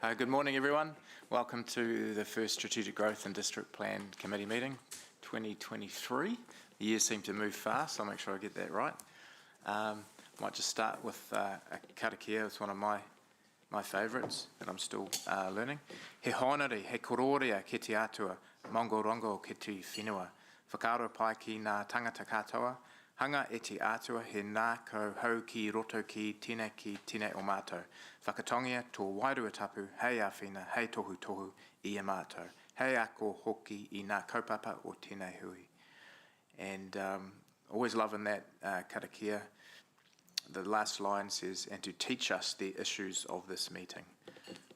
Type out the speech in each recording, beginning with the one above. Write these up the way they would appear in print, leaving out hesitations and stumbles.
Good morning, everyone. Welcome to the first Strategic Growth and District Plan Committee meeting, 2023. The years seem to move fast, so I'll make sure I get that right. Might just start with a karakia. It's one of my favourites that I'm still learning. He honore, he kororia ki te atua, mongo rongo ki te whenua. Whakaaro pai ki ngā tangata katoa, hanga e te atua he nā ko hau ki roto ki tine o mātou. Whakatongia tō wairua tapu, hei a whina, hei tohu tohu i a mātou. Hei ako hoki i ngā kaupapa o tēnei hui. And always loving that karakia. The last line says, and to teach us the issues of this meeting,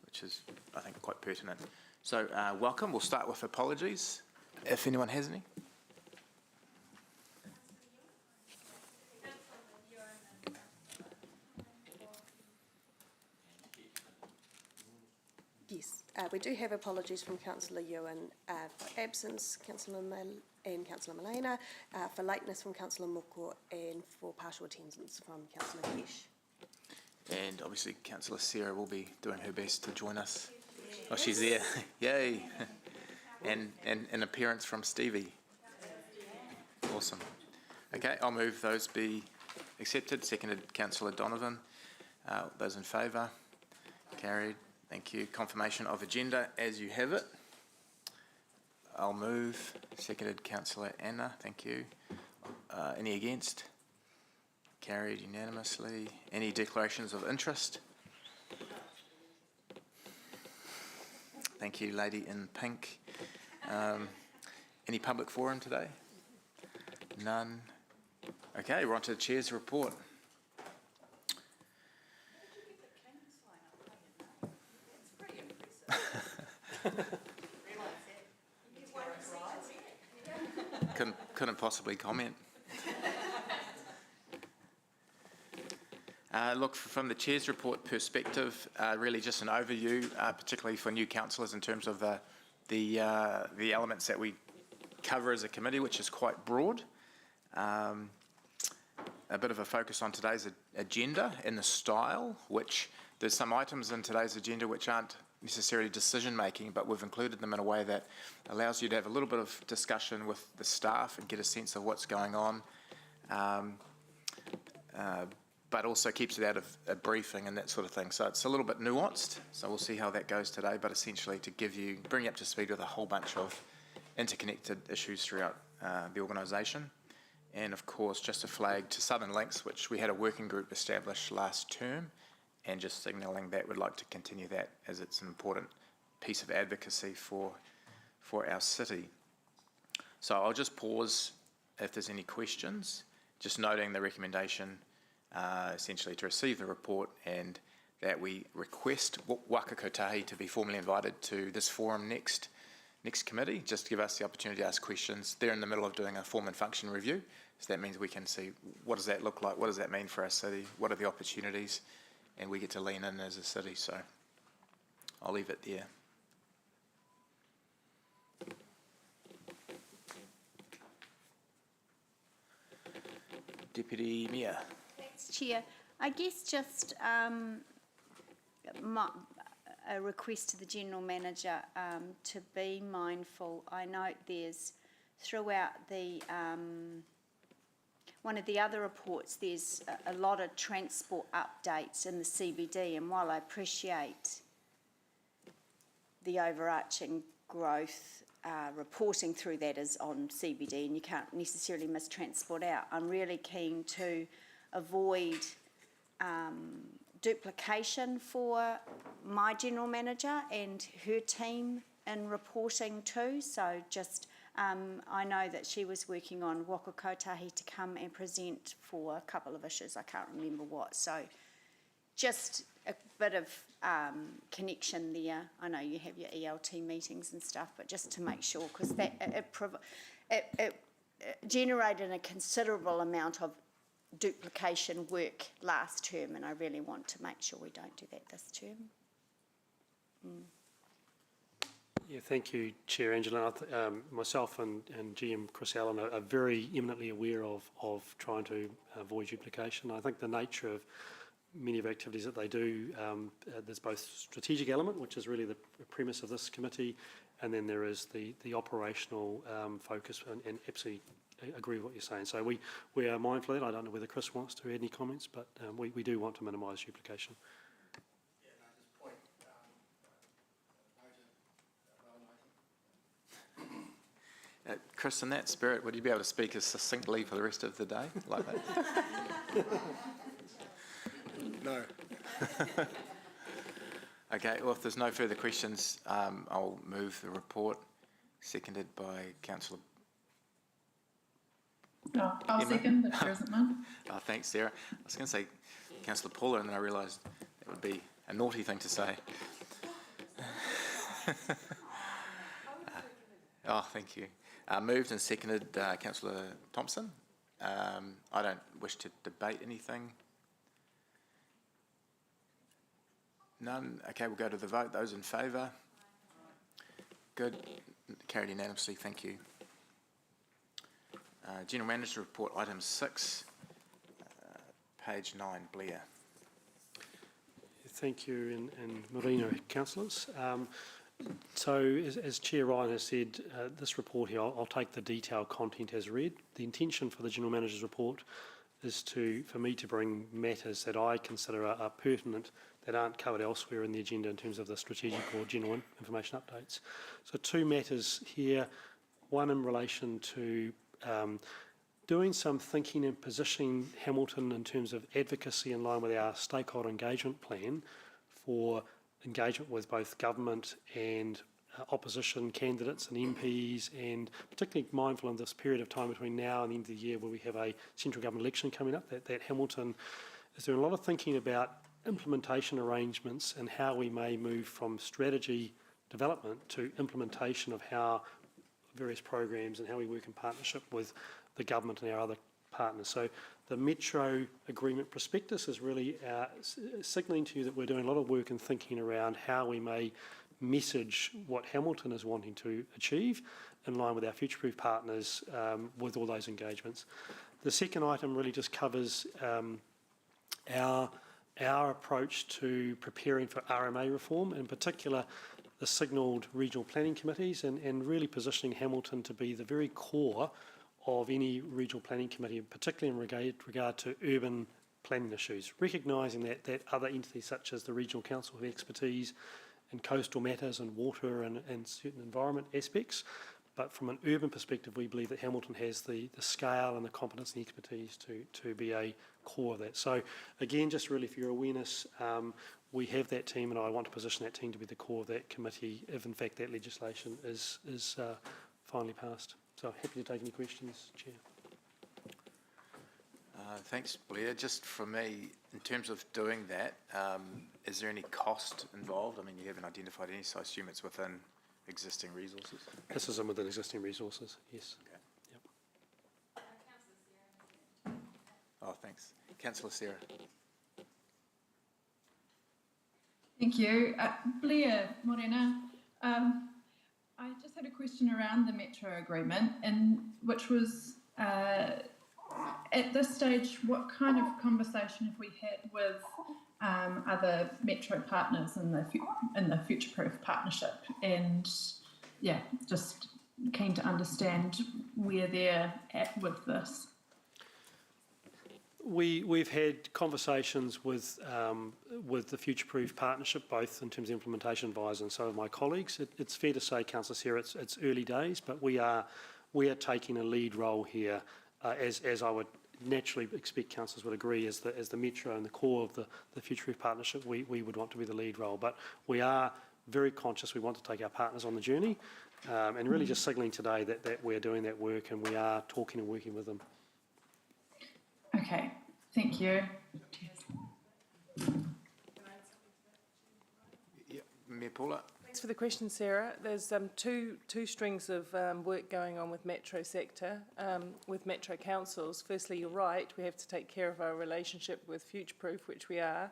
which is, I think, quite pertinent. So welcome. We'll start with apologies, if anyone has any. Yes, we do have apologies from Councillor Ewan for absence, Councillor and Councillor Malena, for lateness from Councillor Moko, and for partial attendance from Councillor Kesh. And obviously Councillor Sarah will be doing her best to join us. Yes. Oh, she's there. Yay. And an appearance from Stevie. Awesome. Okay, I'll move those be accepted. Seconded, Councillor Donovan. Those in favour? Carried. Thank you. Confirmation of agenda as you have it. I'll move. Seconded, Councillor Anna. Thank you. Any against? Carried unanimously. Any declarations of interest? Thank you, lady in pink. Any public forum today? None. Okay, we're on to the Chair's report. Couldn't possibly comment. Look, from the Chair's report perspective, really just an overview, particularly for new councillors in terms of the elements that we cover as a committee, which is quite broad. A bit of a focus on today's agenda and the style, which there's some items in today's agenda which aren't necessarily decision-making, but we've included them in a way that allows you to have a little bit of discussion with the staff and get a sense of what's going on, but also keeps it out of a briefing and that sort of thing. So it's a little bit nuanced, so we'll see how that goes today, but essentially to bring you up to speed with a whole bunch of interconnected issues throughout the organisation. And of course, just a flag to Southern Links, which we had a working group established last term, and just signalling that we'd like to continue that as it's an important piece of advocacy for our city. So I'll just pause if there's any questions, just noting the recommendation essentially to receive the report and that we request Waka Kotahi to be formally invited to this forum next committee, just to give us the opportunity to ask questions. They're in the middle of doing a form and function review, so that means we can see what does that look like, what does that mean for our city, what are the opportunities, and we get to lean in as a city. So I'll leave it there. Deputy Mia. Thanks, Chair. I guess just a request to the General Manager to be mindful. I note there's throughout the one of the other reports, there's a lot of transport updates in the CBD, and while I appreciate the overarching growth reporting through that is on CBD and you can't necessarily miss transport out, I'm really keen to avoid duplication for my General Manager and her team in reporting too. So just I know that she was working on Waka Kotahi to come and present for a couple of issues, I can't remember what. So just a bit of connection there. I know you have your ELT meetings and stuff, but just to make sure, because that it generated a considerable amount of duplication work last term, and I really want to make sure we don't do that this term. Yeah, thank you, Chair Angela. Myself and GM Chris Allen are very eminently aware of trying to avoid duplication. I think the nature of many of the activities that they do. There's both strategic element, which is really the premise of this committee, and then there is the operational focus, and absolutely agree with what you're saying. So we are mindful of that. I don't know whether Chris wants to add any comments, but we do want to minimise duplication. Chris, in that spirit, would you be able to speak as succinctly for the rest of the day like that? No. Okay, well, if there's no further questions, I'll move the report, seconded by Councillor. Oh, I'll Emma? second if there isn't one. Oh, thanks, Sarah. I was going to say Councillor Paula, and then I realised that would be a naughty thing to say. Oh, thank you. Moved and seconded, Councillor Thompson. I don't wish to debate anything. None. Okay, we'll go to the vote. Those in favour? Good. Carried unanimously. Thank you. General Manager Report, item 6, page 9, Blair. Thank you, and Marina, councillors. So, as Chair Ryan has said, this report here, I'll take the detailed content as read. The intention for the General Manager's report is for me to bring matters that I consider are pertinent that aren't covered elsewhere in the agenda in terms of the strategic or general information updates. So 2 matters here, one in relation to doing some thinking and positioning Hamilton in terms of advocacy in line with our stakeholder engagement plan for engagement with both government and opposition candidates and MPs, and particularly mindful in this period of time between now and the end of the year where we have a central government election coming up, that Hamilton is doing a lot of thinking about implementation arrangements and how we may move from strategy development to implementation of how various programs and how we work in partnership with the government and our other partners. So the Metro Agreement Prospectus is really signalling to you that we're doing a lot of work and thinking around how we may message what Hamilton is wanting to achieve in line with our future-proof partners with all those engagements. The second item really just covers our approach to preparing for RMA reform, in particular the signalled regional planning committees, and really positioning Hamilton to be the very core of any regional planning committee, particularly in regard to urban planning issues, recognising that other entities such as the Regional Council have expertise in coastal matters and water and certain environment aspects. But from an urban perspective, we believe that Hamilton has the scale and the competence and the expertise to be a core of that. So again, just really for your awareness, we have that team, and I want to position that team to be the core of that committee if in fact that legislation is finally passed. So happy to take any questions, Chair. Thanks, Blair. Just for me, in terms of doing that, is there any cost involved? I mean, you haven't identified any, so I assume it's within existing resources. This is within existing resources, yes. Okay. Yep. Oh, thanks. Councillor Sarah. Thank you. Blair, Morena, I just had a question around the Metro Agreement, and which was, at this stage, what kind of conversation have we had with other Metro partners in the Future-Proof Partnership? And yeah, just keen to understand where they're at with this. We've had conversations with the Future-Proof Partnership, both in terms of implementation advisors and some of my colleagues. It's fair to say, Councillor Sarah, it's early days, but we are taking a lead role here, as I would naturally expect councillors would agree, as the Metro and the core of the Future-Proof Partnership. We would want to be the lead role, but we are very conscious we want to take our partners on the journey, and really just signalling today that we're doing that work and we are talking and working with them. Okay, thank you. Yeah, Mayor Paula. Thanks for the question, Sarah. There's two strings of work going on with Metro sector, with Metro councils. Firstly, you're right, we have to take care of our relationship with Future-Proof, which we are.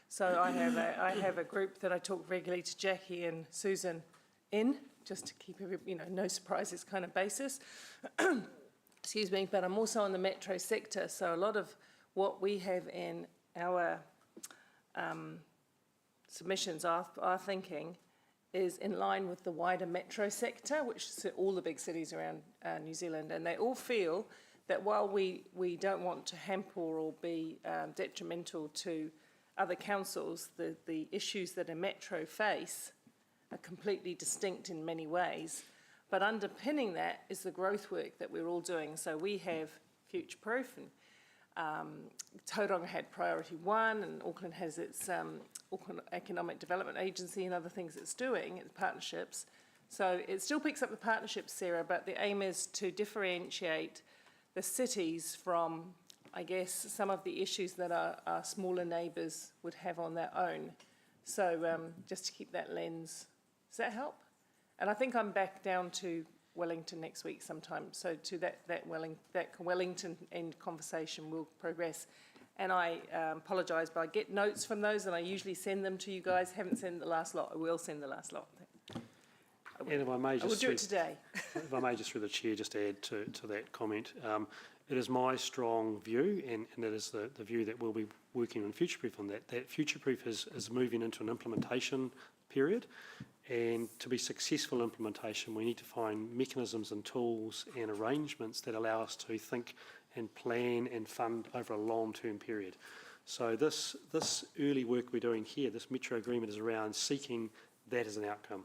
So I have a group that I talk regularly to Jackie and Susan in, just to keep no surprises kind of basis. Excuse me, but I'm also on the Metro sector, so a lot of what we have in our submissions, our thinking is in line with the wider metro sector, which is all the big cities around New Zealand, and they all feel that while we don't want to hamper or be detrimental to other councils, the issues that a metro face are completely distinct in many ways. But underpinning that is the growth work that we're all doing. So we have Future Proof, and Tauranga had Priority 1, and Auckland has its Auckland Economic Development Agency and other things it's doing, its partnerships. So it still picks up the partnerships, Sarah, but the aim is to differentiate the cities from, I guess, some of the issues that our smaller neighbours would have on their own. So just to keep that lens. Does that help? And I think I'm back down to Wellington next week sometime. So to that Wellington end conversation will progress. And I apologise, but I get notes from those and I usually send them to you guys. Haven't sent the last lot. I will send the last lot. And if I may I will just, do it today. if I may just through the chair, just add to that comment. It is my strong view, and it is the view that we'll be working on Future-Proof on that Future-Proof is moving into an implementation period. And to be successful implementation, we need to find mechanisms and tools and arrangements that allow us to think and plan and fund over a long-term period. So this early work we're doing here, this Metro agreement, is around seeking that as an outcome.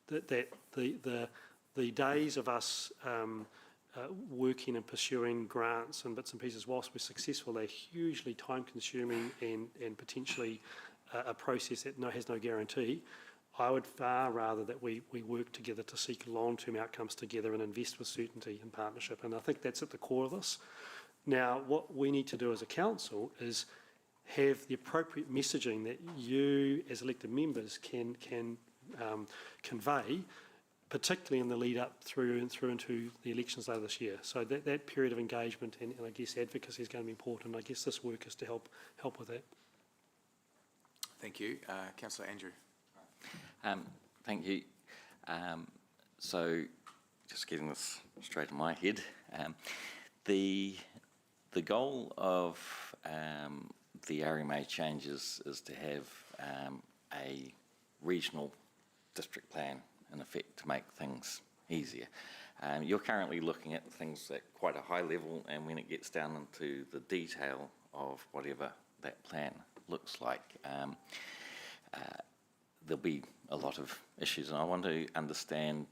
That the days of us working and pursuing grants and bits and pieces, whilst we're successful, they're hugely time-consuming and potentially a process that has no guarantee. I would far rather that we work together to seek long-term outcomes together and invest with certainty and partnership. And I think that's at the core of this. Now, what we need to do as a council is have the appropriate messaging that you as elected members can convey, particularly in the lead up through into the elections later this year. So that period of engagement and I guess advocacy is going to be important. I guess this work is to help with that. Thank you. Councillor Andrew. Thank you. So, just getting this straight in my head, the goal of the RMA changes is to have a regional district plan in effect to make things easier. You're currently looking at things at quite a high level, and when it gets down into the detail of whatever that plan looks like, there'll be a lot of issues, and I want to understand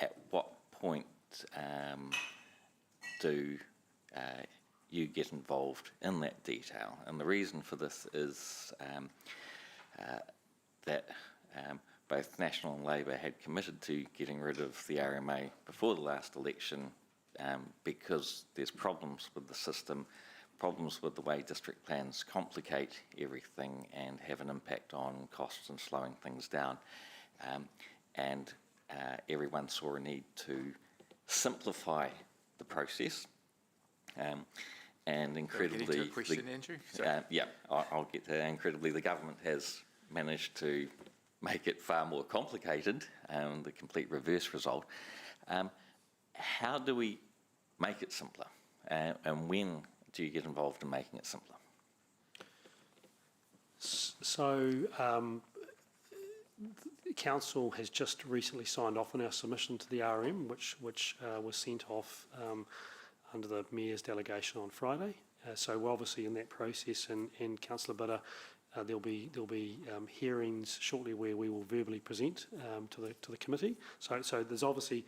at what point do you get involved in that detail. And the reason for this is that both National and Labour had committed to getting rid of the RMA before the last election because there's problems with the system, problems with the way district plans complicate everything and have an impact on costs and slowing things down. And everyone saw a need to simplify the process. And incredibly, Getting to a question, Andrew? yeah, I'll get to. Incredibly, the government has managed to make it far more complicated. The complete reverse result. How do we make it simpler? And when do you get involved in making it simpler? So, the Council has just recently signed off on our submission to the RM, which was sent off under the Mayor's delegation on Friday. So we're obviously in that process, and Councillor Bitter, there'll be hearings shortly where we will verbally present to the committee. So there's obviously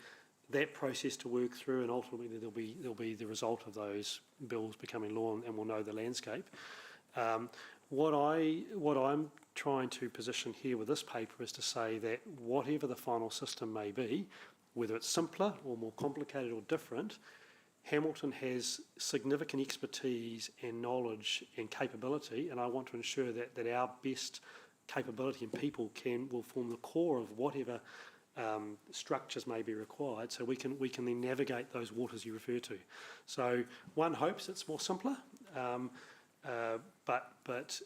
that process to work through, and ultimately there'll be the result of those bills becoming law, and we'll know the landscape. What I'm trying to position here with this paper is to say that whatever the final system may be, whether it's simpler or more complicated or different, Hamilton has significant expertise and knowledge and capability, and I want to ensure that our best capability and people will form the core of whatever structures may be required, so we can then navigate those waters you refer to. So one hopes it's more simpler, but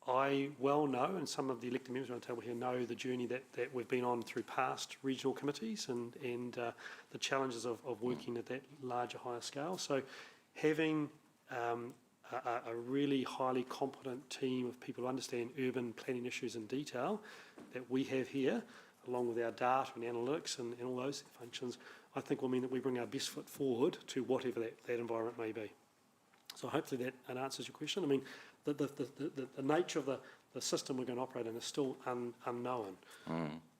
I well know, and some of the elected members around the table here know the journey that we've been on through past regional committees and the challenges of working at that larger, higher scale. So having a really highly competent team of people who understand urban planning issues in detail that we have here, along with our data and analytics and all those functions, I think will mean that we bring our best foot forward to whatever that environment may be. So hopefully that answers your question. I mean, the nature of the system we're going to operate in is still unknown.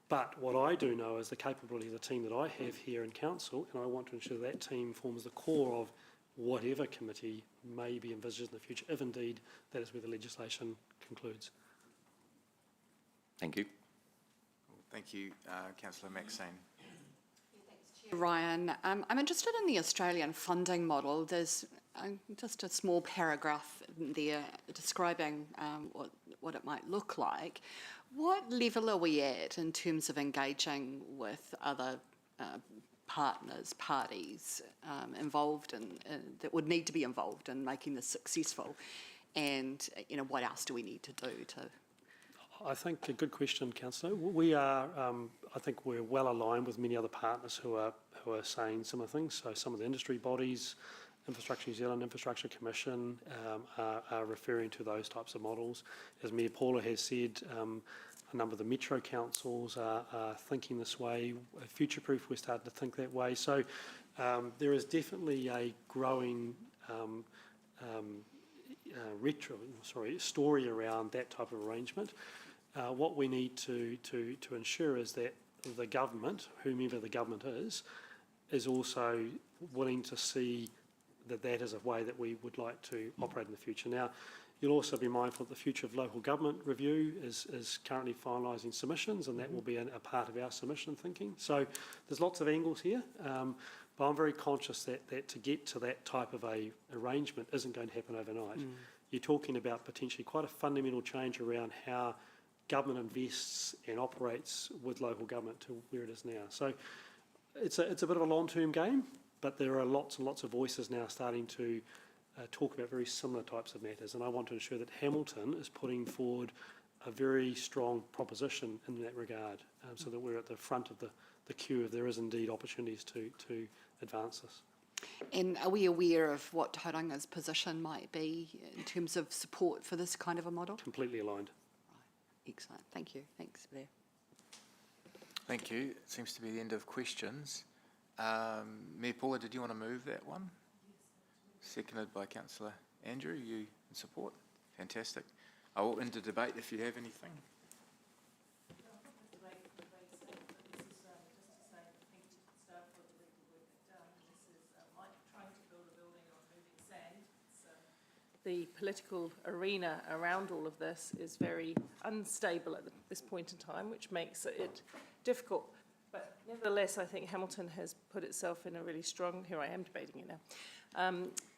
But what I do know is the capability of the team that I have here in council, and I want to ensure that team forms the core of whatever committee may be envisaged in the future, if indeed that is where the legislation concludes. Thank you. Thank you, Councillor Maxine. Ryan, I'm interested in the Australian funding model. There's just a small paragraph there describing what it might look like. What level are we at in terms of engaging with other partners, parties involved that would need to be involved in making this successful? And what else do we need to do to? I think a good question, Councillor. We are, I think we're well aligned with many other partners who are saying similar things. So some of the industry bodies, Infrastructure New Zealand, Infrastructure Commission are referring to those types of models. As Mayor Paula has said, a number of the metro councils are thinking this way. Future-proof, we're starting to think that way. So there is definitely a growing story around that type of arrangement. What we need to ensure is that the government, whomever the government is also willing to see that is a way that we would like to operate in the future. Now, you'll also be mindful that the Future of Local Government review is currently finalising submissions, and that will be a part of our submission thinking. So there's lots of angles here, but I'm very conscious that to get to that type of a arrangement isn't going to happen overnight. You're talking about potentially quite a fundamental change around how government invests and operates with local government to where it is now. So it's a bit of a long-term game, but there are lots and lots of voices now starting to talk about very similar types of matters, and I want to ensure that Hamilton is putting forward a very strong proposition in that regard, so that we're at the front of the queue if there is indeed opportunities to advance this. And are we aware of what Tauranga's position might be in terms of support for this kind of a model? Completely aligned. Right. Excellent. Thank you. Thanks, Blair. Thank you. It seems to be the end of questions. Mayor Paula, did you want to move that one? Seconded by Councillor Andrew. You in support? Fantastic. I will end the debate if you have anything. The political arena around all of this is very unstable at this point in time, which makes it difficult. But nevertheless, I think Hamilton has put itself in a really strong, here I am debating it now,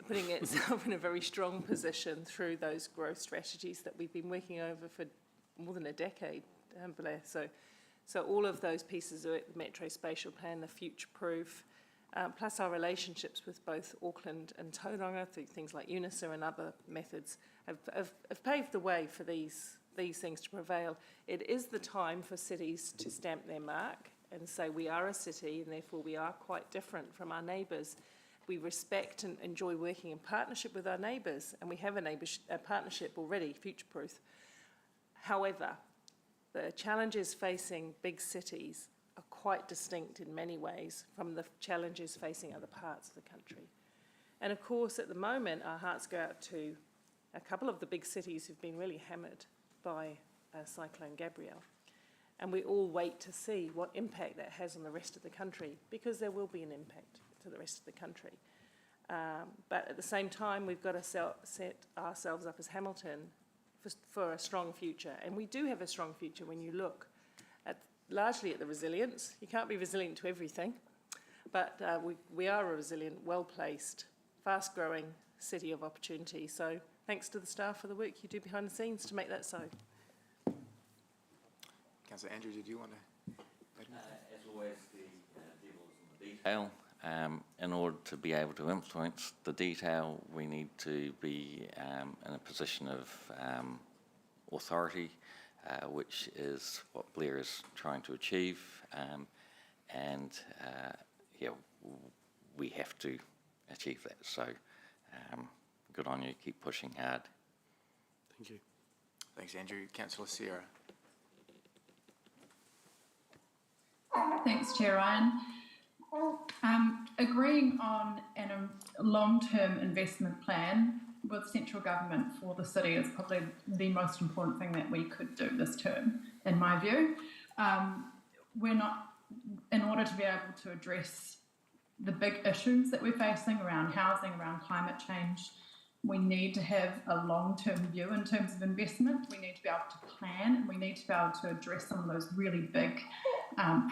putting itself in a very strong position through those growth strategies that we've been working over for more than a decade, Blair. So all of those pieces of it, the Metro Spatial Plan, the Future Proof, plus our relationships with both Auckland and Tauranga through things like UNISA and other methods have paved the way for these things to prevail. It is the time for cities to stamp their mark and say we are a city and therefore we are quite different from our neighbours. We respect and enjoy working in partnership with our neighbours, and we have a partnership already, future-proof. However, the challenges facing big cities are quite distinct in many ways from the challenges facing other parts of the country. And of course, at the moment, our hearts go out to a couple of the big cities who've been really hammered by Cyclone Gabrielle. And we all wait to see what impact that has on the rest of the country, because there will be an impact to the rest of the country. But at the same time, we've got to set ourselves up as Hamilton for a strong future. And we do have a strong future when you look largely at the resilience. You can't be resilient to everything, but we are a resilient, well-placed, fast-growing city of opportunity. So thanks to the staff for the work you do behind the scenes to make that so. Councillor Andrew, did you want to? As always, the devil is in the detail. In order to be able to influence the detail, we need to be in a position of authority, which is what Blair is trying to achieve, we have to achieve that. So good on you. Keep pushing hard. Thank you. Thanks, Andrew. Councillor Sierra. Thanks, Chair Ryan. Agreeing on a long-term investment plan with central government for the city is probably the most important thing that we could do this term, in my view. We're not, in order to be able to address the big issues that we're facing around housing, around climate change, we need to have a long-term view in terms of investment. We need to be able to plan, and we need to be able to address some of those really big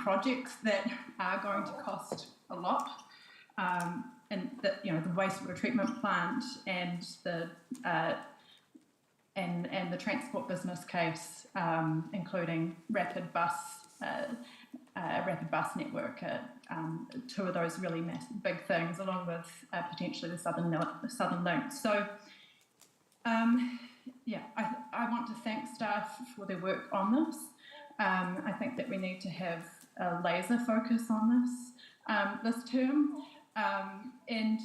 projects that are going to cost a lot. And that, you know, the wastewater treatment plant and the transport business case, including rapid bus network, two of those really big things, along with potentially the Southern Link. So, yeah, I want to thank staff for their work on this. I think that we need to have a laser focus on this term, and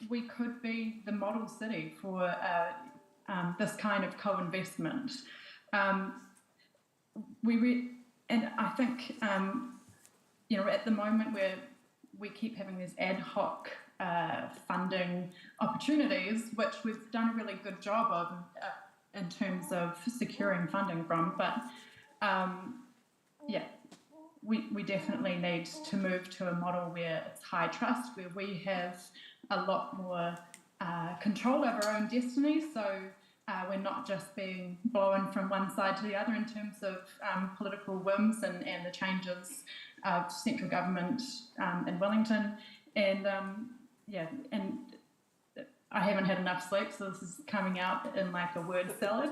we could be the model city for this kind of co-investment. And I think, you know, at the moment we keep having these ad hoc funding opportunities, which we've done a really good job of in terms of securing funding from. But yeah, we definitely need to move to a model where it's high trust, where we have a lot more control over our own destiny. So we're not just being blown from one side to the other in terms of political whims and the changes of central government in Wellington. And yeah, and I haven't had enough sleep, so this is coming out in like a word salad.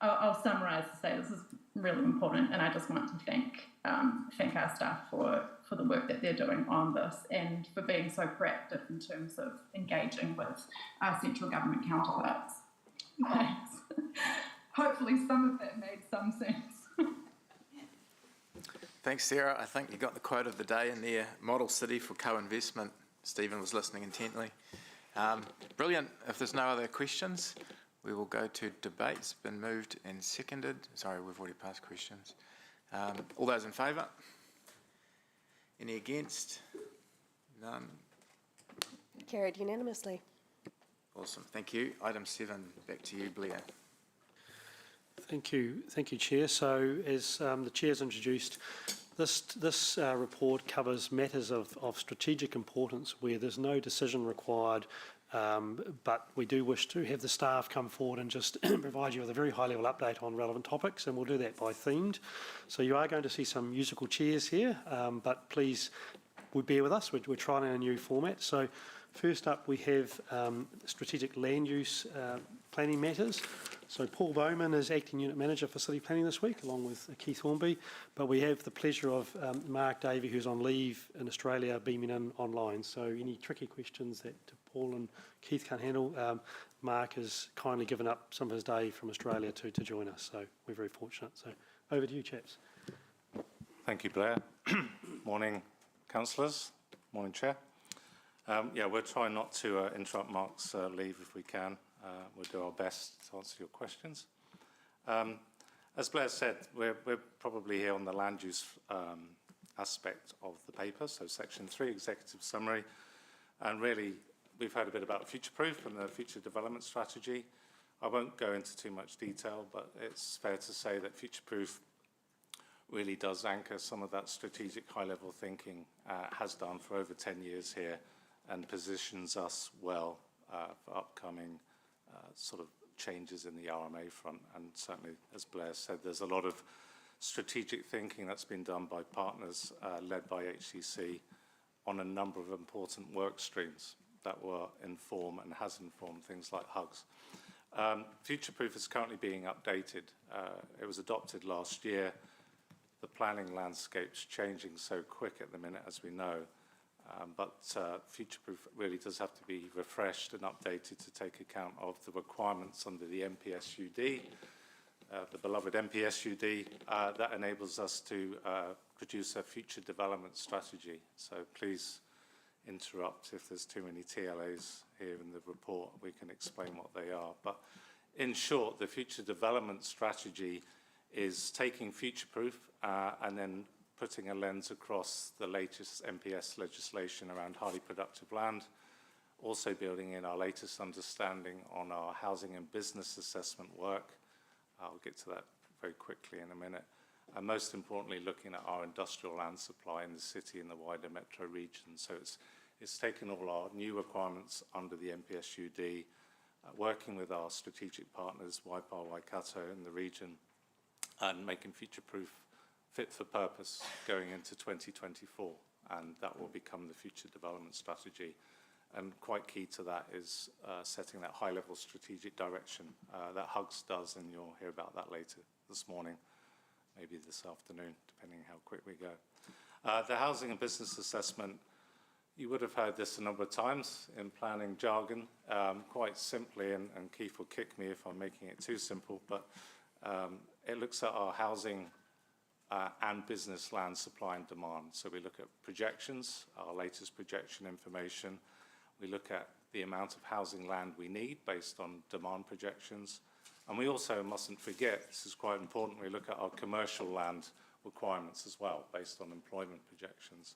I'll summarise to say this is really important, and I just want to thank our staff for the work that they're doing on this and for being so proactive in terms of engaging with our central government counterparts. Thanks. Hopefully some of that made some sense. Thanks, Sarah. I think you got the quote of the day in there, model city for co-investment. Stephen was listening intently. Brilliant. If there's no other questions, we will go to debate. It's been moved and seconded. Sorry, we've already passed questions. All those in favour? Any against? None. Carried unanimously. Awesome. Thank you. Item 7, back to you, Blair. Thank you, Chair. So, as the Chair's introduced, this report covers matters of strategic importance where there's no decision required, but we do wish to have the staff come forward and just provide you with a very high-level update on relevant topics, and we'll do that by themed. So you are going to see some musical chairs here, but please bear with us. We're trying a new format. So first up, we have strategic land use planning matters. So Paul Bowman is Acting Unit Manager for City Planning this week, along with Keith Hornby. But we have the pleasure of Mark Davey, who's on leave in Australia, beaming in online. So any tricky questions that Paul and Keith can't handle, Mark has kindly given up some of his day from Australia to join us. So we're very fortunate. So over to you, chaps. Thank you, Blair. Morning, councillors. Morning, Chair. Yeah, we'll try not to interrupt Mark's leave if we can. We'll do our best to answer your questions. As Blair said, we're probably here on the land use aspect of the paper, so Section 3, Executive Summary. And really, we've heard a bit about future-proof and the future development strategy. I won't go into too much detail, but it's fair to say that future-proof really does anchor some of that strategic high-level thinking, has done for over 10 years here, and positions us well for upcoming sort of changes in the RMA front. And certainly, as Blair said, there's a lot of strategic thinking that's been done by partners led by HCC on a number of important work streams that will inform and has informed things like HUGs. Future-proof is currently being updated. It was adopted last year. The planning landscape's changing so quick at the minute, as we know. But future-proof really does have to be refreshed and updated to take account of the requirements under the NPSUD, the beloved NPSUD, that enables us to produce a future development strategy. So please, interrupt if there's too many TLAs here in the report. We can explain what they are. But in short, the future development strategy is taking future-proof and then putting a lens across the latest MPS legislation around highly productive land, also building in our latest understanding on our housing and business assessment work. I'll get to that very quickly in a minute. And most importantly, looking at our industrial land supply in the city and the wider metro region. So it's taken all our new requirements under the MPSUD, working with our strategic partners, Waipa, Waikato in the region, and making future-proof fit for purpose going into 2024. And that will become the future development strategy. And quite key to that is setting that high-level strategic direction that HUGS does, and you'll hear about that later this morning, maybe this afternoon, depending how quick we go. The housing and business assessment, you would have heard this a number of times in planning jargon, quite simply, and Keith will kick me if I'm making it too simple, but it looks at our housing and business land supply and demand. So we look at projections, our latest projection information. We look at the amount of housing land we need based on demand projections. And we also mustn't forget, this is quite important, we look at our commercial land requirements as well, based on employment projections.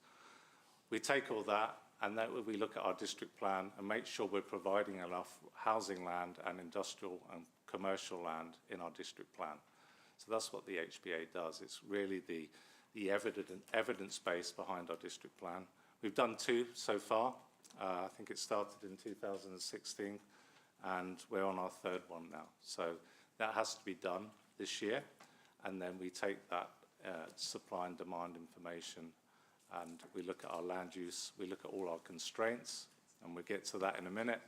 We take all that, and then we look at our district plan and make sure we're providing enough housing land and industrial and commercial land in our district plan. So that's what the HBA does. It's really the evidence base behind our district plan. We've done 2 so far. I think it started in 2016, and we're on our 3rd one now. So that has to be done this year, and then we take that supply and demand information, and we look at our land use, we look at all our constraints, and we'll get to that in a minute,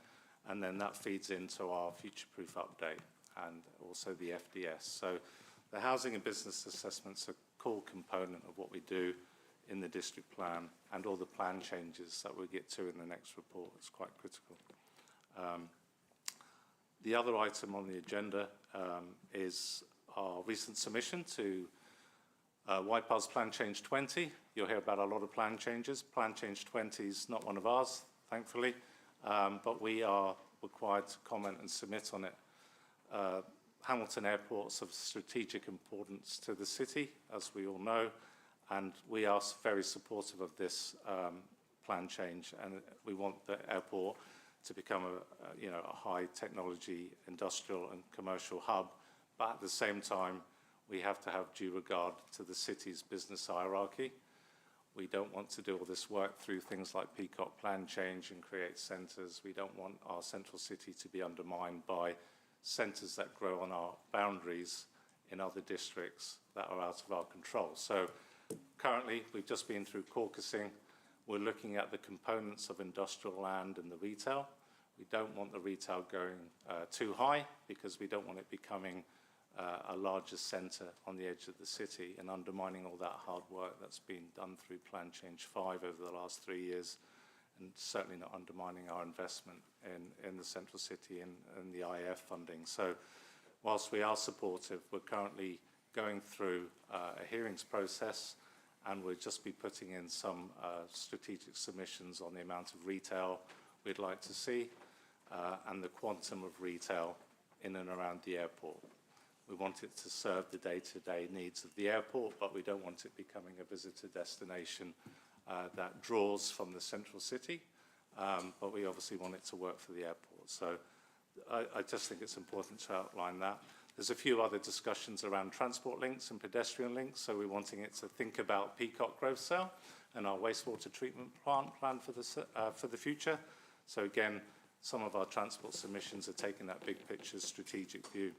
and then that feeds into our future-proof update and also the FDS. So the housing and business assessments are a core component of what we do in the district plan, and all the plan changes that we'll get to in the next report is quite critical. The other item on the agenda is our recent submission to Waipa's Plan Change 20. You'll hear about a lot of plan changes. Plan Change 20 is not one of ours, thankfully, but we are required to comment and submit on it. Hamilton Airport's of strategic importance to the city, as we all know, and we are very supportive of this plan change, and we want the airport to become a high technology industrial and commercial hub, but at the same time we have to have due regard to the city's business hierarchy. We don't want to do all this work through things like Peacock plan change and create centres. We don't want our central city to be undermined by centres that grow on our boundaries in other districts that are out of our control. So currently, we've just been through caucusing. We're looking at the components of industrial land and the retail. We don't want the retail going too high, because we don't want it becoming a larger centre on the edge of the city and undermining all that hard work that's been done through Plan Change 5 over the last 3 years, and certainly not undermining our investment in the central city and the IAF funding. So whilst we are supportive, we're currently going through a hearings process, and we'll just be putting in some strategic submissions on the amount of retail we'd like to see and the quantum of retail in and around the airport. We want it to serve the day-to-day needs of the airport, but we don't want it becoming a visitor destination that draws from the central city, but we obviously want it to work for the airport. So I just think it's important to outline that. There's a few other discussions around transport links and pedestrian links, so we're wanting it to think about Peacock Growth Cell and our wastewater treatment plant plan for the future. So again, some of our transport submissions are taking that big picture strategic view.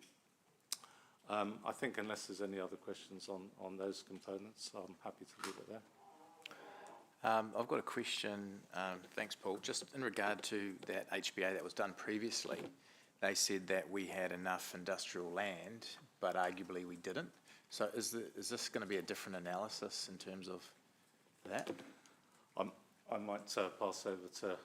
I think unless there's any other questions on those components, I'm happy to leave it there. I've got a question, thanks Paul, just in regard to that HBA that was done previously. They said that we had enough industrial land, but arguably we didn't. So is this going to be a different analysis in terms of that? I might pass over to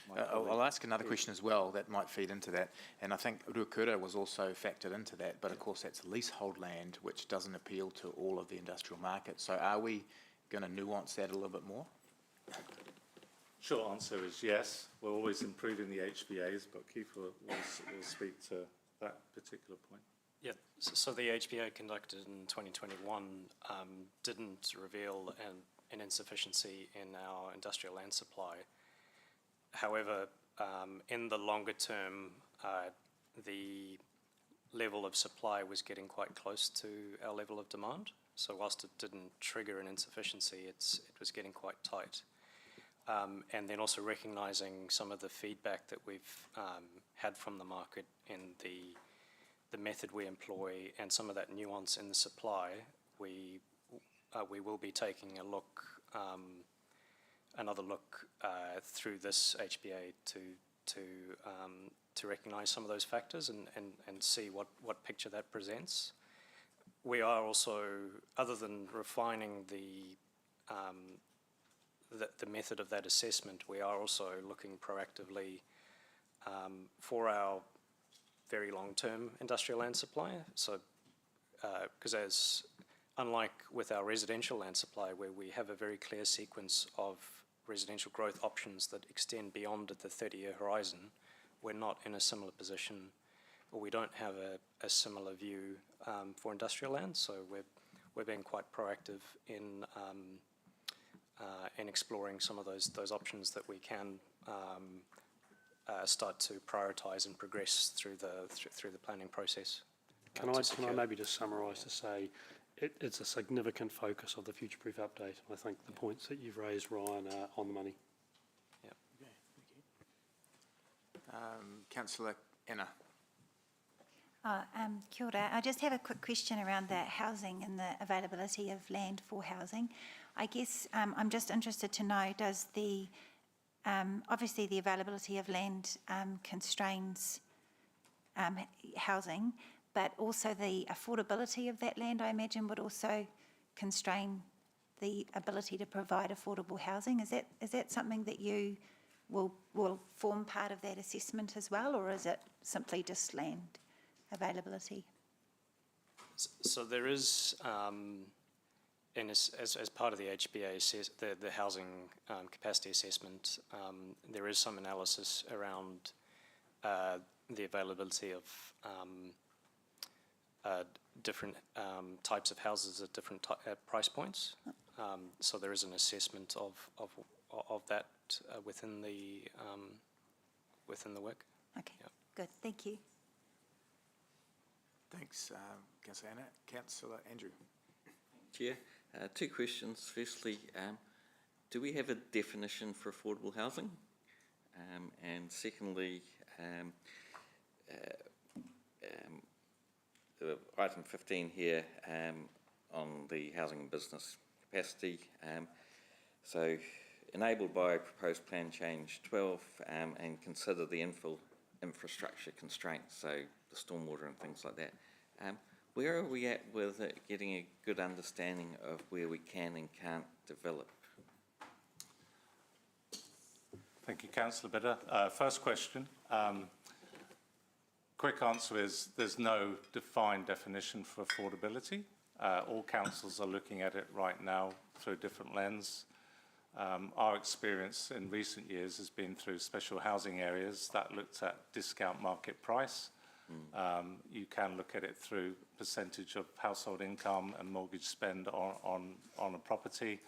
my colleague. I'll ask another question as well that might feed into that. And I think Ruakura was also factored into that, but of course that's leasehold land, which doesn't appeal to all of the industrial market. So are we going to nuance that a little bit more? Short answer is yes. We're always improving the HBAs, but Keith will speak to that particular point. Yeah, so the HBA conducted in 2021 didn't reveal an insufficiency in our industrial land supply. However, in the longer term, the level of supply was getting quite close to our level of demand. So whilst it didn't trigger an insufficiency, it was getting quite tight. And then also recognising some of the feedback that we've had from the market in the method we employ and some of that nuance in the supply, we will be taking a look, another look through this HBA to recognise some of those factors and see what picture that presents. We are also, other than refining the method of that assessment, we are also looking proactively for our very long-term industrial land supply. So, because unlike with our residential land supply, where we have a very clear sequence of residential growth options that extend beyond the 30-year horizon, we're not in a similar position, or we don't have a similar view for industrial land. So we're being quite proactive in exploring some of those options that we can start to prioritise and progress through the planning process. Can I maybe just summarise to say it's a significant focus of the Future Proof update. I think the points that you've raised, Ryan, are on the money. Yeah. Okay, thank you. Councillor Enna. Kia ora. I just have a quick question around the housing and the availability of land for housing. I guess I'm just interested to know, does the, obviously the availability of land constrains housing, but also the affordability of that land, I imagine, would also constrain the ability to provide affordable housing. Is that something that you will form part of that assessment as well, or is it simply just land availability? So there is, and as part of the HBA, the housing capacity assessment, there is some analysis around the availability of different types of houses at different price points. So there is an assessment of that within the work. Okay, Yep. good, thank you. Thanks, Councillor Enna. Councillor Andrew. Chair, two questions. Firstly, do we have a definition for affordable housing? And secondly, the item 15 here on the housing and business capacity. So, enabled by proposed plan change 12 and consider the infrastructure constraints, so the stormwater and things like that. Where are we at with getting a good understanding of where we can and can't develop? Thank you, Councillor Bidder. First question. Quick answer is there's no defined definition for affordability. All councils are looking at it right now through a different lens. Our experience in recent years has been through special housing areas that looked at discount market price. You can look at it through percentage of household income and mortgage spend on a property.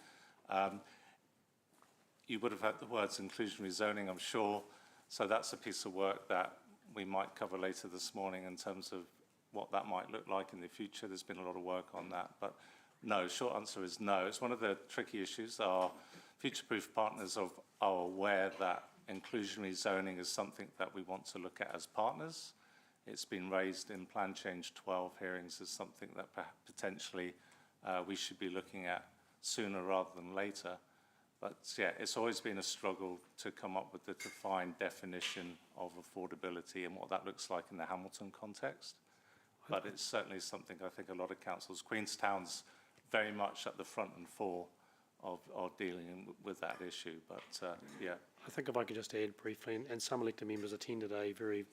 You would have heard the words inclusionary zoning, I'm sure. So that's a piece of work that we might cover later this morning in terms of what that might look like in the future. There's been a lot of work on that, but no, short answer is no. It's one of the tricky issues. Our future-proof partners are aware that inclusionary zoning is something that we want to look at as partners. It's been raised in Plan Change 12 hearings as something that potentially we should be looking at sooner rather than later. But yeah, it's always been a struggle to come up with the defined definition of affordability and what that looks like in the Hamilton context. But it's certainly something I think a lot of councils, Queenstown's very much at the front and fore of dealing with that issue. But yeah. I think if I could just add briefly, and some elected members attended a very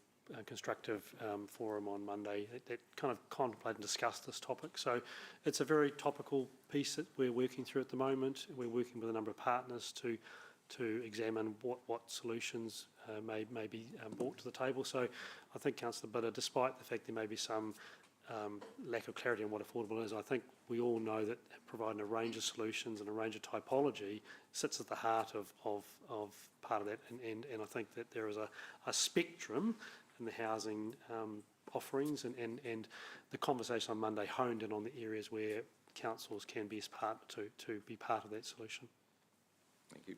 constructive forum on Monday that kind of contemplated and discussed this topic. So it's a very topical piece that we're working through at the moment. We're working with a number of partners to to examine what solutions may be brought to the table. So I think, Councillor Bidder, despite the fact there may be some lack of clarity on what affordable is, I think we all know that providing a range of solutions and a range of typology sits at the heart of part of that, and I think that there is a spectrum in the housing offerings, and the conversation on Monday honed in on the areas where councils can best partner to be part of that solution. Thank you.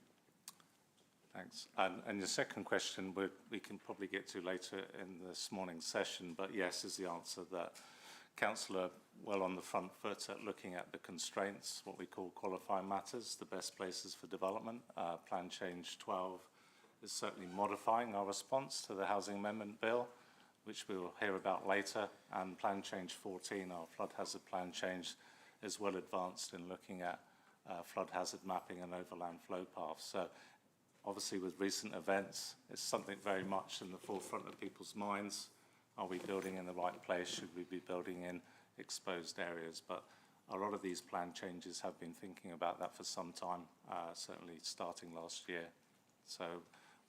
Thanks. And the second question we can probably get to later in this morning's session, but yes is the answer, that Council are well on the front foot at looking at the constraints, what we call qualifying matters, the best places for development. Plan Change 12 is certainly modifying our response to the Housing Amendment Bill, which we will hear about later, and Plan Change 14, our flood hazard plan change, is well advanced in looking at flood hazard mapping and overland flow paths. So obviously with recent events, it's something very much in the forefront of people's minds. Are we building in the right place? Should we be building in exposed areas? But a lot of these plan changes have been thinking about that for some time, certainly starting last year. So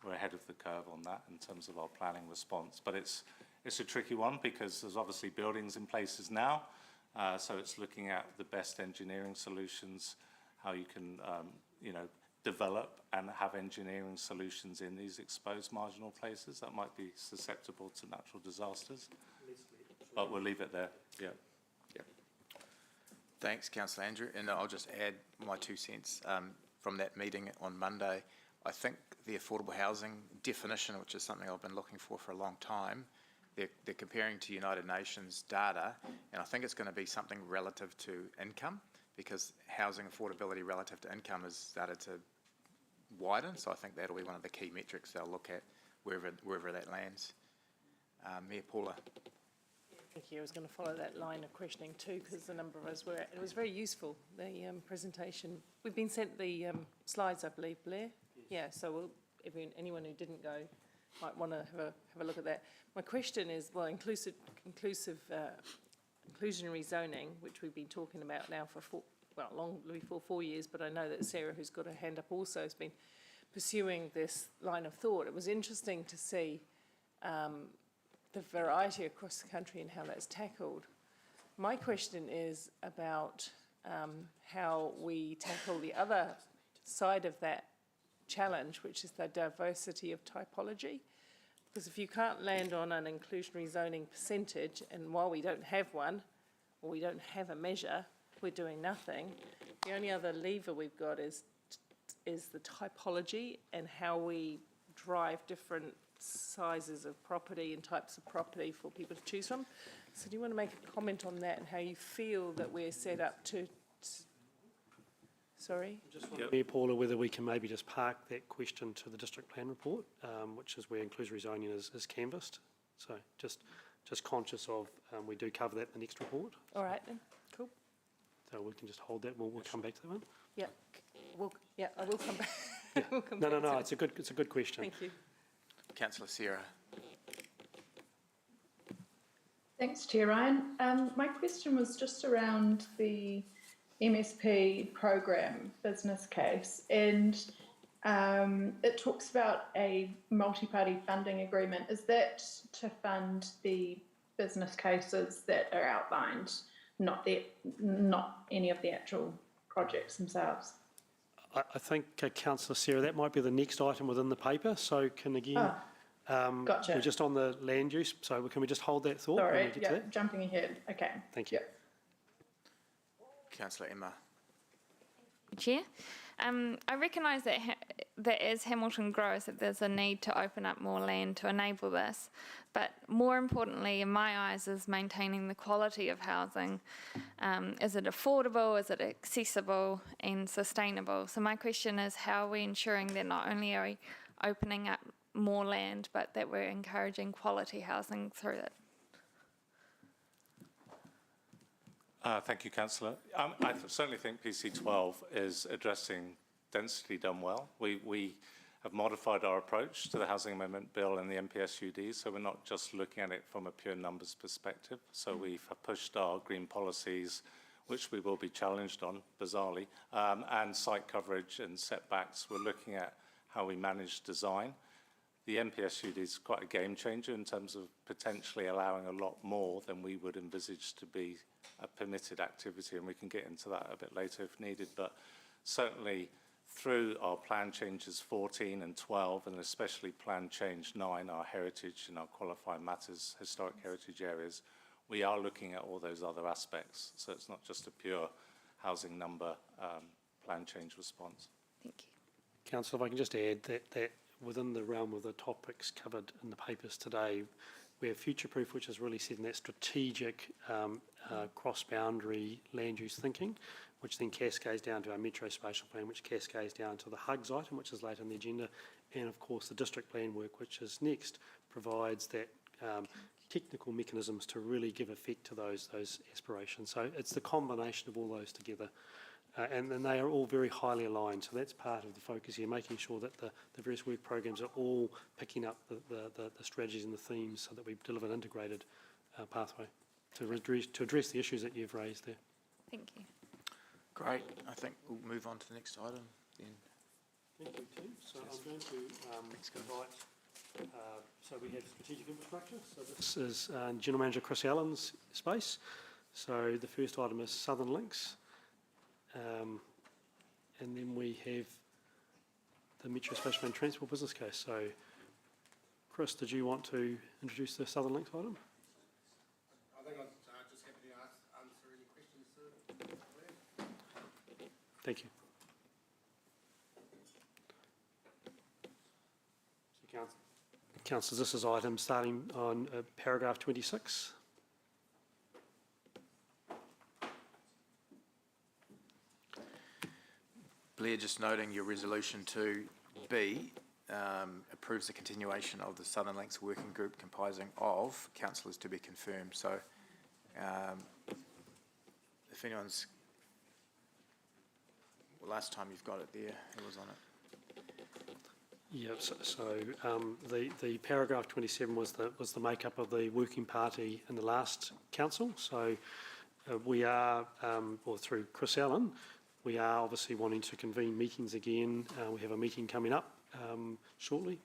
we're ahead of the curve on that in terms of our planning response. But it's a tricky one because there's obviously buildings in places now. So it's looking at the best engineering solutions, how you can, develop and have engineering solutions in these exposed marginal places that might be susceptible to natural disasters. But we'll leave it there. Yeah. Thanks, Councillor Andrew. And I'll just add my 2 cents from that meeting on Monday. I think the affordable housing definition, which is something I've been looking for a long time, they're comparing to United Nations data, and I think it's going to be something relative to income, because housing affordability relative to income has started to widen. So I think that'll be one of the key metrics they'll look at wherever that lands. Mayor Paula. Thank you. I was going to follow that line of questioning too, because a number of us were. It was very useful, the presentation. We've been sent the slides, I believe, Blair. Yeah. So anyone who didn't go might want to have a look at that. My question is, well, inclusionary zoning, which we've been talking about now for long before 4 years, but I know that Sarah, who's got her hand up also, has been pursuing this line of thought. It was interesting to see the variety across the country and how that's tackled. My question is about how we tackle the other side of that challenge, which is the diversity of typology. Because if you can't land on an inclusionary zoning percentage, and while we don't have one, or we don't have a measure, we're doing nothing. The only other lever we've got is the typology and how we drive different sizes of property and types of property for people to choose from. So do you want to make a comment on that and how you feel that we're set up to... Sorry? Mayor Paula, whether we can maybe just park that question to the district plan report, which is where inclusionary zoning is canvassed. So just conscious of, we do cover that in the next report. All right then, cool. So we can just hold that. We'll come back to that one. Yeah, I will come back. Yeah. We'll come No, back to it's a good question. Thank you. Councillor Sarah. Thanks, Chair Ryan. My question was just around the MSP program business case, and it talks about a multi-party funding agreement. Is that to fund the business cases that are outlined, not any of the actual projects themselves? I think, Councillor Sarah, that might be the next item within the paper. So can again, Gotcha. we're just on the land use. So can we just hold that thought? Sorry, yeah, jumping ahead. Okay. Thank you. Yep. Councillor Emma. Chair. I recognise that as Hamilton grows, that there's a need to open up more land to enable this. But more importantly, in my eyes, is maintaining the quality of housing. Is it affordable? Is it accessible and sustainable? So my question is, how are we ensuring that not only are we opening up more land, but that we're encouraging quality housing through it? Thank you, Councillor. I certainly think PC12 is addressing density done well. We have modified our approach to the Housing Amendment Bill and the MPSUD, so we're not just looking at it from a pure numbers perspective. So we've pushed our green policies, which we will be challenged on, bizarrely, and site coverage and setbacks. We're looking at how we manage design. The NPSUD is quite a game changer in terms of potentially allowing a lot more than we would envisage to be a permitted activity, and we can get into that a bit later if needed. But certainly through our plan changes 14 and 12, and especially plan change 9, our heritage and our qualifying matters, historic heritage areas, we are looking at all those other aspects. So it's not just a pure housing number plan change response. Thank you. Councillor, if I can just add that within the realm of the topics covered in the papers today, we have future-proof, which is really setting that strategic cross-boundary land use thinking, which then cascades down to our metro spatial plan, which cascades down to the HUGS item, which is later in the agenda, and of course the district plan work, which is next, provides that technical mechanisms to really give effect to those aspirations. So it's the combination of all those together. And they are all very highly aligned, so that's part of the focus here, making sure that the various work programs are all picking up the strategies and the themes so that we deliver an integrated pathway to address the issues that you've raised there. Thank you. Great. I think we'll move on to the next item then. Thank you, Tim. So I'm going to invite, so we have strategic infrastructure. So this is General Manager Chris Allen's space. So the first item is Southern Links. And then we have the Metro Spatial Plan Transport business case. So, Chris, did you want to introduce the Southern Links item? I think I'm just happy to answer any questions, sir. Thank you. So, Councillors, this is item starting on paragraph 26. Blair, just noting your resolution 2B approves the continuation of the Southern Links Working Group comprising of councillors to be confirmed. So if anyone's, well, last time you've got it there, who was on it? Yeah, so the paragraph 27 was the makeup of the working party in the last council. So we are, or through Chris Allen, we are obviously wanting to convene meetings again. We have a meeting coming up shortly,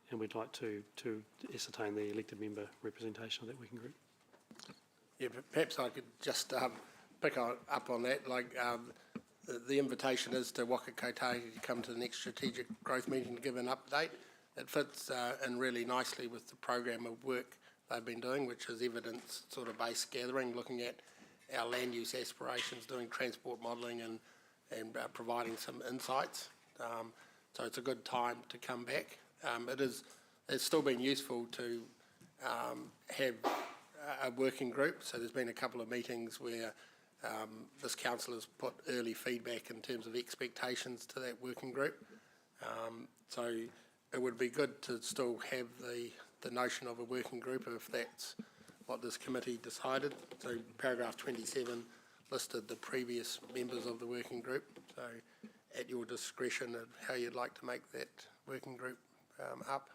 and we'd like to ascertain the elected member representation of that working group. Yeah, but perhaps I could just pick up on that. Like the invitation is to Waka Kotahi to come to the next strategic growth meeting to give an update. It fits in really nicely with the program of work they've been doing, which is evidence sort of based gathering, looking at our land use aspirations, doing transport modelling and providing some insights. So it's a good time to come back. It's still been useful to have a working group. So there's been a couple of meetings where this council has put early feedback in terms of expectations to that working group. So it would be good to still have the notion of a working group if that's what this committee decided. So paragraph 27 listed the previous members of the working group. So at your discretion of how you'd like to make that working group up.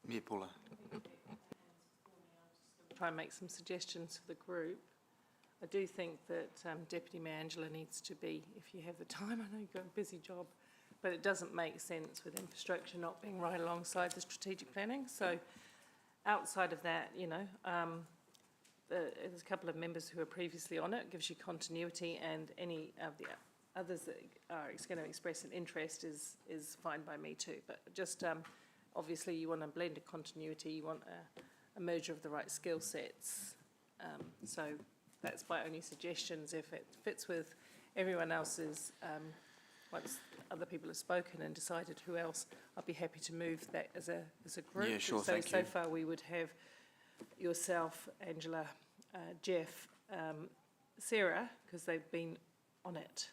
Yeah, Paula. Try and make some suggestions for the group. I do think that Deputy Mayor Angela needs to be, if you have the time, I know you've got a busy job, but it doesn't make sense with infrastructure not being right alongside the strategic planning. So outside of that, you know, there's a couple of members who were previously on it, gives you continuity, and any of the others that are going to express an interest is fine by me too. But just obviously you want a blend of continuity, you want a merger of the right skill sets. So that's my only suggestions. If it fits with everyone else's, once other people have spoken and decided who else, I'll be happy to move that as a group. Yeah, sure, so thank you. So far we would have yourself, Angela, Jeff, Sarah, because they've been on it,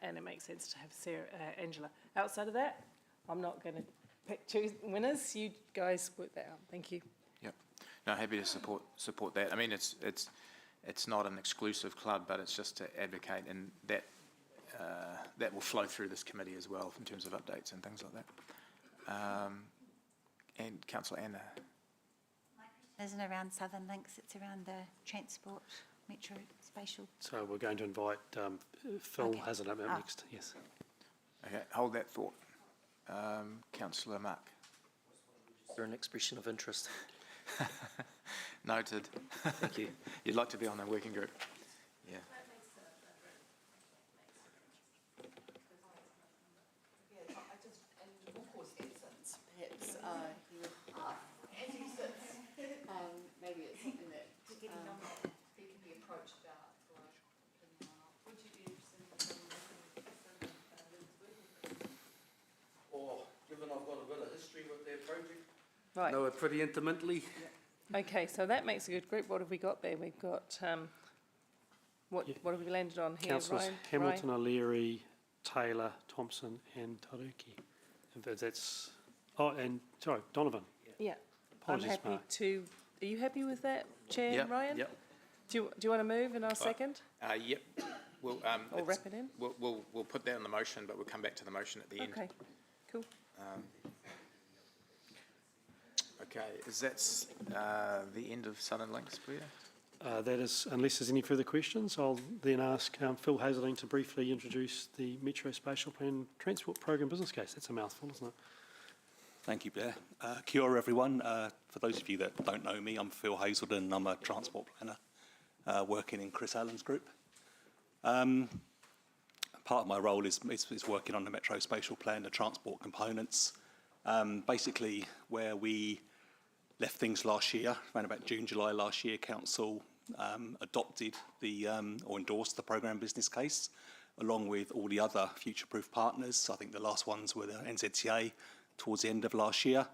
and it makes sense to have Sarah, Angela. Outside of that, I'm not going to choose winners. You guys work that out. Thank you. Yep. No, happy to support that. I mean, it's not an exclusive club, but it's just to advocate, and that that will flow through this committee as well in terms of updates and things like that. And Councillor Anna. My question isn't around Southern Links, it's around the transport metro spatial? So we're going to invite Phil Okay. Hazard up Ah. next, yes. Okay, hold that thought. Councillor Mark. Is there an expression of interest? Noted. Thank you. You'd like to be on the working group? Yeah. Maybe it's something that he can be approached about. Would you be interested in Or, given I've got a bit of history with their project, Right. know it pretty intimately. Okay, so that makes a good group. What have we got there? We've got, what have we landed on here, Councillors Ryan? Hamilton, O'Leary, Taylor, Thompson and Taruki. If that's, Donovan. Yeah. I'm Apologies, happy Mark. to, are you happy with that, Chair, Yep, Ryan? yep. Do you want to move and I'll second? Yep. We'll, Or wrap it in? We'll put that on the motion, but we'll come back to the motion at the end. Okay, cool. Okay, is that the end of Southern Links, Blair? That is, unless there's any further questions, I'll then ask Phil Hazledean to briefly introduce the Metro Spatial Plan Transport Program business case. That's a mouthful, isn't it? Thank you, Blair. Kia ora, everyone. For those of you that don't know me, I'm Phil Hazledean. I'm a transport planner working in Chris Allen's group. Part of my role is working on the Metro Spatial Plan, the transport components. Basically, where we left things last year, around about June, July last year, Council adopted or endorsed the programme business case, along with all the other future-proof partners. I think the last ones were the NZTA towards the end of last year.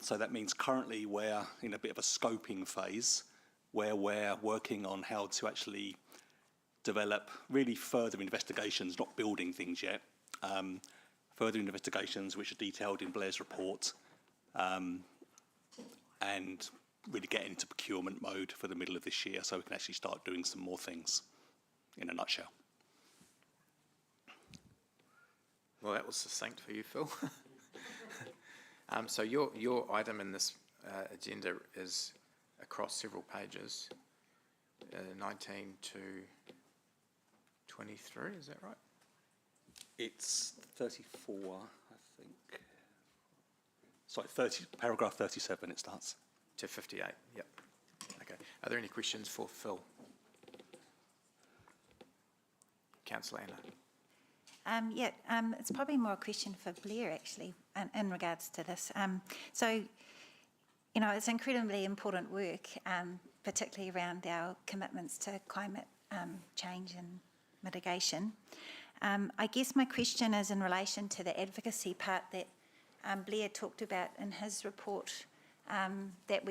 So that means currently we're in a bit of a scoping phase where we're working on how to actually develop really further investigations, not building things yet, further investigations which are detailed in Blair's report, and really get into procurement mode for the middle of this year so we can actually start doing some more things, in a nutshell. Well, that was succinct for you, Phil. So your item in this agenda is across several pages, 19 to 23, is that right? It's 34, I think. Sorry, paragraph 37 it starts. To 58, yep. Okay. Are there any questions for Phil? Councillor Anna. It's probably more a question for Blair, actually, in regards to this. So, it's incredibly important work, particularly around our commitments to climate change and mitigation. I guess my question is in relation to the advocacy part that Blair talked about in his report, that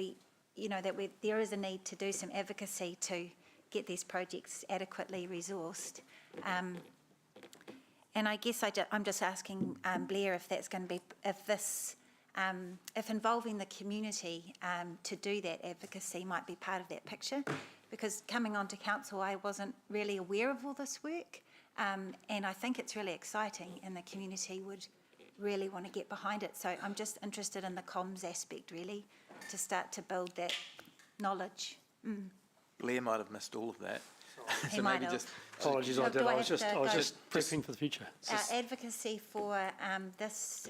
there is a need to do some advocacy to get these projects adequately resourced. And I guess I'm just asking Blair if that's going to be, if involving the community to do that advocacy might be part of that picture, because coming onto council, I wasn't really aware of all this work, and I think it's really exciting, and the community would really want to get behind it. So I'm just interested in the comms aspect, really, to start to build that knowledge. Blair might have missed all of that. He So might maybe have. just Apologies, Look, I did. do I I was have just to go- prepping for the future. Advocacy for this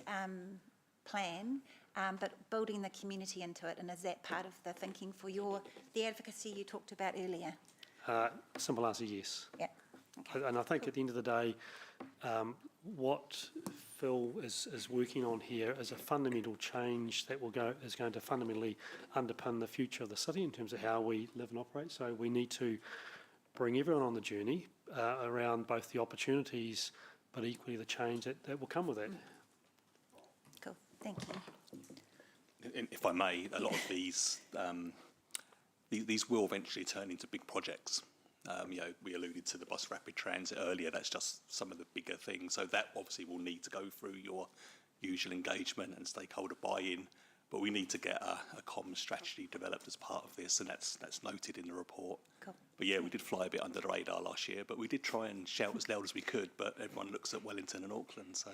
plan, but building the community into it, and is that part of the thinking for the advocacy you talked about earlier? Simple answer, yes. Yeah. Okay. And I think at the end of the day, what Phil is working on here is a fundamental change that is going to fundamentally underpin the future of the city in terms of how we live and operate. So we need to bring everyone on the journey around both the opportunities, but equally the change that will come with that. Cool. Thank you. If I may, a lot of these will eventually turn into big projects. We alluded to the bus rapid transit earlier. That's just some of the bigger things. So that obviously will need to go through your usual engagement and stakeholder buy-in. But we need to get a common strategy developed as part of this, and that's noted in the report. Cool. But yeah, we did fly a bit under the radar last year, but we did try and shout as loud as we could. But everyone looks at Wellington and Auckland, so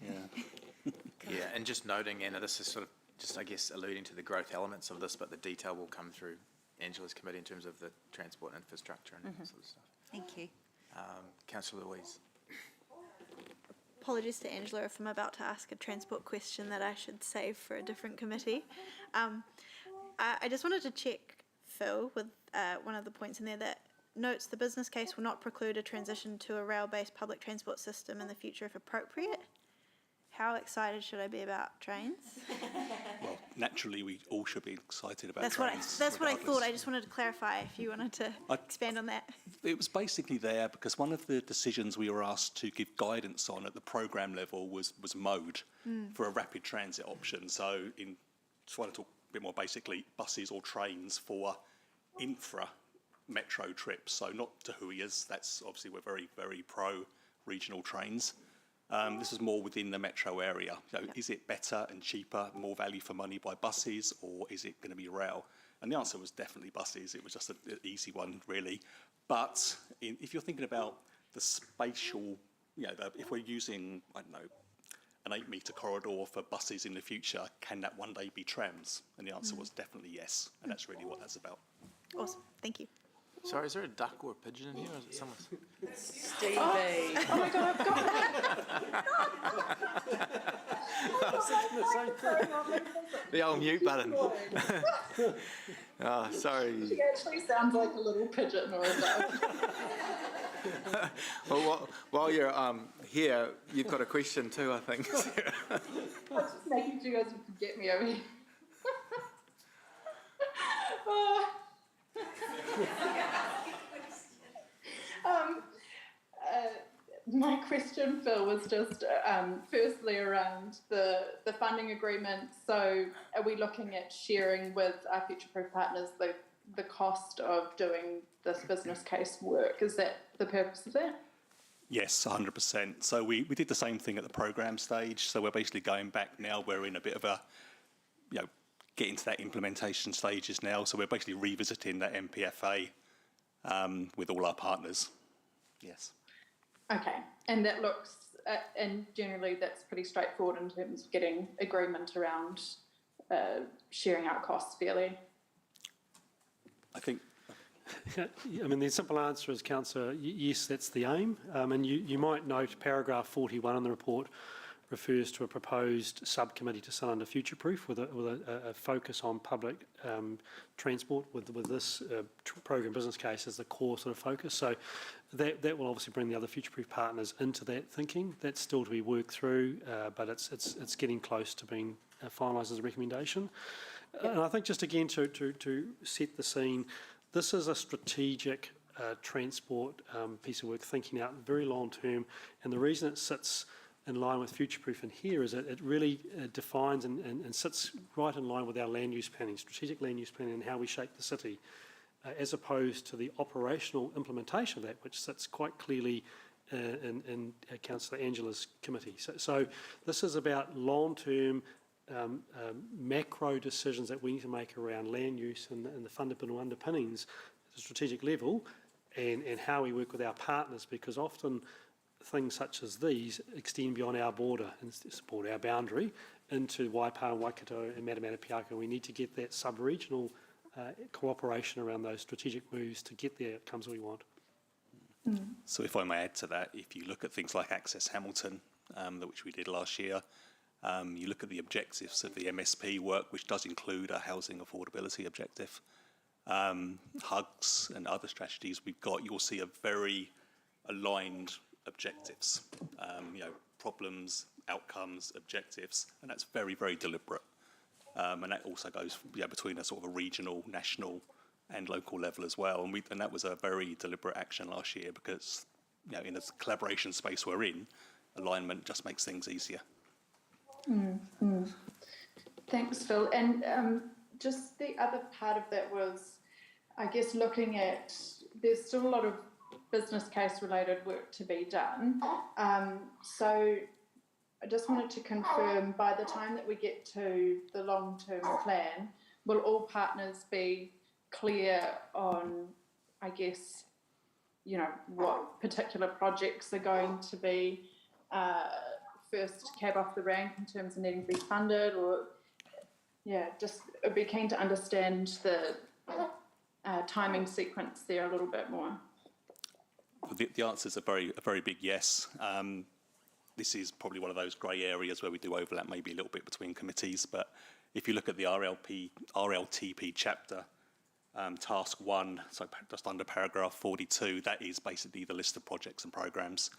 yeah. Yeah, and just noting, Anna, this is sort of just, I guess, alluding to the growth elements of this, but the detail will come through Angela's committee in terms of the transport infrastructure and that sort of stuff. Thank you. Councillor Louise. Apologies to Angela if I'm about to ask a transport question that I should save for a different committee. I just wanted to check, Phil, with one of the points in there that notes the business case will not preclude a transition to a rail-based public transport system in the future if appropriate. How excited should I be about trains? Well, naturally, we all should be excited about That's trains. what I regardless. thought. I just wanted to clarify if you wanted to expand on that. It was basically there because one of the decisions we were asked to give guidance on at the programme level was mode for a rapid transit option. So just want to talk a bit more basically, buses or trains for infra metro trips. So not to Huias, that's obviously we're very, very pro regional trains. This is more within the metro area. So is it better and cheaper, more value for money by buses, or is it going to be rail? And the answer was definitely buses. It was just an easy one, really. But if you're thinking about the spatial, if we're using, I don't know, an 8-metre corridor for buses in the future, can that one day be trams? And the answer was definitely yes. And that's really what that's about. Awesome. Thank you. Sorry, is there a duck or a pigeon in here? Or is it someone's? Stevie. Oh my God, I've got The old mute button. Oh, sorry. She actually sounds like a little pigeon or a duck. Well, while you're here, you've got a question too, I think. I was just making sure you guys would get me over here. My question, Phil, was just firstly around the funding agreement. So are we looking at sharing with our future-proof partners the cost of doing this business case work? Is that the purpose of that? Yes, 100%. So we did the same thing at the programme stage. So we're basically going back now. We're in a bit of a, getting to that implementation stages now. So we're basically revisiting that MPFA with all our partners. Yes. Okay, and that looks, and generally that's pretty straightforward in terms of getting agreement around sharing out costs fairly. I think. I mean, the simple answer is, Councillor, yes, that's the aim. And you might note paragraph 41 in the report refers to a proposed subcommittee to sit under Future-Proof with a focus on public transport with this program business case as the core sort of focus. So that will obviously bring the other Future-Proof partners into that thinking. That's still to be worked through, but it's getting close to being finalised as a recommendation. And I think just again to set the scene, this is a strategic transport piece of work, thinking out very long term, and the reason it sits in line with Future-Proof in here is that it really defines and sits right in line with our land use planning, strategic land use planning, and how we shape the city, as opposed to the operational implementation of that, which sits quite clearly in Councillor Angela's committee. So this is about long-term macro decisions that we need to make around land use and the fundamental underpinnings at a strategic level, and how we work with our partners, because often things such as these extend beyond our border and support our boundary into Waipa, Waikato and Matamata-Piaka. We need to get that sub-regional cooperation around those strategic moves to get the outcomes we want. So if I may add to that, if you look at things like Access Hamilton, which we did last year, you look at the objectives of the MSP work, which does include a housing affordability objective, HUGs and other strategies we've got, you'll see a very aligned objectives, problems, outcomes, objectives, and that's very, very deliberate. And that also goes between a sort of a regional, national and local level as well. And that was a very deliberate action last year because, in the collaboration space we're in, alignment just makes things easier. Thanks, Phil. And just the other part of that was, I guess, looking at, there's still a lot of business case related work to be done. So I just wanted to confirm, by the time that we get to the long-term plan, will all partners be clear on, I guess, what particular projects are going to be first cab off the rank in terms of needing to be funded, or, just I'd be keen to understand timing sequence there a little bit more? The answer is a very big yes. This is probably one of those grey areas where we do overlap maybe a little bit between committees, but if you look at the RLTP chapter, task 1, so just under paragraph 42, that is basically the list of projects and programmes.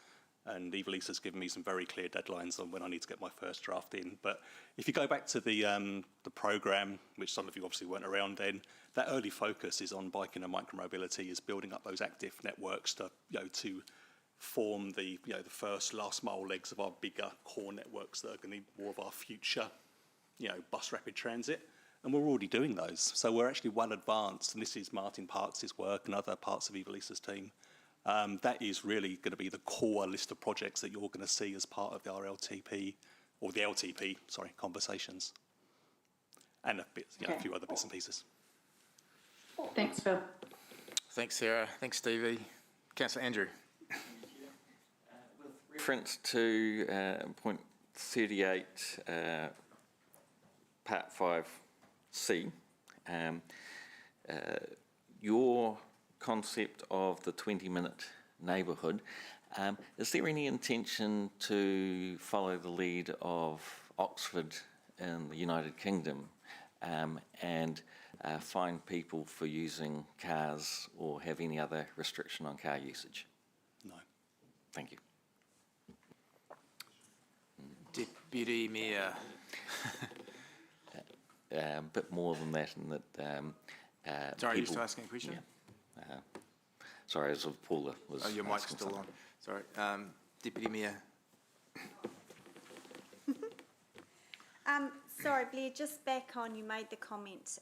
And Evelise has given me some very clear deadlines on when I need to get my first draft in. But if you go back to the programme, which some of you obviously weren't around then, that early focus is on biking and micromobility, is building up those active networks to, to form the, the first last mile legs of our bigger core networks that are going to need more of our future, bus rapid transit. And we're already doing those. So we're actually well advanced, and this is Martin Parks' work and other parts of Evelisa's team. That is really going to be the core list of projects that you're going to see as part of the RLTP, or the LTP, conversations. And a few other bits and pieces. Thanks, Phil. Thanks, Sarah. Thanks, Stevie. Councillor Andrew. With reference to point 38, part 5C, your concept of the 20-minute neighbourhood, is there any intention to follow the lead of Oxford in the United Kingdom and fine people for using cars or have any other restriction on car usage? No. Thank you. Deputy Mayor. A bit more than that in that... Sorry, are you still asking a question? Yeah. Sorry, as of Paula was... Oh, your mic's still on. Sorry. Deputy Mayor. Sorry, Blair, just back on, you made the comment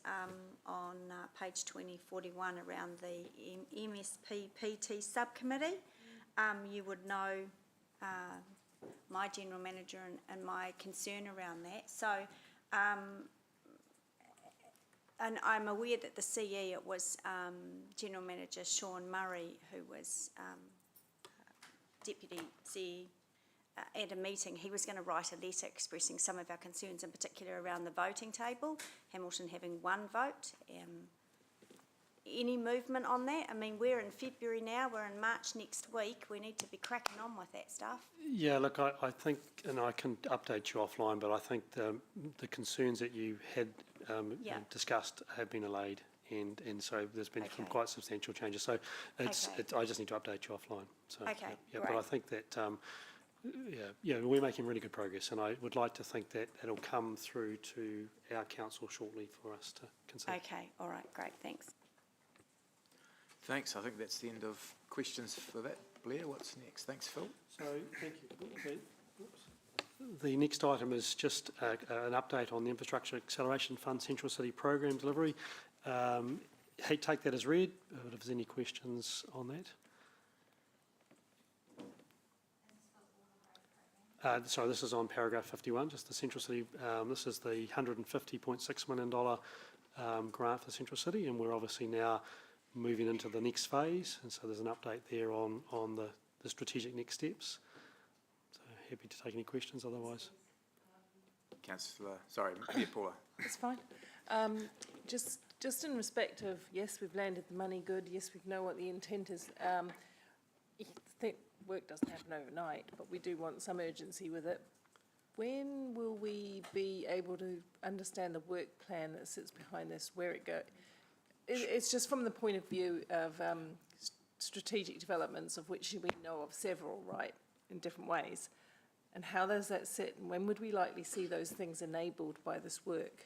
on page 2041 around the MSP PT subcommittee. You would know my general manager and my concern around that. So, and I'm aware that the CE, it was General Manager Sean Murray, who was Deputy CE, at a meeting. He was going to write a letter expressing some of our concerns, in particular around the voting table, Hamilton having one vote. Any movement on that? I mean, we're in February now, we're in March next week. We need to be cracking on with that stuff. Yeah, look, I think, and I can update you offline, but I think the concerns that you had discussed have been allayed, and so there's been some quite substantial changes. So it's I just need to update you offline. So, but I think that we're making really good progress, and I would like to think that it'll come through to our council shortly for us to consider. Okay, all right, great, thanks. Thanks. I think that's the end of questions for that. Blair, what's next? Thanks, Phil. So, thank you. The next item is just an update on the Infrastructure Acceleration Fund Central City Program delivery. Take that as read, but if there's any questions on that. Sorry, this is on paragraph 51, just the Central City. This is the $150.6 million grant for Central City, and we're obviously now moving into the next phase, and so there's an update there on the strategic next steps. So happy to take any questions otherwise. Councillor, sorry, Mayor Paula. That's fine. Just in respect of, yes, we've landed the money, good, yes, we know what the intent is. Work doesn't happen overnight, but we do want some urgency with it. When will we be able to understand the work plan that sits behind this, where it goes? It's just from the point of view of strategic developments, of which we know of several, right, in different ways. And how does that sit, and when would we likely see those things enabled by this work?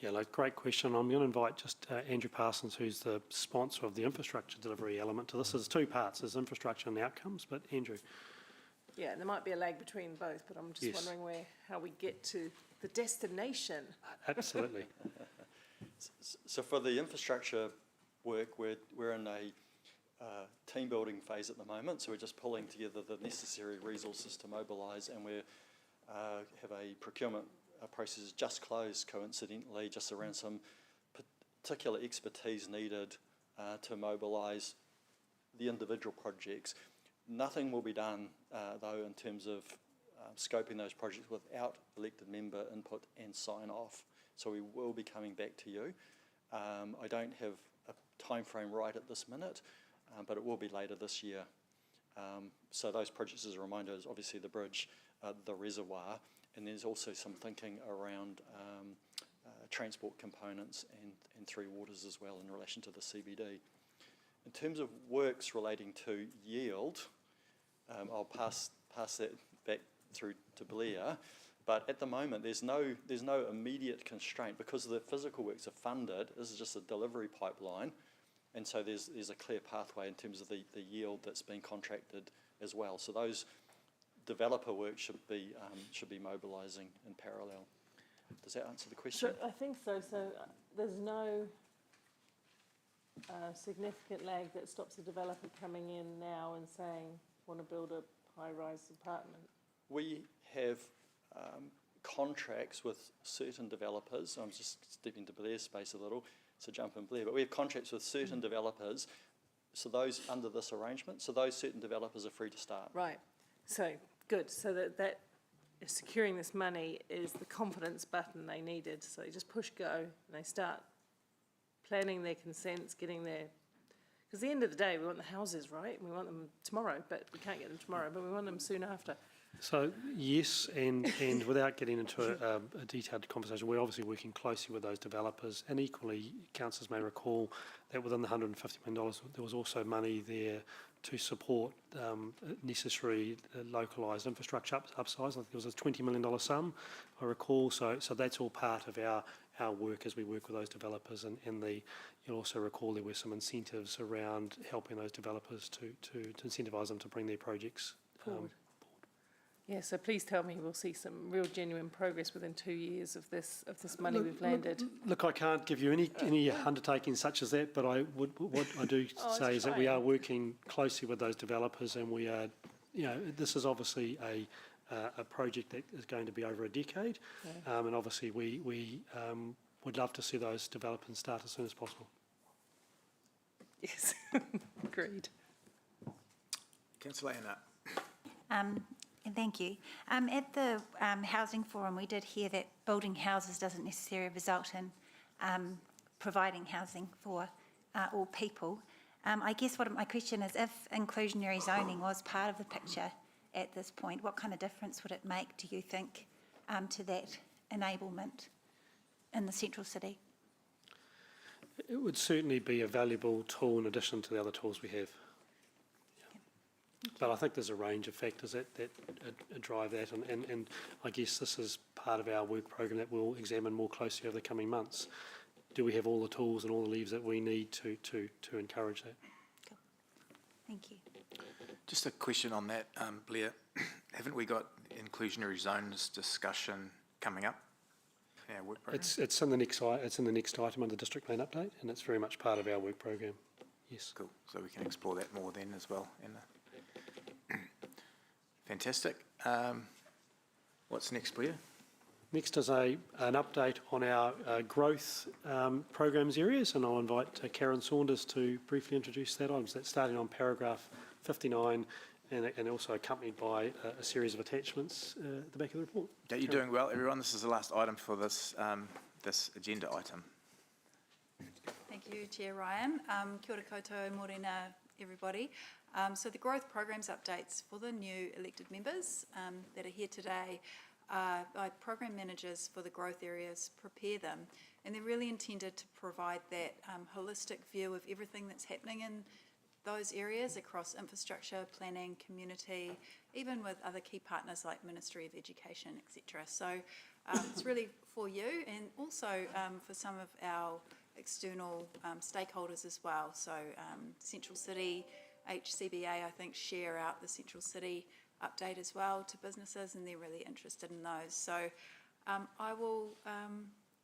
Yeah, great question. I'm going to invite just Andrew Parsons, who's the sponsor of the infrastructure delivery element to this. There's two parts, there's infrastructure and the outcomes, but Andrew. Yeah, and there might be a lag between both, but I'm just wondering how we get to the destination. Absolutely. So for the infrastructure work, we're in a team building phase at the moment, so we're just pulling together the necessary resources to mobilise, and we have a procurement process just closed, coincidentally, just around some particular expertise needed to mobilise the individual projects. Nothing will be done, though, in terms of scoping those projects without elected member input and sign-off. So we will be coming back to you. I don't have a timeframe right at this minute, but it will be later this year. So those projects, as a reminder, is obviously the bridge, the reservoir, and there's also some thinking around transport components and Three Waters as well in relation to the CBD. In terms of works relating to yield, I'll pass that back through to Blair. But at the moment, there's no immediate constraint because the physical works are funded. This is just a delivery pipeline, and so there's a clear pathway in terms of the yield that's been contracted as well. So those developer works should be mobilising in parallel. Does that answer the question? I think so. So there's no significant lag that stops a developer coming in now and saying, want to build a high-rise apartment. We have contracts with certain developers. I'm just stepping to Blair's space a little, so jump in Blair. But we have contracts with certain developers, so those under this arrangement, so those certain developers are free to start. Right. So, good. So that securing this money is the confidence button they needed. So they just push go and they start planning their consents, getting their... Because at the end of the day, we want the houses, right? We want them tomorrow, but we can't get them tomorrow, but we want them soon after. So yes, and without getting into a detailed conversation, we're obviously working closely with those developers, and equally, councillors may recall that within the $150 million, there was also money there to support necessary localised infrastructure upsize. I think there was a $20 million sum, I recall. So that's all part of our work as we work with those developers, and you'll also recall there were some incentives around helping those developers to incentivise them to bring their projects forward. Yeah, so please tell me we'll see some real genuine progress within 2 years of this money we've landed. Look, I can't give you any undertaking such as that, but what I do say is that we are working closely with those developers, and we are, this is obviously a project that is going to be over a decade, and obviously we would love to see those developments start as soon as possible. Yes, agreed. Councillor Anna. Thank you. At the Housing Forum, we did hear that building houses doesn't necessarily result in providing housing for all people. I guess what my question is, if inclusionary zoning was part of the picture at this point, what kind of difference would it make, do you think, to that enablement in the central city? It would certainly be a valuable tool in addition to the other tools we have. But I think there's a range of factors that drive that, and I guess this is part of our work program that we'll examine more closely over the coming months. Do we have all the tools and all the levers that we need to encourage that? Cool. Thank you. Just a question on that, Blair. Haven't we got inclusionary zones discussion coming up in our work program? It's in the next item under the district plan update, and it's very much part of our work program. Yes. Cool. So we can explore that more then as well, Anna. Fantastic. What's next, Blair? Next is an update on our growth programs areas, and I'll invite Karen Saunders to briefly introduce that item. That's starting on paragraph 59 and also accompanied by a series of attachments at the back of the report. Yeah, you're doing well, everyone. This is the last item for this agenda item. Thank you, Chair Ryan. Kia ora koutou, morena, everybody. So the growth programs updates for the new elected members that are here today, by program managers for the growth areas prepare them, and they're really intended to provide that holistic view of everything that's happening in those areas across infrastructure, planning, community, even with other key partners like Ministry of Education, etc. So it's really for you, and also for some of our external stakeholders as well. So Central City, HCBA, I think, share out the Central City update as well to businesses, and they're really interested in those. So I will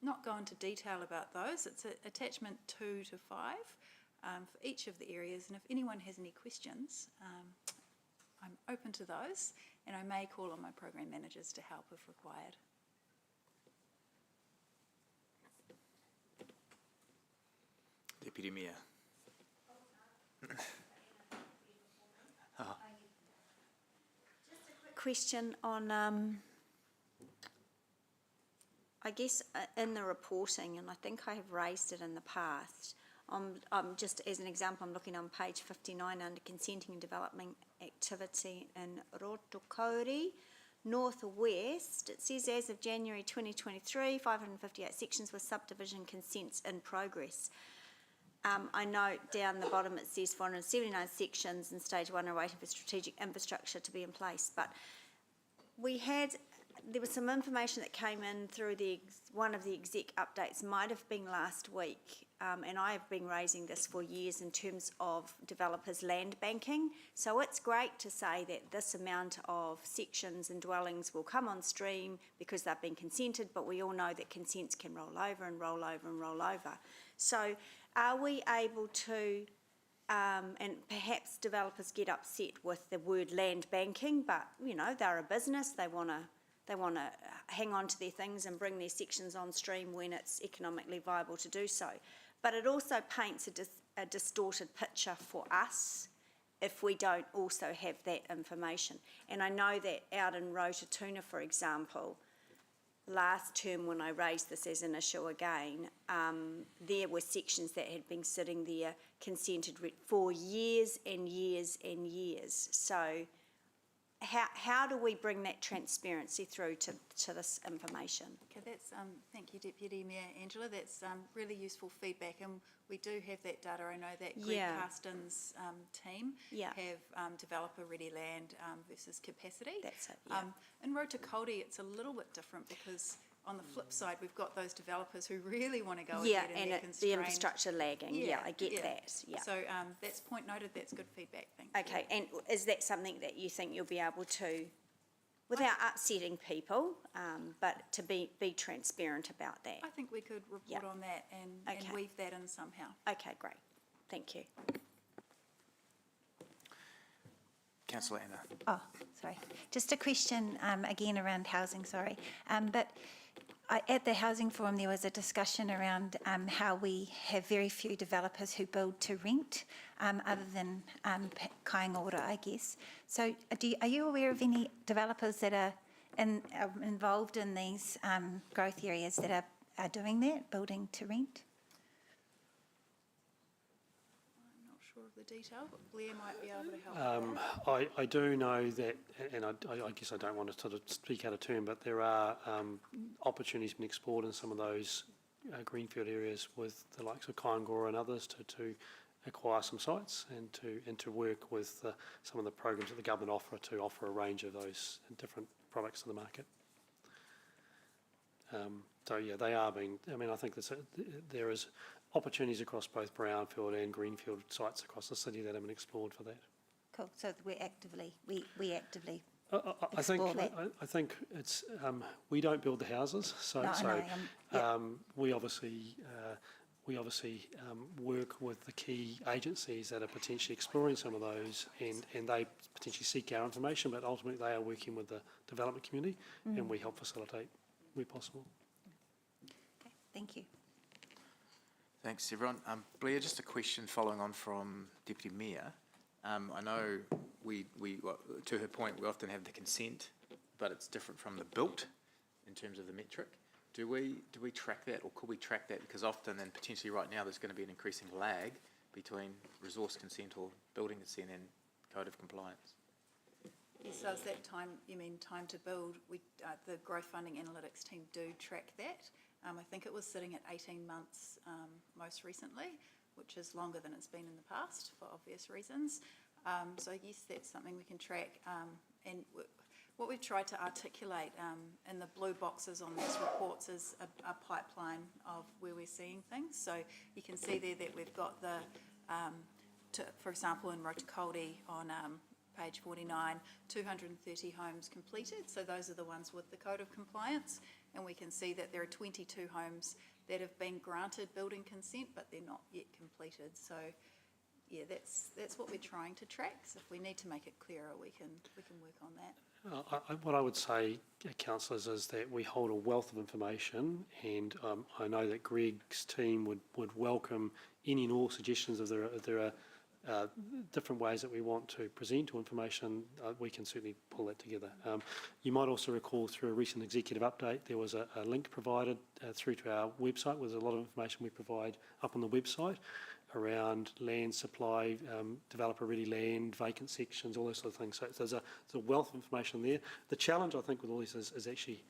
not go into detail about those. It's attachment 2 to 5 for each of the areas, and if anyone has any questions, I'm open to those, and I may call on my program managers to help if required. Deputy Mayor. Question on, I guess in the reporting, and I think I have raised it in the past, just as an example, I'm looking on page 59 under consenting and development activity in Rotokauri, north or west. It says as of January 2023, 558 sections with subdivision consents in progress. I note down the bottom it says 479 sections in stage 1 are waiting for strategic infrastructure to be in place, but there was some information that came in through one of the exec updates, might have been last week, and I have been raising this for years in terms of developers' land banking. So it's great to say that this amount of sections and dwellings will come on stream because they've been consented, but we all know that consents can roll over and roll over and roll over. So are we able to, and perhaps developers get upset with the word land banking, but they're a business, they want to hang on to their things and bring their sections on stream when it's economically viable to do so. But it also paints a distorted picture for us if we don't also have that information. And I know that out in Rototuna, for example, last term when I raised this as an issue again, there were sections that had been sitting there consented for years and years and years. So how do we bring that transparency through to this information? Okay, that's, thank you, Deputy Mayor Angela. That's really useful feedback, and we do have that data. I know that Greg Carston's team have developer-ready land versus capacity. That's it, yeah. In Rotokauri, it's a little bit different because on the flip side, we've got those developers who really want to go ahead and they're the infrastructure lagging. Yeah, I get that. Yeah. So that's point noted. That's good feedback. Thank you. Okay, and is that something that you think you'll be able to, without upsetting people, but to be transparent about that? I think we could report on that and weave that in somehow. Okay, great. Thank you. Councillor Anna. Oh, sorry. Just a question again around housing, sorry. But at the Housing Forum, there was a discussion around how we have very few developers who build to rent, other than Kaingaora, I guess. So are you aware of any developers that are involved in these growth areas that are doing that, building to rent? I'm not sure of the detail, but Blair might be able to help. I do know that, and I guess I don't want to sort of speak out of turn, but there are opportunities being explored in some of those greenfield areas with the likes of Kaingaora and others to acquire some sites and to work with some of the programs that the government offer to offer a range of those different products to the market. So yeah, they are being. I mean, I think there is opportunities across both brownfield and greenfield sites across the city that have been explored for that. Cool. So we actively I think it's we don't build the houses, so we obviously work with the key agencies that are potentially exploring some of those, and they potentially seek our information, but ultimately they are working with the development community, and we help facilitate where possible. Okay, thank you. Thanks, everyone. Blair, just a question following on from Deputy Mayor. I know well, to her point, we often have the consent, but it's different from the built in terms of the metric. Do we track that, or could we track that? Because often, and potentially right now, there's going to be an increasing lag between resource consent or building consent and code of compliance. Yes, so is that time, you mean time to build? The growth funding analytics team do track that. I think it was sitting at 18 months most recently, which is longer than it's been in the past for obvious reasons. So I guess that's something we can track. And what we've tried to articulate in the blue boxes on these reports is a pipeline of where we're seeing things. So you can see there that we've got the, for example, in Rotokauri on page 49, 230 homes completed. So those are the ones with the code of compliance. And we can see that there are 22 homes that have been granted building consent, but they're not yet completed. So yeah, that's what we're trying to track. So if we need to make it clearer, we can work on that. What I would say, councillors, is that we hold a wealth of information, and I know that Greg's team would welcome any and all suggestions if there are different ways that we want to present or information, we can certainly pull that together. You might also recall through a recent executive update, there was a link provided through to our website, with a lot of information we provide up on the website around land supply, developer-ready land, vacant sections, all those sort of things. So there's a wealth of information there. The challenge, I think, with all this is actually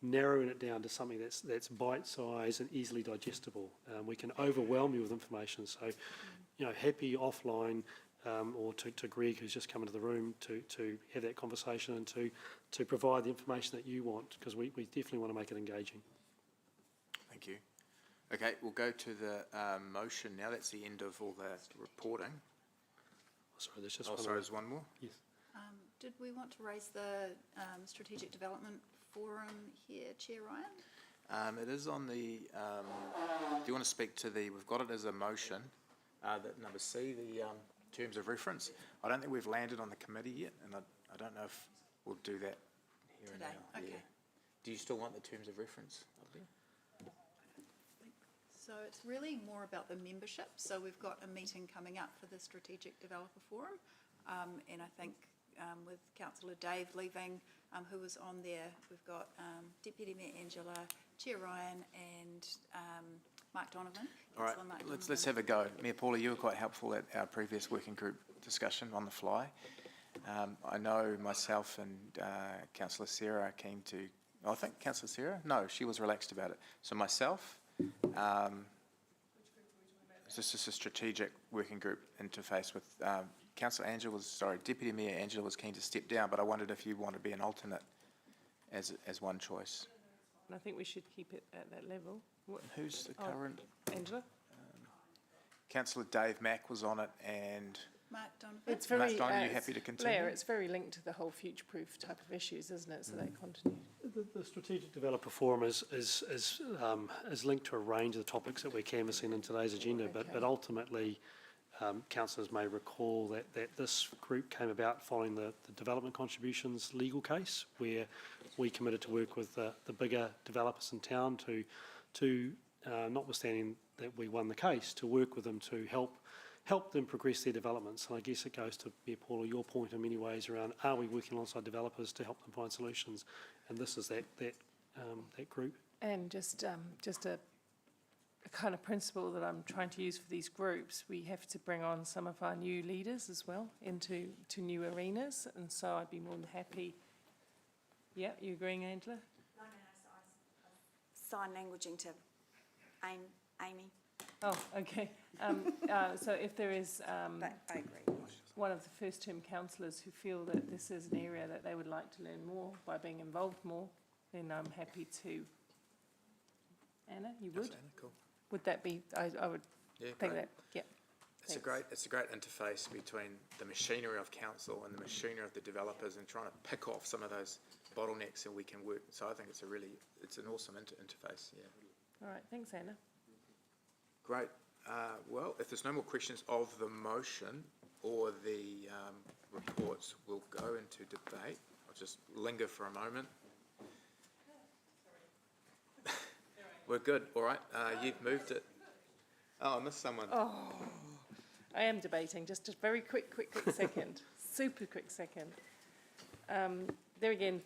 narrowing it down to something that's bite-sized and easily digestible. We can overwhelm you with information. So, happy offline or to Greg, who's just come into the room, to have that conversation and to provide the information that you want, because we definitely want to make it engaging. Thank you. Okay, we'll go to the motion now. That's the end of all the reporting. Sorry, there's just there's one more. Yes. Did we want to raise the Strategic Development Forum here, Chair Ryan? It is on the, do you want to speak to we've got it as a motion, that number C, the terms of reference. I don't think we've landed on the committee yet, and I don't know if we'll do that here Today, and now. okay. Yeah. Do you still want the terms of reference up there? So it's really more about the membership. So we've got a meeting coming up for the Strategic Developer Forum, and I think with Councillor Dave leaving, who was on there, we've got Deputy Mayor Angela, Chair Ryan, and Mark Donovan. All right, let's have a go. Mayor Paula, you were quite helpful at our previous working group discussion on the fly. I know myself and Councillor Sarah are keen to, I think Councillor Sarah? No, she was relaxed about it. So myself, this is a strategic working group interface with Councillor Angela Deputy Mayor Angela was keen to step down, but I wondered if you want to be an alternate as one choice. And I think we should keep it at that level. Who's the current? Angela? Councillor Dave Mack was on it, and Mark Donovan. It's very, Mark Donovan, are you happy to continue? Blair, it's very linked to the whole future-proof type of issues, isn't it? So they continue. The Strategic Developer Forum is linked to a range of the topics that we're canvassing in today's agenda, but ultimately, councillors may recall that this group came about following the development contributions legal case, where we committed to work with the bigger developers in town to notwithstanding that we won the case, to work with them to help them progress their developments. And I guess it goes to, Mayor Paula, your point in many ways around, are we working alongside developers to help them find solutions? And this is that group. And just a kind of principle that I'm trying to use for these groups, we have to bring on some of our new leaders as well into new arenas. And so I'd be more than happy. Yeah, you agreeing, Angela? No, sign languaging to Amy. Oh, okay. So if there is But I agree. one of the first-term councillors who feel that this is an area that they would like to learn more by being involved more, then I'm happy to. Anna, you would? Anna, cool. Would that be? I would think great. that. Yeah. It's a great interface between the machinery of council and the machinery of the developers, and trying to pick off some of those bottlenecks that we can work. So I think it's an awesome interface. Yeah. All right. Thanks, Anna. Great. Well, if there's no more questions of the motion or the reports, we'll go into debate. I'll just linger for a moment. We're good. All right. You've moved it. Oh, I missed someone. Oh, I am debating. Just a very quick second. Super quick second. There again,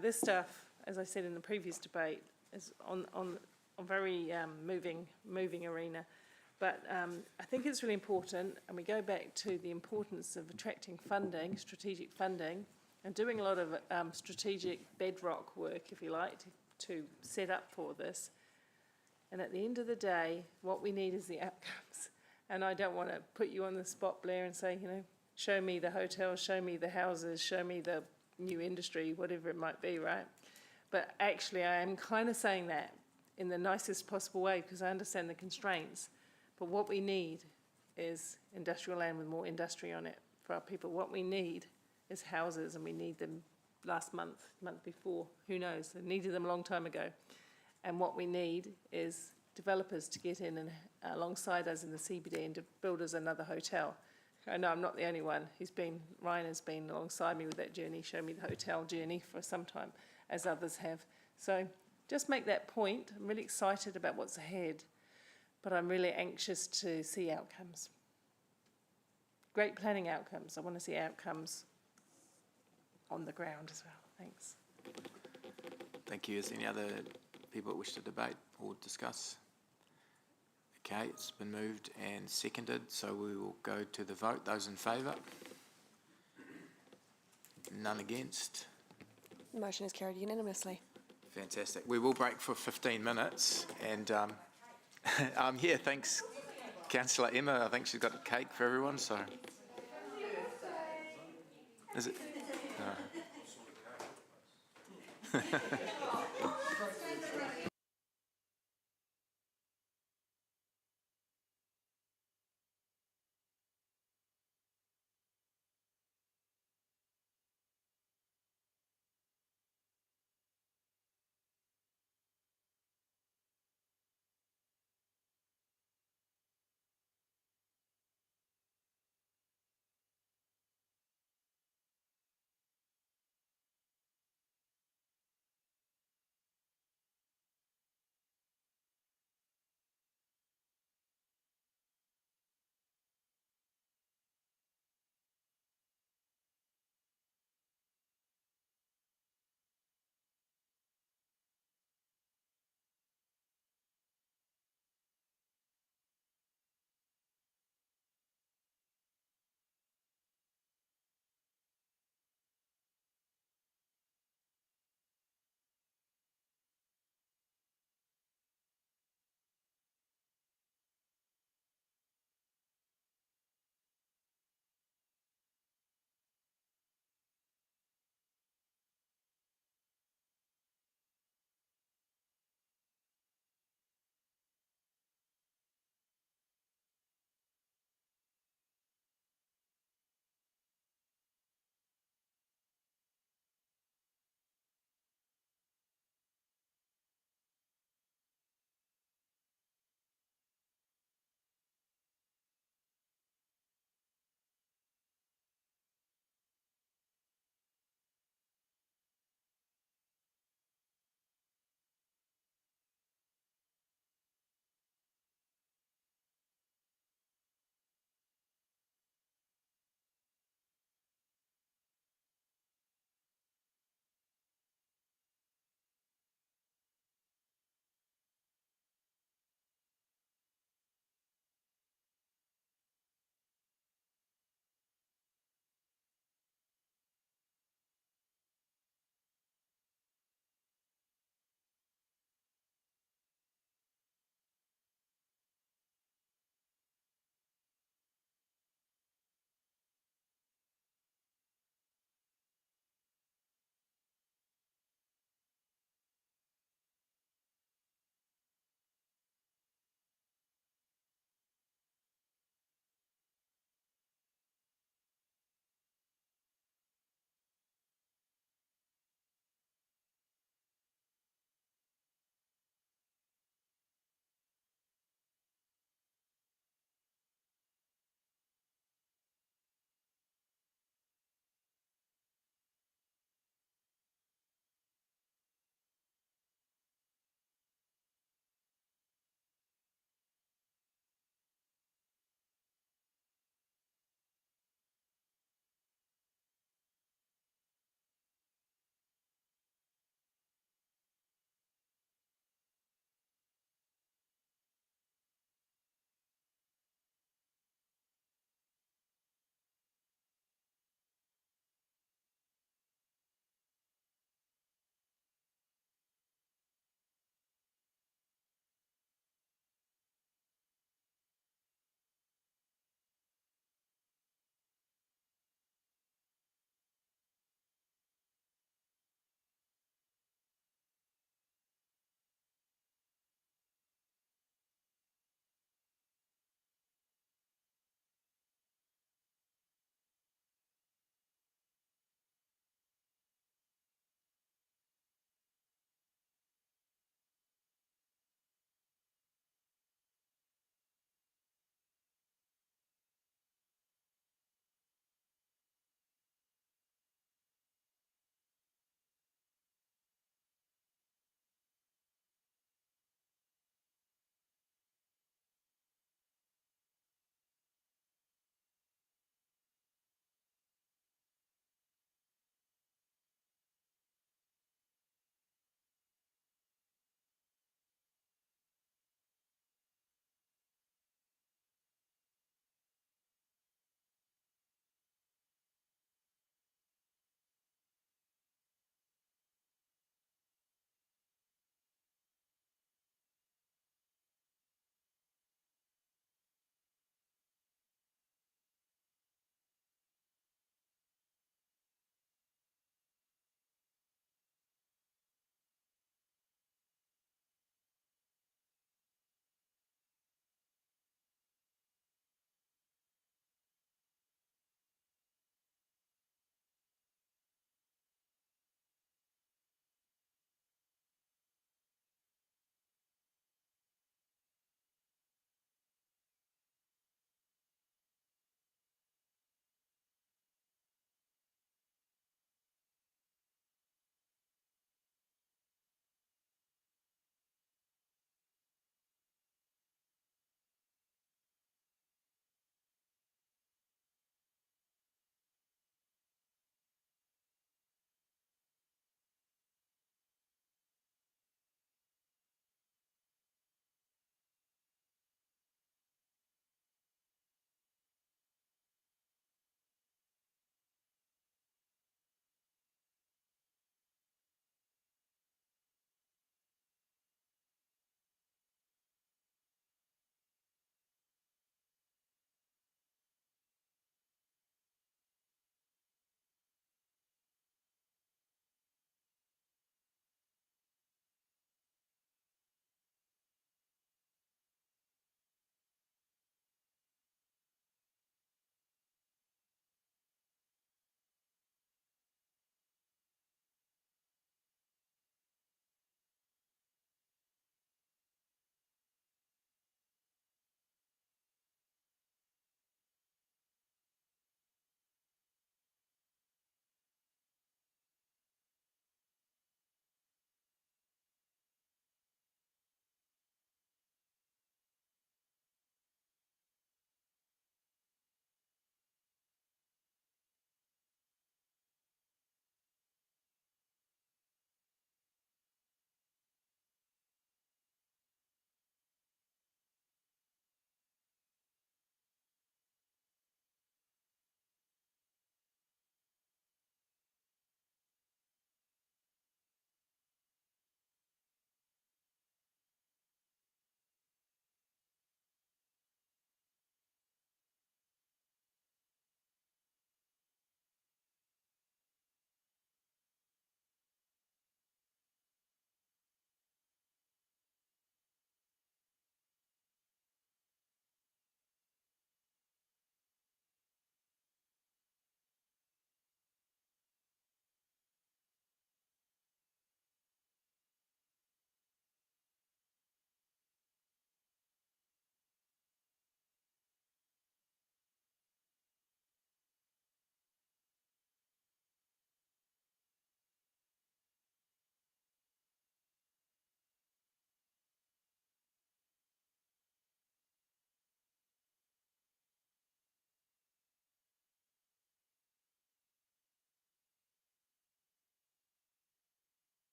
this stuff, as I said in the previous debate, is on a very moving arena. But I think it's really important, and we go back to the importance of attracting funding, strategic funding, and doing a lot of strategic bedrock work, if you like, to set up for this. And at the end of the day, what we need is the outcomes. And I don't want to put you on the spot, Blair, and say, show me the hotels, show me the houses, show me the new industry, whatever it might be, right? But actually, I am kind of saying that in the nicest possible way, because I understand the constraints. But what we need is industrial land with more industry on it for our people. What we need is houses, and we need them last month before, who knows? They needed them a long time ago. And what we need is developers to get in and alongside us in the CBD and to build us another hotel. I know I'm not the only one. Ryan has been alongside me with that journey, showed me the hotel journey for some time, as others have. So just make that point. I'm really excited about what's ahead, but I'm really anxious to see outcomes. great planning outcomes. I want to see outcomes on the ground as well. Thanks. Thank you. Is there any other people that wish to debate or discuss? Okay, it's been moved and seconded, so we will go to the vote. Those in favour? None against? The motion is carried unanimously. Fantastic. We will break for 15 minutes, and yeah, thanks, Councillor Emma. I think she's got a cake for everyone, so. Is it?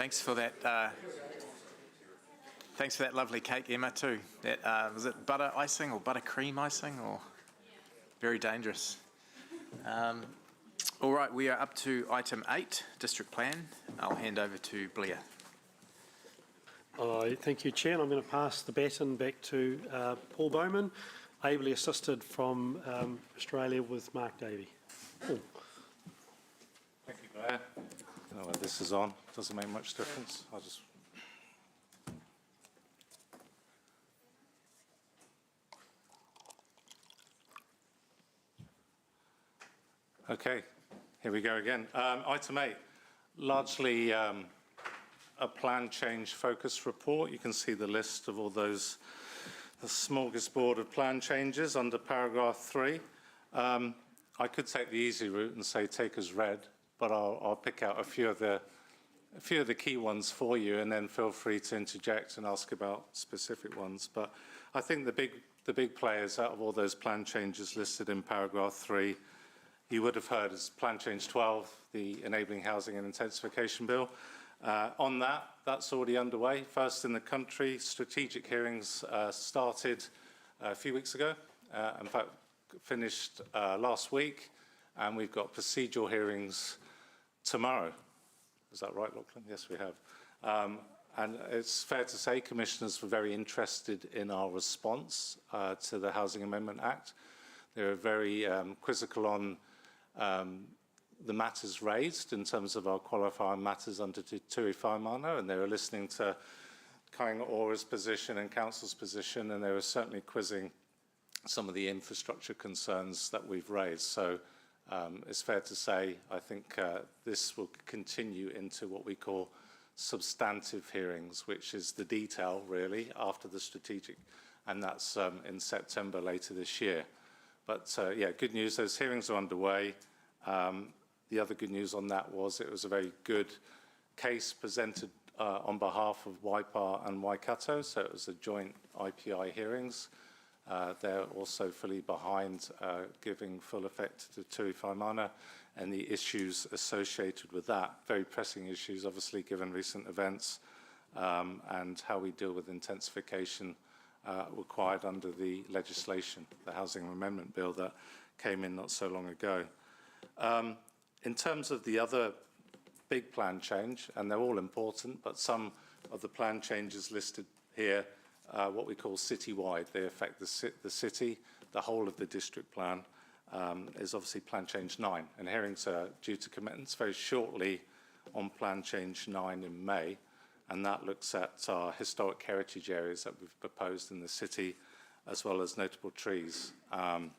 Thanks for that. Thanks for that lovely cake, Emma, too. That, was it butter icing or buttercream icing, or very dangerous? All right, we are up to item 8, district plan. I'll hand over to Blair. Thank you, Chair. And I'm going to pass the baton back to Paul Bowman, ably assisted from Australia with Mark Davey. Paul. Thank you, Blair. I don't know whether this is on. Doesn't make much difference. I'll just... Okay, here we go again. Item 8, largely a plan change focus report. You can see the list of all those, the smorgasbord of plan changes under paragraph 3. I could take the easy route and say take as read, but I'll pick out a few of the key ones for you, and then feel free to interject and ask about specific ones. But I think the big players out of all those plan changes listed in paragraph 3, you would have heard as Plan Change 12, the Enabling Housing and Intensification Bill. On that, that's already underway. First in the country, strategic hearings started a few weeks ago. In fact, finished last week, and we've got procedural hearings tomorrow. Is that right, Lachlan? Yes, we have. And it's fair to say commissioners were very interested in our response to the Housing Amendment Act. They were very quizzical on the matters raised in terms of our qualifying matters under Te Tui Whaimana, and they were listening to Kāinga Ora's position and Council's position, and they were certainly quizzing some of the infrastructure concerns that we've raised. So it's fair to say, I think this will continue into what we call substantive hearings, which is the detail, really, after the strategic, and that's in September later this year. But yeah, good news, those hearings are underway. The other good news on that was it was a very good case presented on behalf of Waipa and Waikato, so it was a joint IPI hearings. They're also fully behind giving full effect to Tui Whaimana and the issues associated with that. Very pressing issues, obviously, given recent events, and how we deal with intensification required under the legislation, the Housing Amendment Bill that came in not so long ago. In terms of the other big plan change, and they're all important, but some of the plan changes listed here, what we call citywide, they affect the city, the whole of the district plan, is obviously Plan Change 9, and hearings are due to commence very shortly on Plan Change 9 in May, and that looks at our historic heritage areas that we've proposed in the city, as well as notable trees. And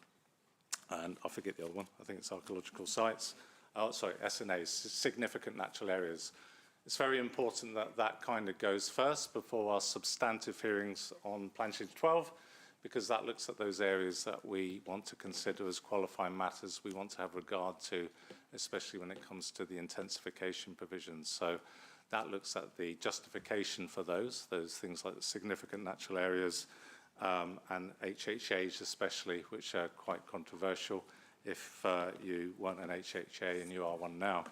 I forget the other one, I think it's archaeological sites. Oh, sorry, SNAs, significant natural areas. It's very important that that kind of goes first before our substantive hearings on Plan Change 12, because that looks at those areas that we want to consider as qualifying matters we want to have regard to, especially when it comes to the intensification provisions. So that looks at the justification for those things like the significant natural areas, and HHAs especially, which are quite controversial if you want an HHA and you are one now.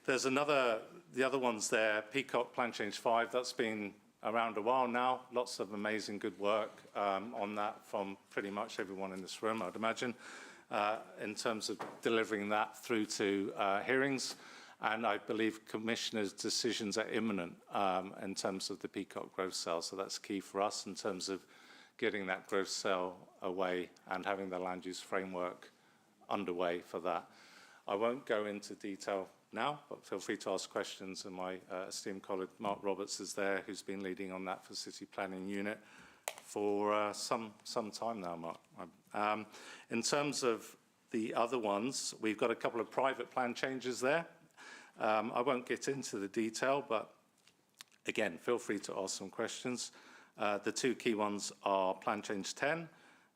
There's the other ones there, Peacock Plan Change 5, that's been around a while now. Lots of amazing good work on that from pretty much everyone in this room, I'd imagine, in terms of delivering that through to hearings. And I believe Commissioner's decisions are imminent in terms of the Peacock growth sale. So that's key for us in terms of getting that growth sale away and having the land use framework underway for that. I won't go into detail now, but feel free to ask questions. And my esteemed colleague Mark Roberts is there, who's been leading on that for City Planning Unit for some time now, Mark. In terms of the other ones, we've got a couple of private plan changes there. I won't get into the detail, but again, feel free to ask some questions. The two key ones are Plan Change 10,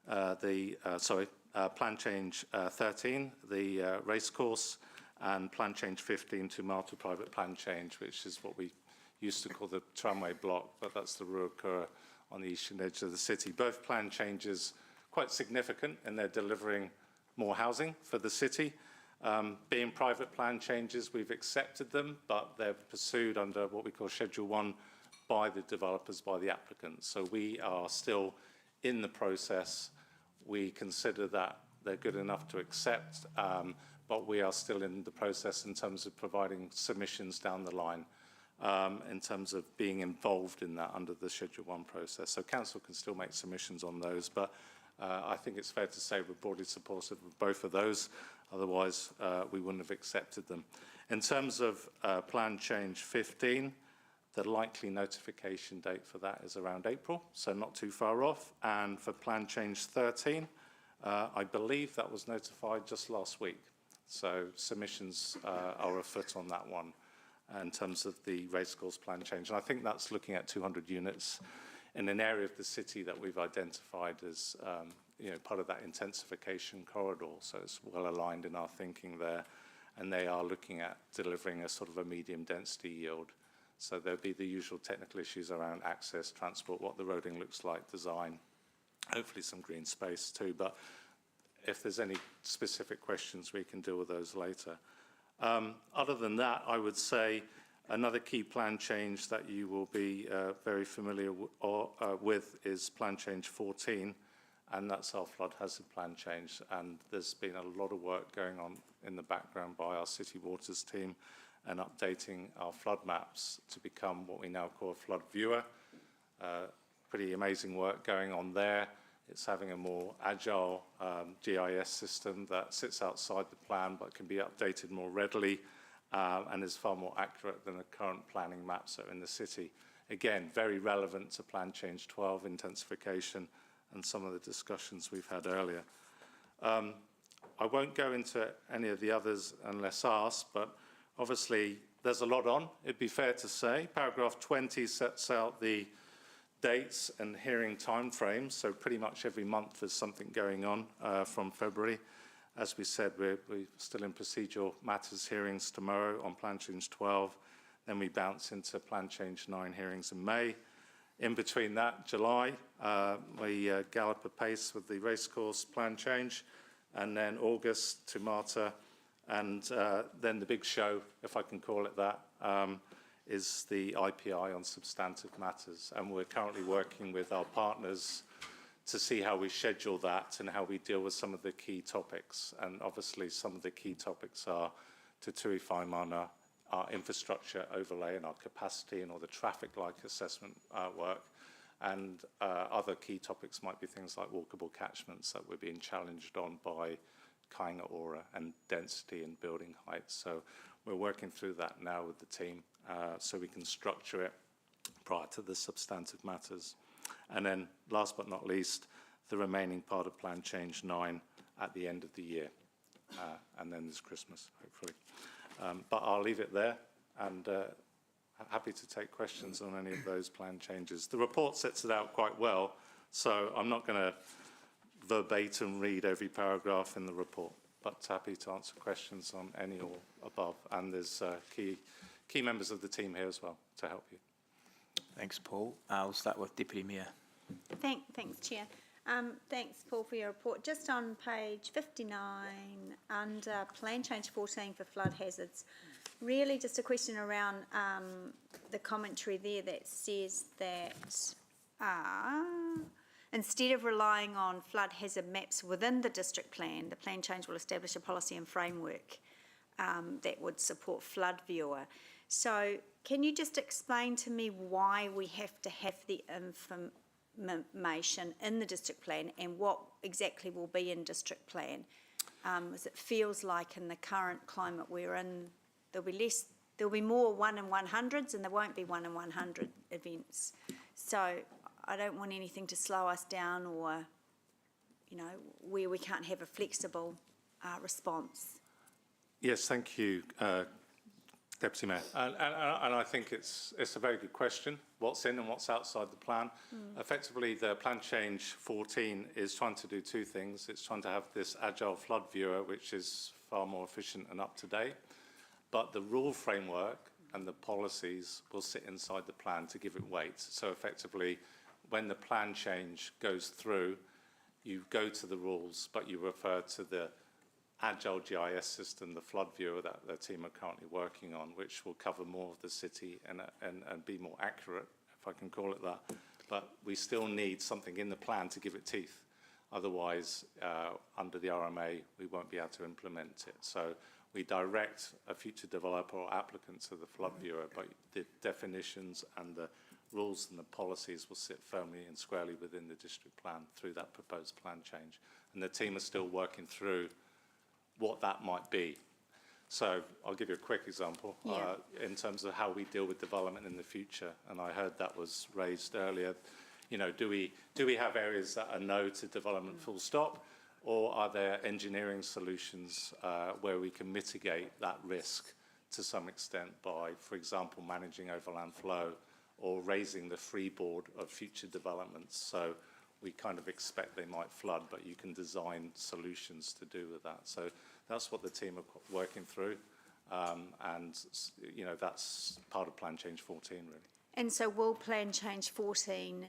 Plan Change 13, the racecourse, and Plan Change 15 to Martu Private Plan Change, which is what we used to call the tramway block, but that's the Ruakura on the eastern edge of the city. Both plan changes quite significant, and they're delivering more housing for the city. Being private plan changes, we've accepted them, but they're pursued under what we call Schedule 1 by the developers, by the applicants. So we are still in the process. We consider that they're good enough to accept, but we are still in the process in terms of providing submissions down the line, in terms of being involved in that under the Schedule 1 process. So council can still make submissions on those, but I think it's fair to say we're broadly supportive of both of those. Otherwise, we wouldn't have accepted them. In terms of plan change 15, the likely notification date for that is around April, so not too far off. And for plan change 13, I believe that was notified just last week. So submissions are afoot on that one in terms of the racecourse plan change. And I think that's looking at 200 units in an area of the city that we've identified as part of that intensification corridor. So it's well aligned in our thinking there. And they are looking at delivering a sort of a medium density yield. So there'll be the usual technical issues around access, transport, what the roading looks like, design, hopefully some green space too. But if there's any specific questions, we can deal with those later. Other than that, I would say another key plan change that you will be very familiar with is plan change 14, and that's our flood hazard plan change. And there's been a lot of work going on in the background by our City Waters team and updating our flood maps to become what we now call a flood viewer. Pretty amazing work going on there. It's having a more agile GIS system that sits outside the plan but can be updated more readily and is far more accurate than the current planning maps that are in the city. Again, very relevant to Plan Change 12, intensification, and some of the discussions we've had earlier. I won't go into any of the others unless asked, but obviously there's a lot on, it'd be fair to say. Paragraph 20 sets out the dates and hearing timeframes, so pretty much every month there's something going on from February. As we said, we're still in procedural matters hearings tomorrow on Plan Change 12, then we bounce into Plan Change 9 hearings in May. In between that, July, we gallop apace with the racecourse plan change, and then August to Marta, and then the big show, if I can call it that, is the IPI on substantive matters. And we're currently working with our partners to see how we schedule that and how we deal with some of the key topics. And obviously some of the key topics are to Tui Whaimana, our infrastructure overlay and our capacity and all the traffic light assessment work. And other key topics might be things like walkable catchments that we're being challenged on by Kainga Ora and density and building heights. So we're working through that now with the team so we can structure it prior to the substantive matters. And then last but not least, the remaining part of Plan Change 9 at the end of the year. And then there's Christmas, hopefully. But I'll leave it there and happy to take questions on any of those plan changes. The report sets it out quite well, so I'm not going to verbatim read every paragraph in the report, but happy to answer questions on any or above. And there's key members of the team here as well to help you. Thanks, Paul. I'll start with Deputy Mayor. Thanks, Chair. Thanks, Paul, for your report. Just on page 59, under Plan Change 14 for flood hazards, really just a question around the commentary there that says that instead of relying on flood hazard maps within the district plan, the plan change will establish a policy and framework that would support flood viewer. So can you just explain to me why we have to have the information in the district plan and what exactly will be in district plan? As it feels like in the current climate we're in, there'll be more 1 in 100s and there won't be 1 in 100 events. So I don't want anything to slow us down or, where we can't have a flexible response. Yes, thank you, Deputy Mayor. And I think it's a very good question, what's in and what's outside the plan. Effectively, the Plan Change 14 is trying to do two things. It's trying to have this agile flood viewer, which is far more efficient and up to date. But the rule framework and the policies will sit inside the plan to give it weight. So effectively, when the plan change goes through, you go to the rules, but you refer to the agile GIS system, the Flood Viewer, that the team are currently working on, which will cover more of the city and be more accurate, if I can call it that. But we still need something in the plan to give it teeth. Otherwise, under the RMA, we won't be able to implement it. So we direct a future developer or applicant to the Flood Viewer, but the definitions and the rules and the policies will sit firmly and squarely within the district plan through that proposed plan change. And the team are still working through what that might be. So I'll give you a quick example in terms of how we deal with development in the future. And I heard that was raised earlier. You know, do we have areas that are no to development full stop, or are there engineering solutions where we can mitigate that risk to some extent by, for example, managing overland flow or raising the freeboard of future developments? So we kind of expect they might flood, but you can design solutions to do with that. So that's what the team are working through. And, you know, that's part of Plan Change 14, really. And so will Plan Change 14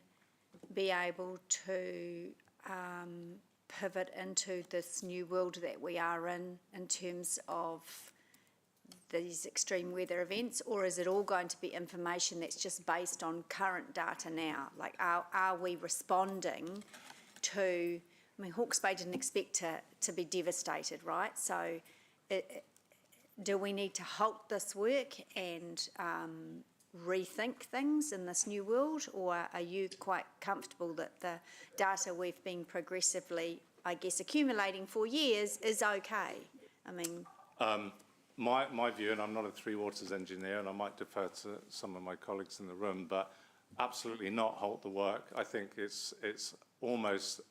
be able to pivot into this new world that we are in terms of these extreme weather events, or is it all going to be information that's just based on current data now? Like, are we responding to, I mean, Hawke's Bay didn't expect to be devastated, right? So do we need to halt this work and rethink things in this new world, or are you quite comfortable that the data we've been progressively, I guess, accumulating for years is okay? I mean... My view, and I'm not a Three Waters engineer, and I might defer to some of my colleagues in the room, but absolutely not halt the work. I think it's almost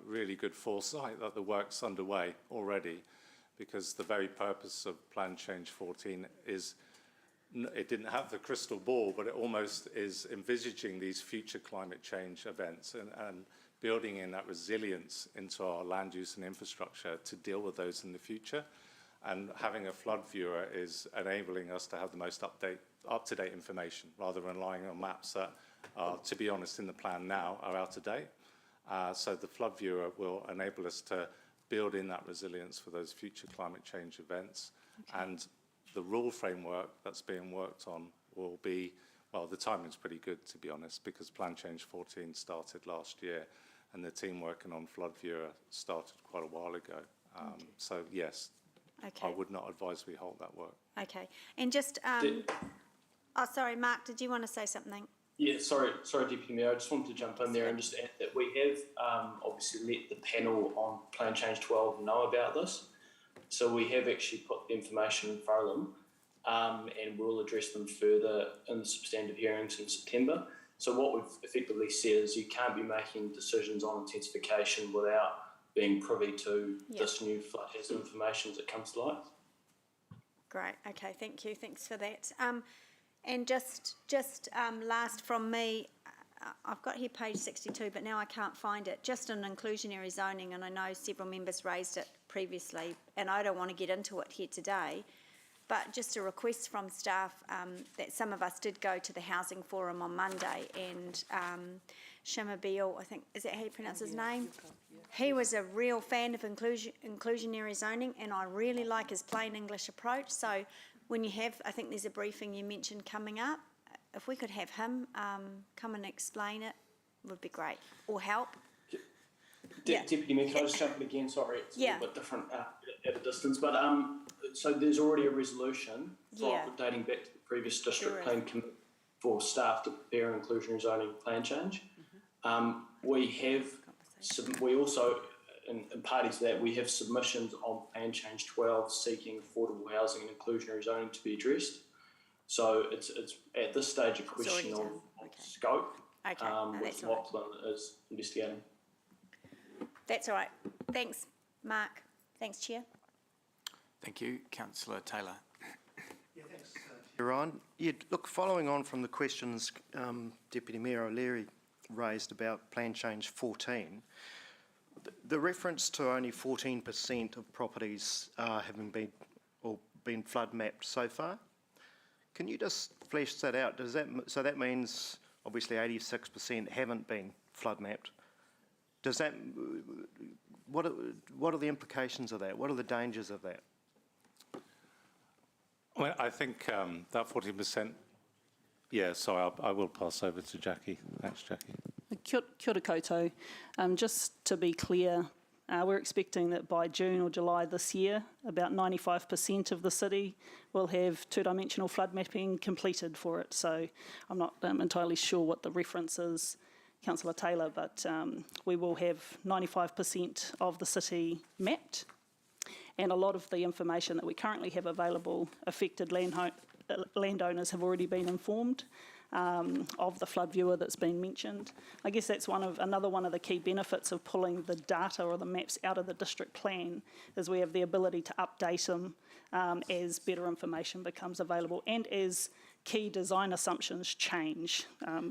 really good foresight that the work's underway already, because the very purpose of Plan Change 14 is, it didn't have the crystal ball, but it almost is envisaging these future climate change events and building in that resilience into our land use and infrastructure to deal with those in the future. And having a Flood Viewer is enabling us to have the most up-to-date information, rather than relying on maps that are, to be honest, in the plan now are out of date. So the Flood Viewer will enable us to build in that resilience for those future climate change events. Okay. And the rule framework that's being worked on will be, well, the timing's pretty good, to be honest, because Plan Change 14 started last year, and the team working on Flood Viewer started quite a while ago. So, yes. Okay. I would not advise we halt that work. Okay. And just, oh, sorry, Mark, did you want to say something? Yeah, sorry, Deputy Mayor, I just wanted to jump in there and just add that we have obviously let the panel on Plan Change 12 know about this. So we have actually put the information in front of them, and we'll address them further in the substantive hearings in September. So what we've effectively said is you can't be making decisions on intensification without being privy to this new flood hazard information as it comes to light. Great. Okay. Thank you. Thanks for that. And just last from me, I've got here page 62, but now I can't find it. Just on inclusionary zoning, and I know several members raised it previously, and I don't want to get into it here today, but just a request from staff that some of us did go to the Housing Forum on Monday, and Shamabil, I think, is that how you pronounce his name? He was a real fan of inclusionary zoning, and I really like his plain English approach. So when you have, I think there's a briefing you mentioned coming up, if we could have him come and explain it, would be great, or help. Deputy Mayor, can I just jump in again? Sorry, it's a little bit different at a distance, but so there's already a resolution dating back to the previous district plan committee for staff to prepare an inclusionary zoning plan change. We also, in parties to that, we have submissions on Plan Change 12 seeking affordable housing and inclusionary zoning to be addressed. So it's at this stage a question of scope, which Lachlan is investigating. That's all right. Thanks, Mark. Thanks, Chair. Thank you. Councillor Taylor. Yeah, thanks, Ryan. Yeah, look, following on from the questions Deputy Mayor O'Leary raised about Plan Change 14, the reference to only 14% of properties having been flood mapped so far. Can you just flesh that out? So that means obviously 86% haven't been flood mapped. Does that what are the implications of that? What are the dangers of that? Well, I think that 14%, yeah, sorry, I will pass over to Jackie. Thanks, Jackie. Kia ora koutou. Just to be clear, we're expecting that by June or July this year, about 95% of the city will have two-dimensional flood mapping completed for it. So I'm not entirely sure what the reference is, Councillor Taylor, but we will have 95% of the city mapped. And a lot of the information that we currently have available, affected landowners have already been informed of the flood viewer that's been mentioned. I guess that's another one of the key benefits of pulling the data or the maps out of the district plan, is we have the ability to update them as better information becomes available and as key design assumptions change,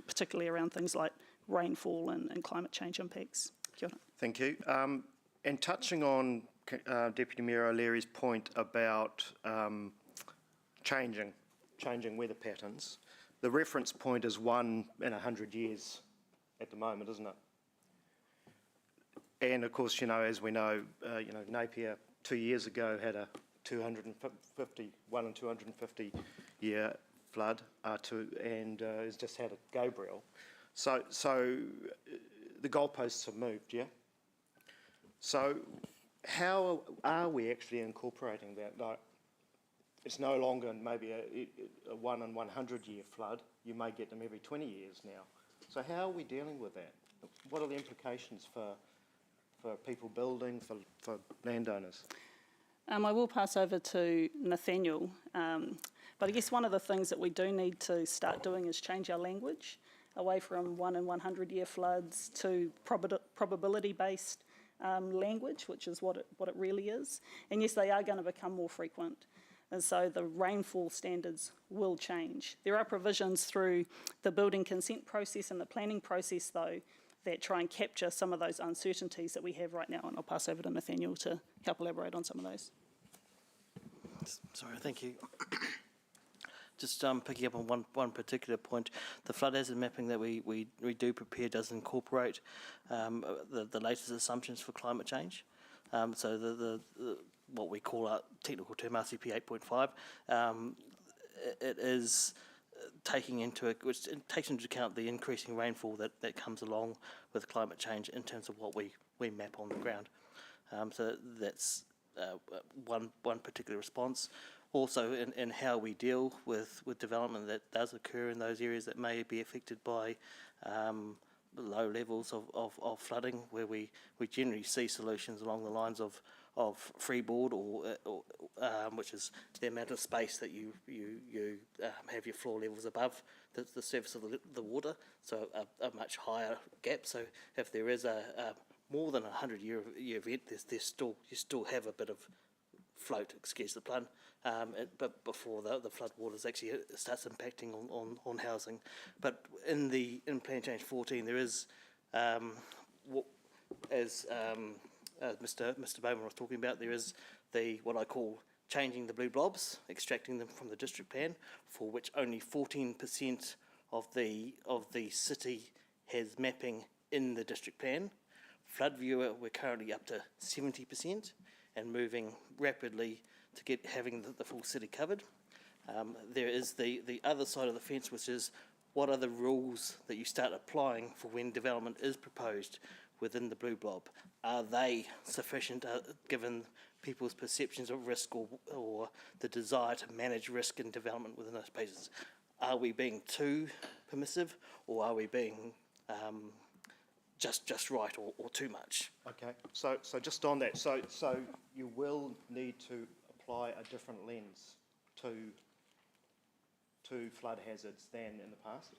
particularly around things like rainfall and climate change impacts. Kia ora. Thank you. And touching on Deputy Mayor O'Leary's point about changing weather patterns, the reference point is 1 in 100 years at the moment, isn't it? And of course, as we know, Napier 2 years ago had a 1 in 250 year flood, and has just had a Gabriel. So the goalposts have moved, yeah? So how are we actually incorporating that? Like, it's no longer maybe a 1 in 100 year flood. You may get them every 20 years now. So how are we dealing with that? What are the implications for people building, for landowners? I will pass over to Nathaniel, but I guess one of the things that we do need to start doing is change our language away from 1 in 100 year floods to probability-based language, which is what it really is. And yes, they are going to become more frequent. And so the rainfall standards will change. There are provisions through the building consent process and the planning process, though, that try and capture some of those uncertainties that we have right now. And I'll pass over to Nathaniel to help elaborate on some of those. Sorry, thank you. Just picking up on one particular point, the flood hazard mapping that we do prepare does incorporate the latest assumptions for climate change. So the what we call our technical term RCP 8.5, it is taking into account the increasing rainfall that comes along with climate change in terms of what we map on the ground. So that's one particular response. Also in how we deal with development that does occur in those areas that may be affected by low levels of flooding, where we generally see solutions along the lines of freeboard or which is the amount of space that you have your floor levels above the surface of the water, so a much higher gap. So if there is a more than 100-year event, you still have a bit of float, excuse the pun, but before the flood waters actually starts impacting on housing. But in Plan Change 14, there is, as Mr. Bowman was talking about, there is what I call changing the blue blobs, extracting them from the district plan, for which only 14% of the city has mapping in the district plan. Flood viewer, we're currently up to 70% and moving rapidly to having the full city covered. There is the other side of the fence, which is what are the rules that you start applying for when development is proposed within the blue blob? Are they sufficient given people's perceptions of risk or the desire to manage risk and development within those spaces? Are we being too permissive, or are we being just right or too much? Okay, so just on that, so you will need to apply a different lens to flood hazards than in the past?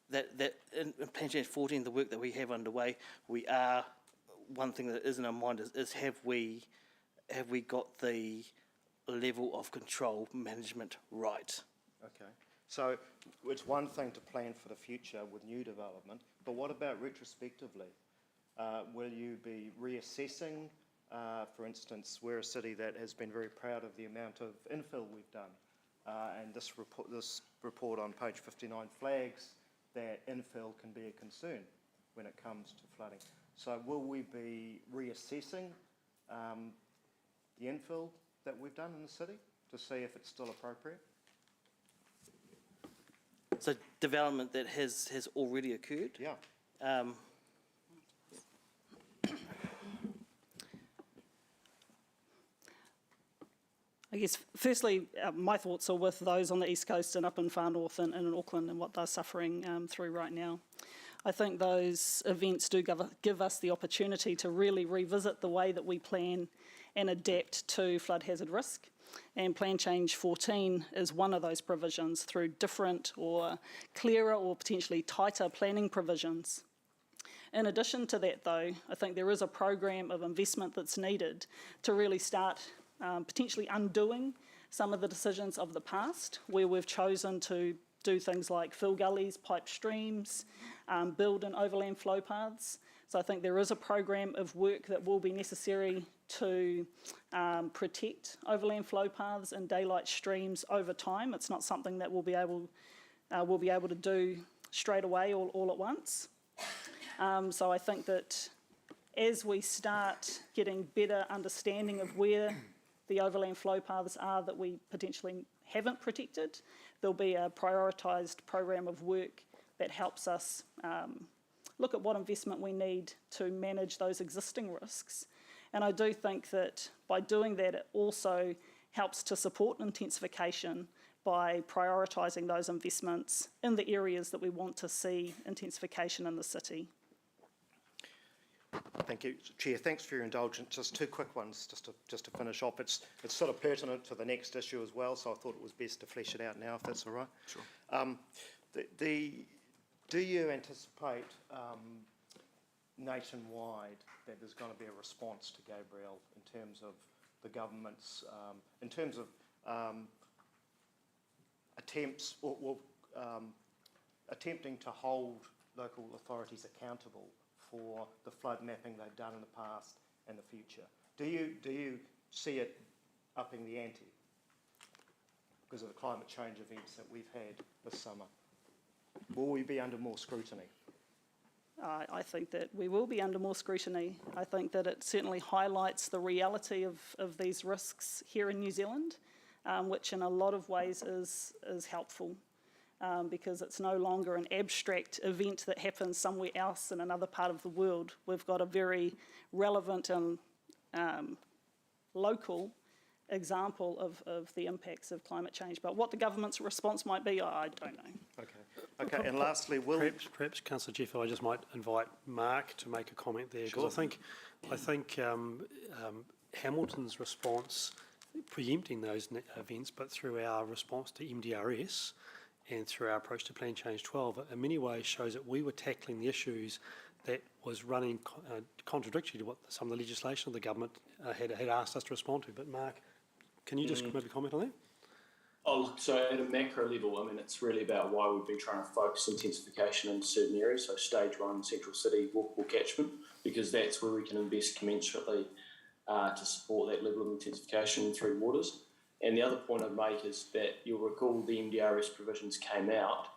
That in Plan Change 14, the work that we have underway, one thing that is in our mind is have we got the level of control management right? Okay, so it's one thing to plan for the future with new development, but what about retrospectively? Will you be reassessing, for instance, we're a city that has been very proud of the amount of infill we've done, and this report on page 59 flags that infill can be a concern when it comes to flooding. So will we be reassessing the infill that we've done in the city to see if it's still appropriate? So development that has already occurred? Yeah. I guess, firstly, my thoughts are with those on the East Coast and up in Far North and in Auckland and what they're suffering through right now. I think those events do give us the opportunity to really revisit the way that we plan and adapt to flood hazard risk. And Plan Change 14 is one of those provisions through different or clearer or potentially tighter planning provisions. In addition to that, though, I think there is a program of investment that's needed to really start potentially undoing some of the decisions of the past, where we've chosen to do things like fill gullies, pipe streams, build and overland flow paths. So I think there is a program of work that will be necessary to protect overland flow paths and daylight streams over time. It's not something that we'll be able to do straight away all at once. So I think that as we start getting better understanding of where the overland flow paths are that we potentially haven't protected, there'll be a prioritised program of work that helps us look at what investment we need to manage those existing risks. And I do think that by doing that, it also helps to support intensification by prioritising those investments in the areas that we want to see intensification in the city. Thank you, Chair. Thanks for your indulgence. Just two quick ones, just to finish off. It's sort of pertinent to the next issue as well, so I thought it was best to flesh it out now, if that's all right. Sure. Do you anticipate nationwide that there's going to be a response to Gabrielle in terms of the government's, in terms of attempts or attempting to hold local authorities accountable for the flood mapping they've done in the past and the future? Do you see it upping the ante because of the climate change events that we've had this summer? Will we be under more scrutiny? I think that we will be under more scrutiny. I think that it certainly highlights the reality of these risks here in New Zealand, which in a lot of ways is helpful. Because it's no longer an abstract event that happens somewhere else in another part of the world. We've got a very relevant and local example of the impacts of climate change. But what the government's response might be, I don't know. Okay. And lastly, perhaps Councillor Jeffery, I just might invite Mark to make a comment there, because Sure. I think Hamilton's response, preempting those events, but through our response to MDRS, and through our approach to Plan Change 12, in many ways shows that we were tackling the issues that was running contradictory to what some of the legislation of the government had asked us to respond to. But Mark, can you just maybe comment on that? Oh, so at a macro level, I mean, it's really about why we've been trying to focus intensification in certain areas, so Stage 1, Central City, walkable catchment, because that's where we can invest commensurately to support that level of intensification through waters. And the other point I'd make is that you'll recall the MDRS provisions came out.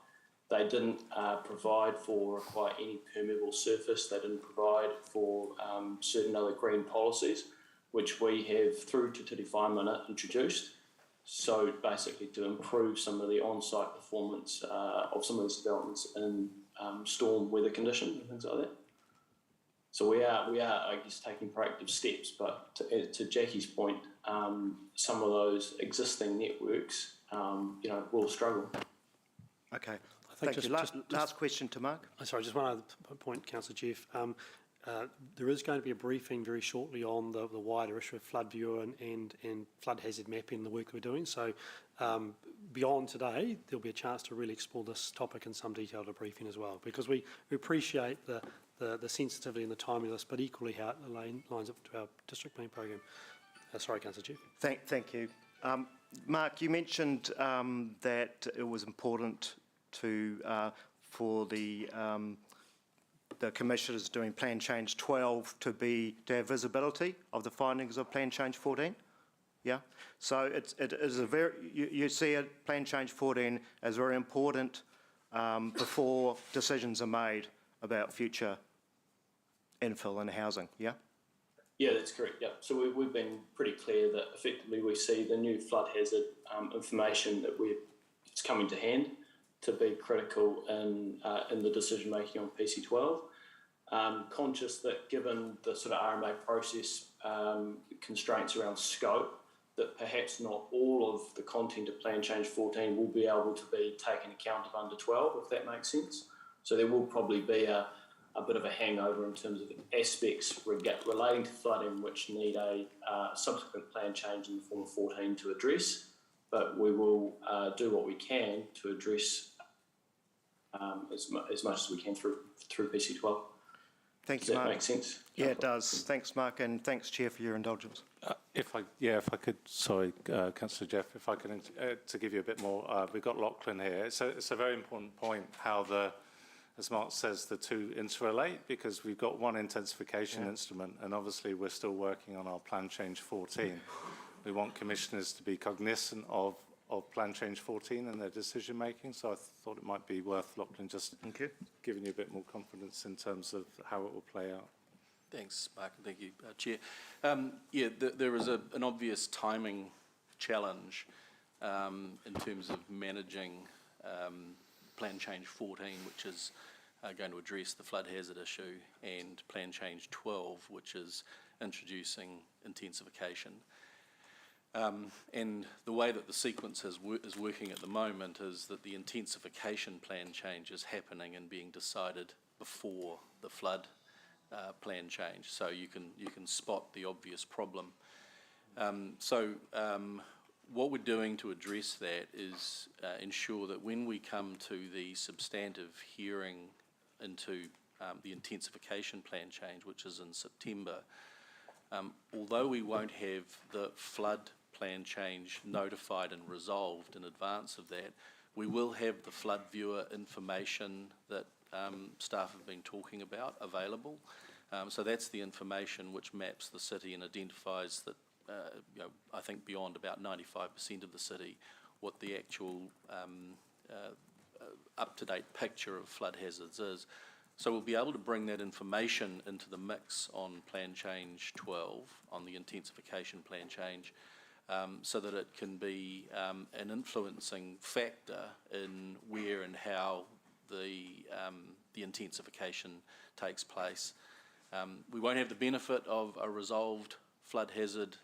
They didn't provide for quite any permeable surface. They didn't provide for certain other green policies, which we have, through Te Tiriti Whaimana, introduced. So basically to improve some of the on-site performance of some of these developments in storm weather conditions and things like that. So we are, I guess, taking proactive steps, but to Jackie's point, some of those existing networks, will struggle. Okay, thank you. Last question to Mark. Sorry, just one other point, Councillor Jeff. There is going to be a briefing very shortly on the wider issue of flood view and flood hazard mapping and the work that we're doing. So beyond today, there'll be a chance to really explore this topic in some detail at a briefing as well, because we appreciate the sensitivity and the timing of this, but equally how it lines up to our district planning program. Sorry, Councillor Jeff. Thank you. Mark, you mentioned that it was important for the commissioners doing Plan Change 12 to have visibility of the findings of Plan Change 14. Yeah. So it is a you see Plan Change 14 as very important before decisions are made about future infill and housing. Yeah. Yeah, that's correct. Yeah, so we've been pretty clear that effectively we see the new flood hazard information that it's coming to hand to be critical in the decision making on PC12. Conscious that given the sort of RMA process constraints around scope, that perhaps not all of the content of Plan Change 14 will be able to be taken account of under 12, if that makes sense. So there will probably be a bit of a hangover in terms of aspects relating to flooding which need a subsequent plan change in the form of 14 to address, but we will do what we can to address as much as we can through PC12. Thank Does you, that Mark. make sense? Yeah, it does. Thanks, Mark, and thanks, Chair, for your indulgence. If I could, sorry, Councillor Jeff, if I could, to give you a bit more, we've got Lachlan here. It's a very important point how as Mark says, the two interrelate, because we've got one intensification instrument, and obviously we're still working on our Plan Change 14. We want commissioners to be cognizant of Plan Change 14 and their decision making, so I thought it might be worth Lachlan just giving you a bit more confidence in terms of how it will play out. Thanks, Mark, and thank you, Chair. There is an obvious timing challenge in terms of managing Plan Change 14, which is going to address the flood hazard issue, and Plan Change 12, which is introducing intensification. And the way that the sequence is working at the moment is that the intensification plan change is happening and being decided before the flood plan change, so you can spot the obvious problem. What we're doing to address that is ensure that when we come to the substantive hearing into the intensification plan change, which is in September, although we won't have the flood plan change notified and resolved in advance of that, we will have the flood viewer information that staff have been talking about available. So that's the information which maps the city and identifies that, I think beyond about 95% of the city, what the actual up-to-date picture of flood hazards is. So we'll be able to bring that information into the mix on Plan Change 12, on the intensification plan change, so that it can be an influencing factor in where and how the intensification takes place. We won't have the benefit of a resolved flood hazard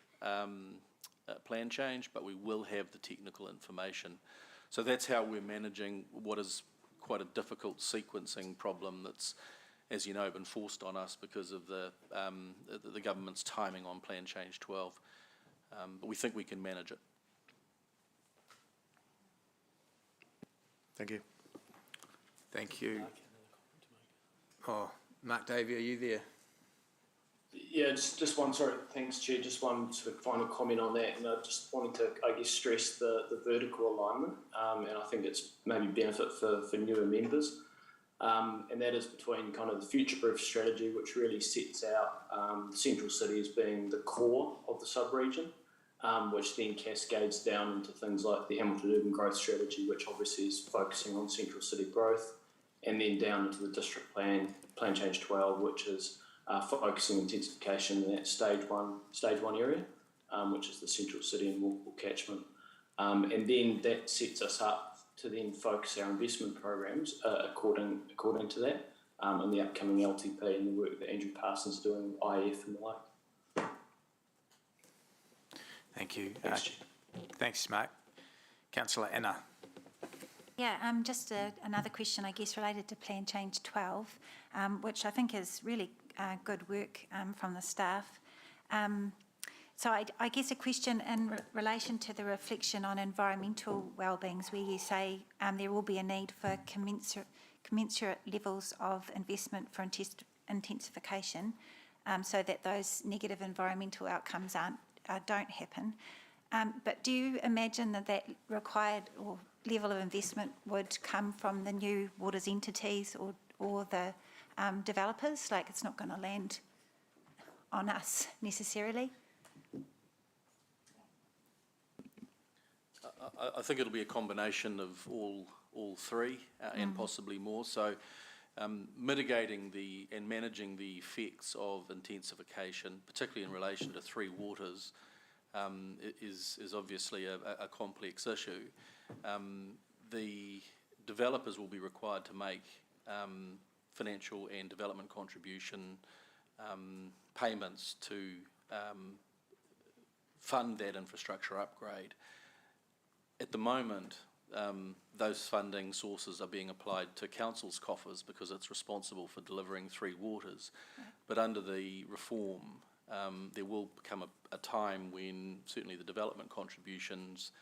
plan change, but we will have the technical information. So that's how we're managing what is quite a difficult sequencing problem that's, as you know, been forced on us because of the government's timing on Plan Change 12. But we think we can manage it. Thank you. Thank you. Oh, Mark Davey, are you there? Yeah, just one, sorry, thanks, Chair, just one sort of final comment on that, and I just wanted to, I guess, stress the vertical alignment, and I think it's maybe benefit for newer members, and that is between kind of the future-proof strategy, which really sets out Central City as being the core of the sub-region, which then cascades down into things like the Hamilton Urban Growth Strategy, which obviously is focusing on Central City growth, and then down into the District Plan, Plan Change 12, which is focusing intensification in that stage one area, which is the Central City and Walpole catchment. And then that sets us up to then focus our investment programs according to that, and the upcoming LTP and the work that Andrew Parsons is doing with IF and the like. Thank you. Thanks, Mark. Councillor Anna. Yeah, just another question, I guess, related to Plan Change 12, which I think is really good work from the staff. So I guess a question in relation to the reflection on environmental wellbeings, where you say there will be a need for commensurate levels of investment for intensification, so that those negative environmental outcomes don't happen. But do you imagine that required or level of investment would come from the new waters entities or the developers? Like, it's not going to land on us necessarily? I think it'll be a combination of all three and possibly more. So Mitigating and managing the effects of intensification, particularly in relation to Three Waters, is obviously a complex issue. The developers will be required to make financial and development contribution payments to fund that infrastructure upgrade. At the moment, those funding sources are being applied to council's coffers because it's responsible for delivering Three Waters. But under the reform, there will become a time when certainly the development contributions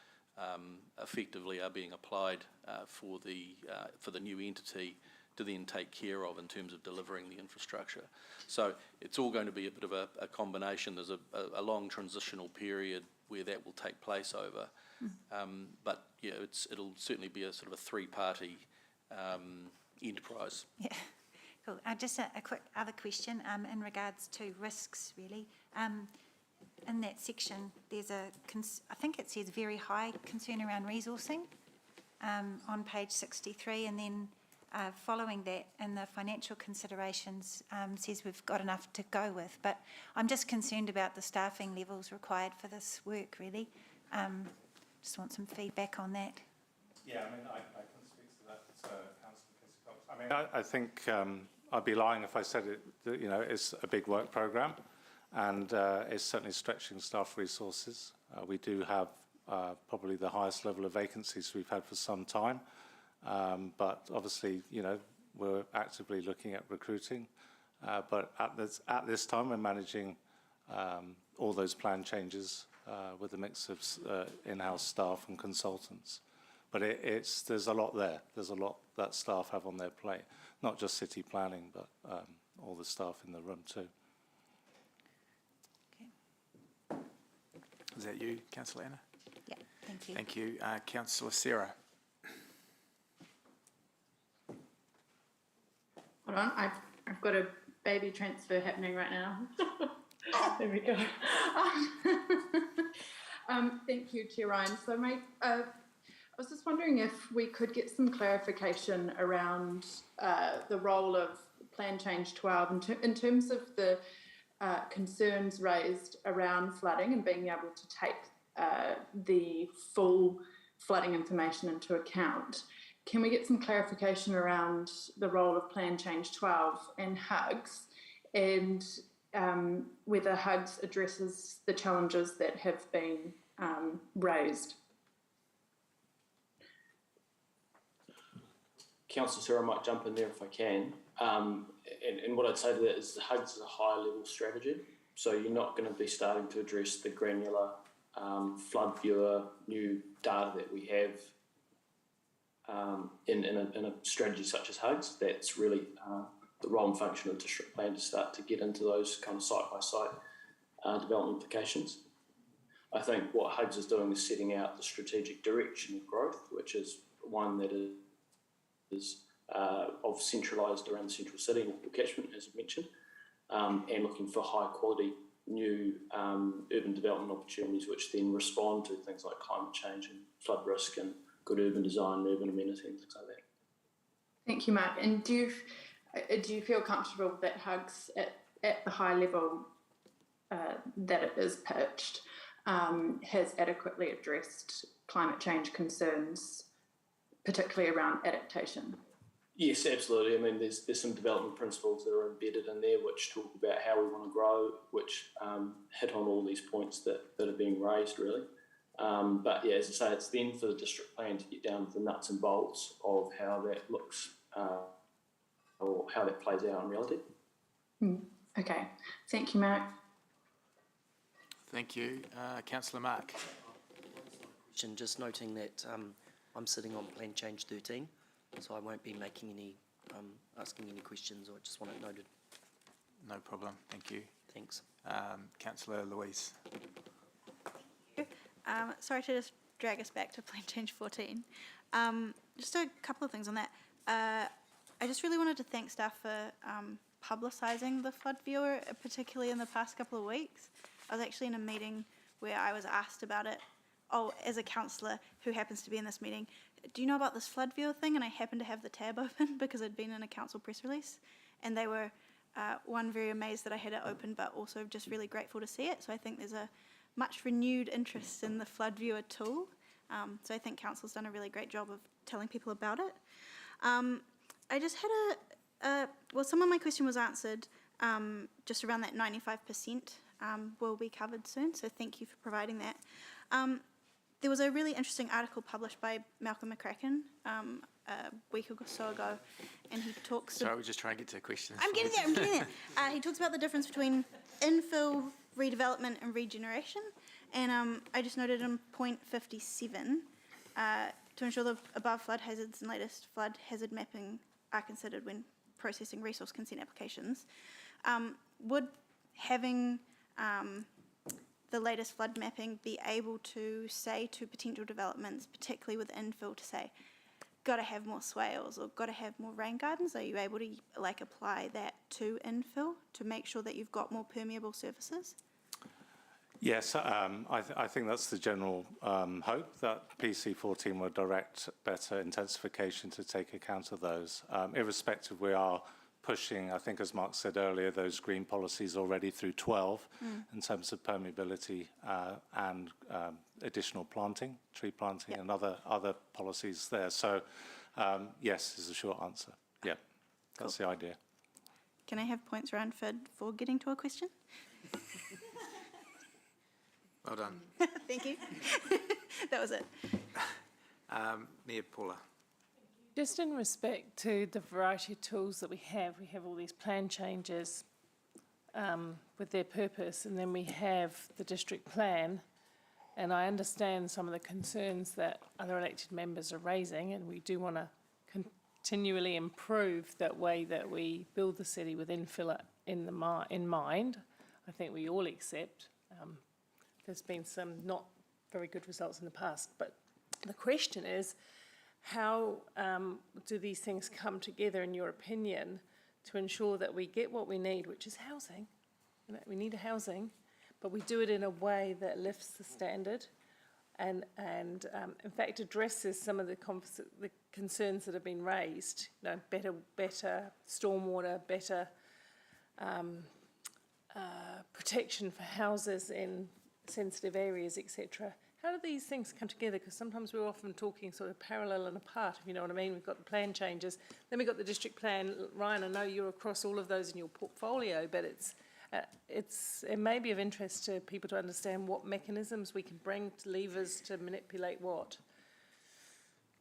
effectively are being applied for the new entity to then take care of in terms of delivering the infrastructure. So it's all going to be a bit of a combination. There's a long transitional period where that will take place over. But yeah, it'll certainly be a sort of a three-party enterprise. Yeah, cool. Just a quick other question in regards to risks, really. In that section, there's I think it says very high concern around resourcing on page 63, and then following that in the financial considerations says we've got enough to go with. But I'm just concerned about the staffing levels required for this work, really. Just want some feedback on that. Yeah, I mean, I can speak to that, Councillor Kisser-Cox. I mean, I think I'd be lying if I said that, you know, it's a big work programme, and it's certainly stretching staff resources. We do have probably the highest level of vacancies we've had for some time, but obviously, you know, we're actively looking at recruiting. But at this time, we're managing all those plan changes with a mix of in-house staff and consultants. But there's a lot there. There's a lot that staff have on their plate, not just city planning, but all the staff in the room too. Okay. Is that you, Councillor Anna? Yeah, thank you. Thank you. Councillor Sarah. Hold on, I've got a baby transfer happening right now. There we go. Thank you, Chair Ryan. So I was just wondering if we could get some clarification around the role of Plan Change 12 in terms of the concerns raised around flooding and being able to take the full flooding information into account. Can we get some clarification around the role of Plan Change 12 and HUGS, and whether HUGS addresses the challenges that have been raised? Councillor Sarah, I might jump in there if I can. And what I'd say to that is the HUGS is a high level strategy, so you're not going to be starting to address the granular flood viewer new data that we have in a strategy such as HUGS. That's really the role and function of district plan to start to get into those kind of site-by-site development implications. I think what HUGS is doing is setting out the strategic direction of growth, which is one that is of centralised around the central city and catchment, as I mentioned, and looking for high-quality new urban development opportunities which then respond to things like climate change and flood risk and good urban design and urban amenity and things like that. Thank you, Mark. And do you feel comfortable that HUGS at the high level that it is pitched has adequately addressed climate change concerns, particularly around adaptation? Yes, absolutely. I mean, there's some development principles that are embedded in there which talk about how we want to grow, which hit on all these points that are being raised, really. But yeah, as I say, it's then for the district plan to get down to the nuts and bolts of how that looks or how that plays out in reality. Okay. Thank you, Mark. Thank you. Councillor Mark. Just noting that I'm sitting on Plan Change 13, so I won't be making any, asking any questions, or I just want it noted. No problem. Thank you. Thanks. Councillor Louise. Sorry to just drag us back to Plan Change 14. Just a couple of things on that. I just really wanted to thank staff for publicising the flood viewer, particularly in the past couple of weeks. I was actually in a meeting where I was asked about it, as a councillor who happens to be in this meeting, do you know about this flood viewer thing? And I happened to have the tab open because I'd been in a council press release, and they were one, very amazed that I had it open, but also just really grateful to see it. So I think there's a much renewed interest in the flood viewer tool. So I think council's done a really great job of telling people about it. I just had well, some of my question was answered just around that 95% will be covered soon. So thank you for providing that. There was a really interesting article published by Malcolm McCracken a week or so ago, and he talks... Sorry, we're just trying to get to questions. I'm getting there. He talks about the difference between infill, redevelopment and regeneration, and I just noted in point 57, to ensure the above flood hazards and latest flood hazard mapping are considered when processing resource consent applications. Would having the latest flood mapping be able to say to potential developments, particularly with infill, to say, got to have more swales or got to have more rain gardens? Are you able to like apply that to infill to make sure that you've got more permeable surfaces? Yes, I think that's the general hope, that PC14 will direct better intensification to take account of those. Irrespective, we are pushing, I think as Mark said earlier, those green policies already through 12 in terms of permeability and additional planting, tree planting and other policies there. So yes is the short answer. Yeah, that's the idea. Can I have points around for getting to a question? Well done. Thank you. That was it. Mayor Paula. Just in respect to the variety of tools that we have all these plan changes with their purpose, and then we have the district plan, and I understand some of the concerns that other elected members are raising, and we do want to continually improve that way that we build the city with infill in mind. I think we all accept there's been some not very good results in the past, but the question is, how do these things come together, in your opinion, to ensure that we get what we need, which is housing? You know, we need a housing, but we do it in a way that lifts the standard and in fact addresses some of the concerns that have been raised. You know, better stormwater, better protection for houses in sensitive areas, etc. How do these things come together? Because sometimes we're often talking sort of parallel and apart, if you know what I mean. We've got the plan changes, then we've got the district plan. Ryan, I know you're across all of those in your portfolio, but it may be of interest to people to understand what mechanisms we can bring to levers to manipulate what.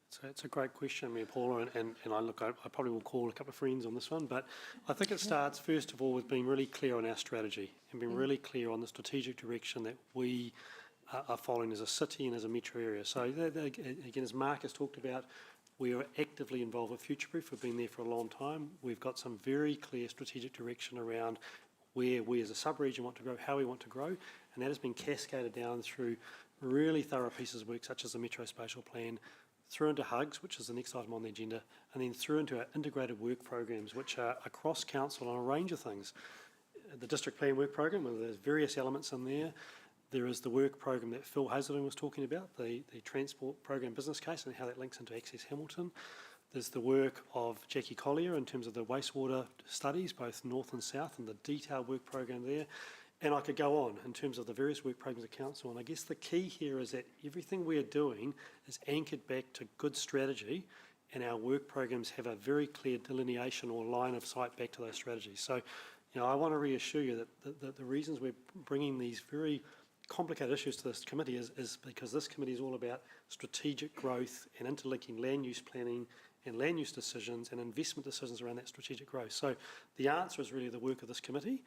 So it's a great question, Mayor Paula, and I probably will call a couple of friends on this one, but I think it starts first of all with being really clear on our strategy and being really clear on the strategic direction that we are following as a city and as a metro area. So again, as Mark has talked about, we are actively involved with Futureproof. We've been there for a long time. We've got some very clear strategic direction around where we as a sub-region want to grow, how we want to grow, and that has been cascaded down through really thorough pieces of work such as the Metro Spatial Plan, through into HUGs, which is the next item on the agenda, and then through into our integrated work programs, which are across council on a range of things. The district plan work program, well, there's various elements in there. There is the work program that Phil Hazelden was talking about, the transport program business case and how that links into Access Hamilton. There's the work of Jackie Collier in terms of the wastewater studies, both north and south, and the detailed work program there. And I could go on in terms of the various work programs of council. And I guess the key here is that everything we are doing is anchored back to good strategy, and our work programs have a very clear delineation or line of sight back to those strategies. So, you know, I want to reassure you that the reasons we're bringing these very complicated issues to this committee is because this committee is all about strategic growth and interlinking land use planning and land use decisions and investment decisions around that strategic growth. So the answer is really the work of this committee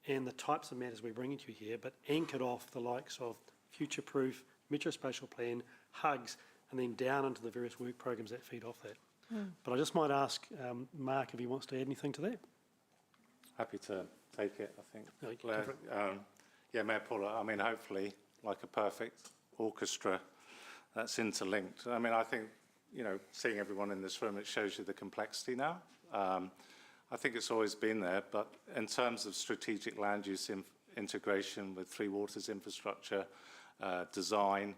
and the types of matters we're bringing to you here, but anchored off the likes of Futureproof, Metro Spatial Plan, HUGs, and then down into the various work programs that feed off that. But I just might ask Mark if he wants to add anything to that. Happy to take it, I think. No, Blair, yeah, Mayor Paula, I mean, hopefully, like a perfect orchestra, that's interlinked. I mean, I think, you know, seeing everyone in this room, it shows you the complexity now. I think it's always been there, but in terms of strategic land use integration with Three Waters infrastructure, design,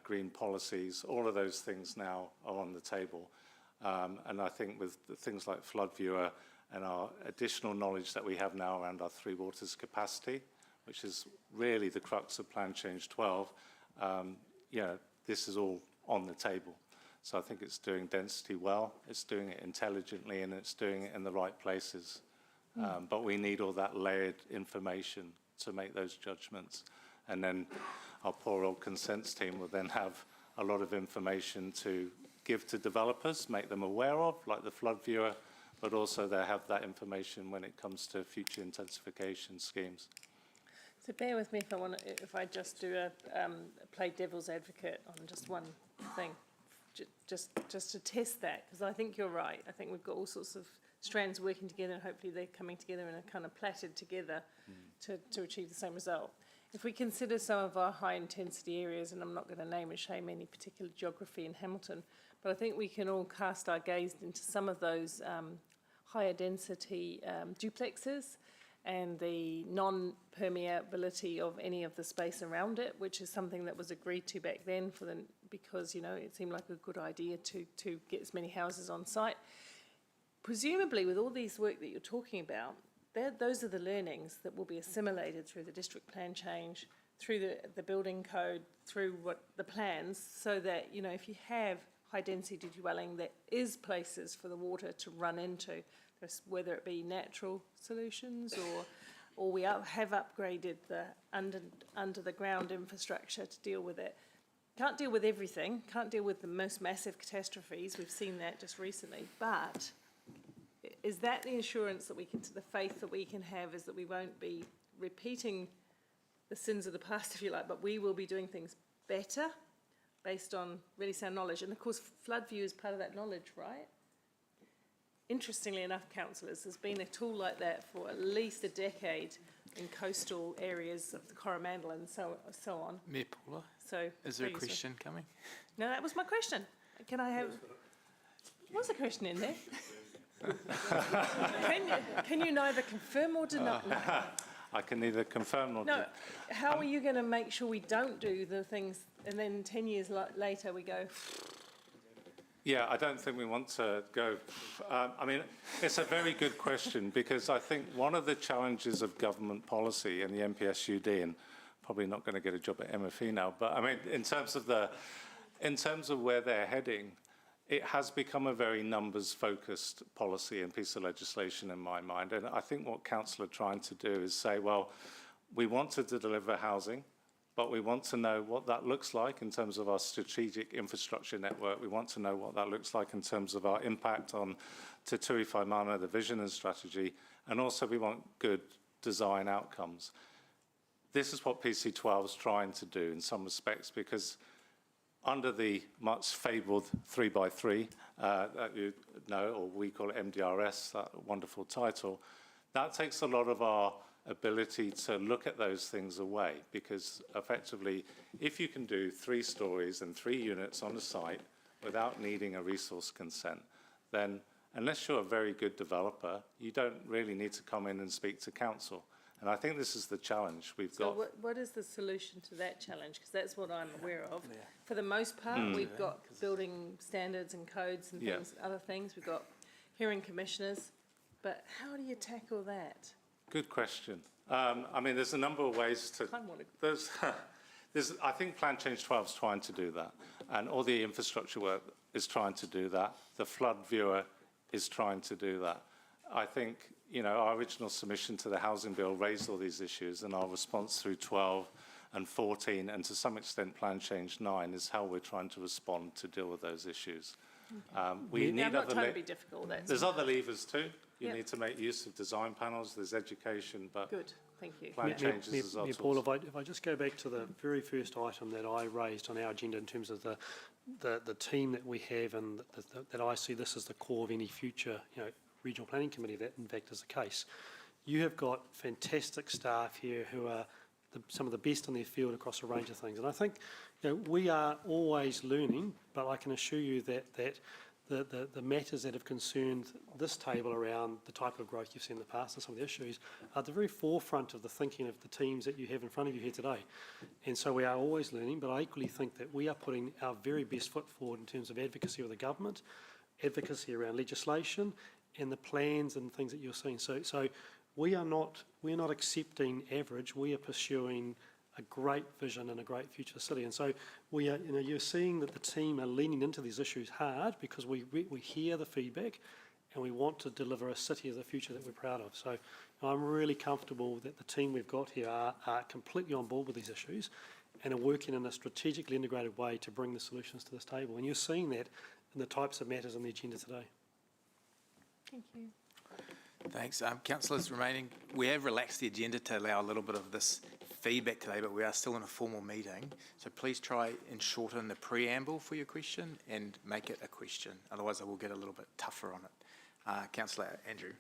green policies, all of those things now are on the table. And I think with things like Flood Viewer and our additional knowledge that we have now around our Three Waters capacity, which is really the crux of Plan Change 12, this is all on the table. So I think it's doing density well, it's doing it intelligently, and it's doing it in the right places. But we need all that layered information to make those judgments. And then our poor old consents team will then have a lot of information to give to developers, make them aware of, like the Flood Viewer, but also they have that information when it comes to future intensification schemes. So bear with me if I just do play devil's advocate on just one thing, just to test that, because I think you're right. I think we've got all sorts of strands working together, and hopefully they're coming together and are kind of plaited together to achieve the same result. If we consider some of our high intensity areas, and I'm not going to name and shame any particular geography in Hamilton, but I think we can all cast our gaze into some of those higher density duplexes and the non-permeability of any of the space around it, which is something that was agreed to back then because it seemed like a good idea to get as many houses on site. Presumably, with all these work that you're talking about, those are the learnings that will be assimilated through the district plan change, through the building code, through the plans, so that if you have high density dwelling, there is places for the water to run into, whether it be natural solutions or we have upgraded the under the ground infrastructure to deal with it. Can't deal with everything, can't deal with the most massive catastrophes. We've seen that just recently, but is that the assurance that the faith that we can have is that we won't be repeating the sins of the past, if you like, but we will be doing things better based on really sound knowledge. And of course, Flood View is part of that knowledge, right? Interestingly enough, councillors, there's been a tool like that for at least a decade in coastal areas of the Coromandel and so on. Mayor Paula, so is there a question coming? No, that was my question. Can I have... Was a question in there? Can you neither confirm or deny? I can neither confirm nor No. How are you going to make sure we don't do the things and then 10 years later we go... Yeah, I don't think we want to go. It's a very good question, because I think one of the challenges of government policy and the NPSUD, and probably not going to get a job at MFE now, but in terms of where they're heading, it has become a very numbers-focused policy and piece of legislation in my mind. And I think what council are trying to do is say, well, we wanted to deliver housing, but we want to know what that looks like in terms of our strategic infrastructure network. We want to know what that looks like in terms of our impact on Te Tui Whaimana, the vision and strategy, and also we want good design outcomes. This is what PC12 is trying to do in some respects, because under the much fabled 3x3 that you know, or we call it MDRS, that wonderful title, that takes a lot of our ability to look at those things away, because effectively, if you can do 3 stories and 3 units on a site without needing a resource consent, then unless you're a very good developer, you don't really need to come in and speak to council. And I think this is the challenge we've got. So what is the solution to that challenge? Because that's what I'm aware of. Yeah. For the most part, we've got building standards and codes and things, other things. We've got hearing commissioners. But how do you tackle that? Good question. There's a number of ways to... I think Plan Change 12 is trying to do that, and all the infrastructure work is trying to do that. The Flood Viewer is trying to do that. I think, our original submission to the Housing Bill raised all these issues, and our response through 12 and 14, and to some extent Plan Change 9, is how we're trying to respond to deal with those issues. We need I'm not trying to be difficult. There's other levers too. You need to make use of design panels, there's education, but good, thank you. Plan changes is our Paul, if I just go back to the very first item that I raised on our agenda in terms of the team that we have, and that I see this as the core of any future regional planning committee, that in fact is the case. You have got fantastic staff here who are some of the best in their field across a range of things. And I think we are always learning, but I can assure you that the matters that have concerned this table around the type of growth you've seen in the past and some of the issues are at the very forefront of the thinking of the teams that you have in front of you here today. And so we are always learning, but I equally think that we are putting our very best foot forward in terms of advocacy with the government, advocacy around legislation, and the plans and things that you're seeing. So we're not accepting average, we are pursuing a great vision and a great future city. And so we are, you're seeing that the team are leaning into these issues hard because we hear the feedback and we want to deliver a city of the future that we're proud of. So I'm really comfortable that the team we've got here are completely on board with these issues and are working in a strategically integrated way to bring the solutions to this table. And you're seeing that in the types of matters on the agenda today. Thank you. Thanks. Councillors remaining, we have relaxed the agenda to allow a little bit of this feedback today, but we are still in a formal meeting. So please try and shorten the preamble for your question and make it a question. Otherwise, I will get a little bit tougher on it. Councillor Andrew.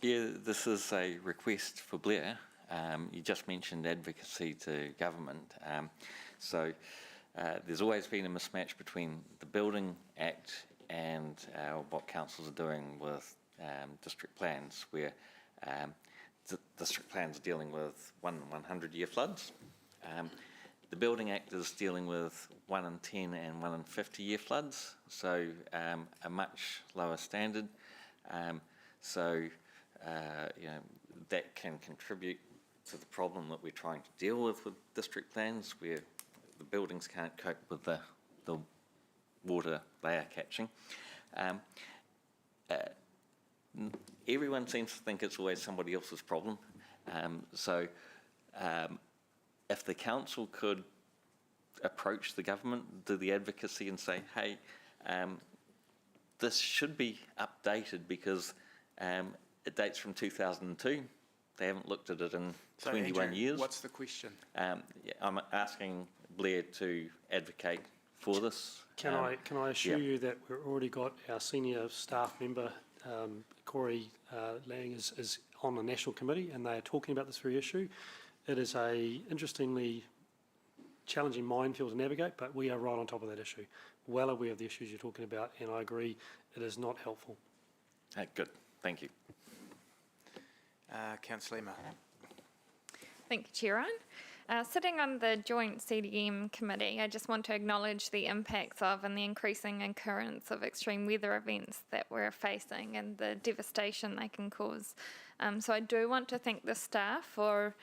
Yeah, this is a request for Blair. You just mentioned advocacy to government. There's always been a mismatch between the Building Act and what councils are doing with district plans, where district plans are dealing with 1 in 100-year floods. The Building Act is dealing with 1 in 10 and 1 in 50-year floods, so a much lower standard. That can contribute to the problem that we're trying to deal with district plans, where the buildings can't cope with the water they are catching. Everyone seems to think it's always somebody else's problem. If the council could approach the government, do the advocacy and say, hey, this should be updated because it dates from 2002. They haven't looked at it in 21 Andrew, years. What's the question? I'm asking Blair to advocate for this. Can I assure you that we've already got our senior staff member, Corey Lang, is on the national committee, and they are talking about this very issue. It is a interestingly challenging minefield to navigate, but we are right on top of that issue. Well aware of the issues you're talking about, and I agree it is not helpful. Good, thank you. Councillor Emma. Thank you, Chair Ryan. Sitting on the joint CDM committee, I just want to acknowledge the impacts of and the increasing occurrence of extreme weather events that we're facing and the devastation they can cause. So I do want to thank the staff for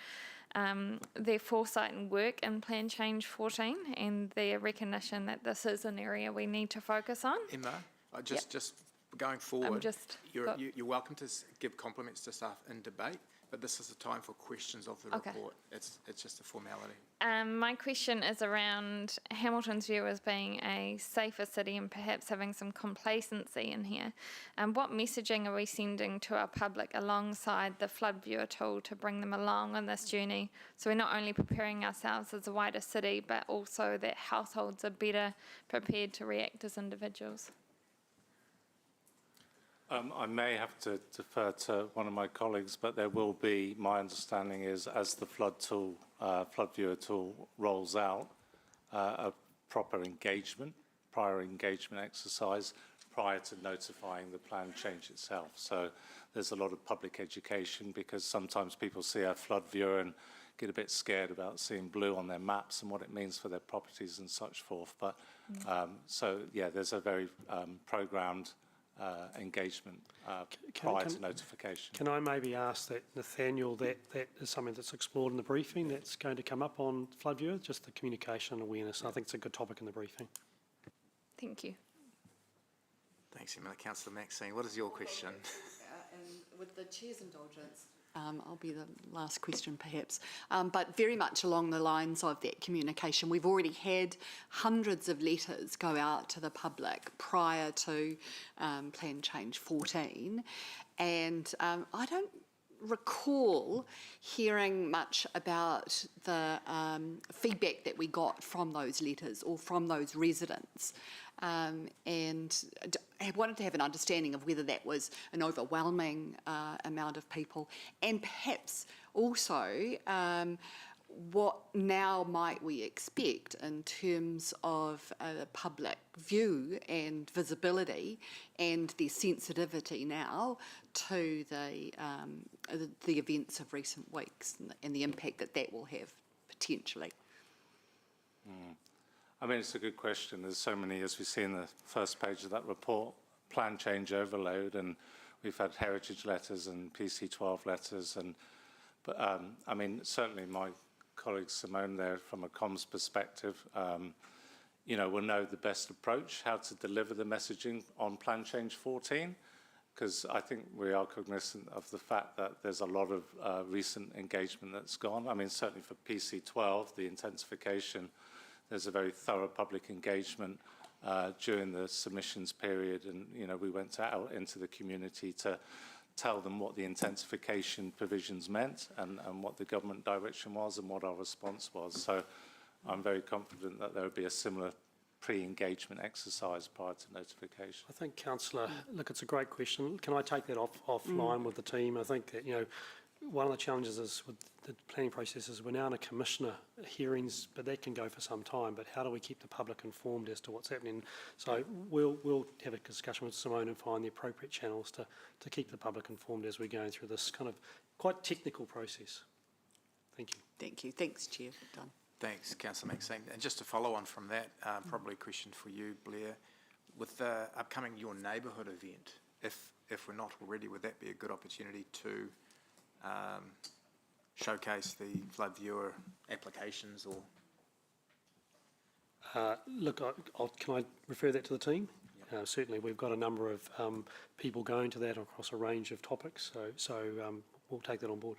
their foresight and work in Plan Change 14 and their recognition that this is an area we need to focus on. Emma, just going forward, you're welcome to give compliments to staff in debate, but this is the time for questions of the report. It's just a formality. My question is around Hamilton's view as being a safer city and perhaps having some complacency in here. What messaging are we sending to our public alongside the Flood Viewer tool to bring them along on this journey, so we're not only preparing ourselves as a wider city, but also that households are better prepared to react as individuals? I may have to defer to one of my colleagues, but there will be, my understanding is, as the Flood Viewer tool rolls out, a proper prior engagement exercise prior to notifying the plan change itself. So there's a lot of public education, because sometimes people see our Flood Viewer and get a bit scared about seeing blue on their maps and what it means for their properties and such forth. But there's a very programmed engagement prior to notification. Can I maybe ask that, Nathaniel, that is something that's explored in the briefing that's going to come up on Flood Viewer, just the communication and awareness. I think it's a good topic in the briefing. Thank you. Thanks, Emma. Councillor Maxine, what is your question? And with the Chair's indulgence, I'll be the last question perhaps, but very much along the lines of that communication. We've already had hundreds of letters go out to the public prior to Plan Change 14, and I don't recall hearing much about the feedback that we got from those letters or from those residents. And I wanted to have an understanding of whether that was an overwhelming amount of people, and perhaps also what now might we expect in terms of public view and visibility and their sensitivity now to the events of recent weeks and the impact that that will have potentially? I mean, it's a good question. There's so many, as we see in the first page of that report, plan change overload, and we've had heritage letters and PC12 letters, but I mean, certainly my colleague Simone there, from a comms perspective, you know, will know the best approach, how to deliver the messaging on Plan Change 14, because I think we are cognizant of the fact that there's a lot of recent engagement that's gone. I mean, certainly for PC12, the intensification, there's a very thorough public engagement during the submissions period, and you know, we went out into the community to tell them what the intensification provisions meant and what the government direction was and what our response was. So I'm very confident that there will be a similar pre-engagement exercise prior to notification. I think, Councillor, look, it's a great question. Can I take that offline with the team? I think that, you know, one of the challenges is with the planning process is we're now in a commissioner hearings, but that can go for some time. But how do we keep the public informed as to what's happening? So we'll have a discussion with Simone and find the appropriate channels to keep the public informed as we're going through this kind of quite technical process. Thank you. Thank you. Thanks, Chair. Done. Thanks, Councillor Maxine. And just to follow on from that, probably a question for you, Blair. With the upcoming Your Neighbourhood event, if we're not already, would that be a good opportunity to showcase the flood viewer applications? Or look, can I refer that to the team? Yep. Certainly, we've got a number of people going to that across a range of topics, so we'll take that on board.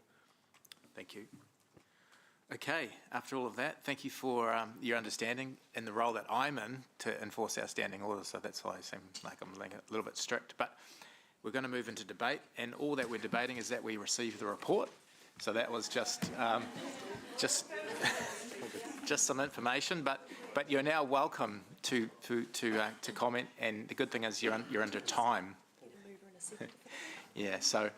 Thank you. Okay, after all of that, thank you for your understanding in the role that I'm in to enforce our standing orders, so that's why I seem like I'm a little bit strict. But we're going to move into debate, and all that we're debating is that we receive the report. So that was just some information, but you're now welcome to comment. And the good thing is you're under time. Yeah, so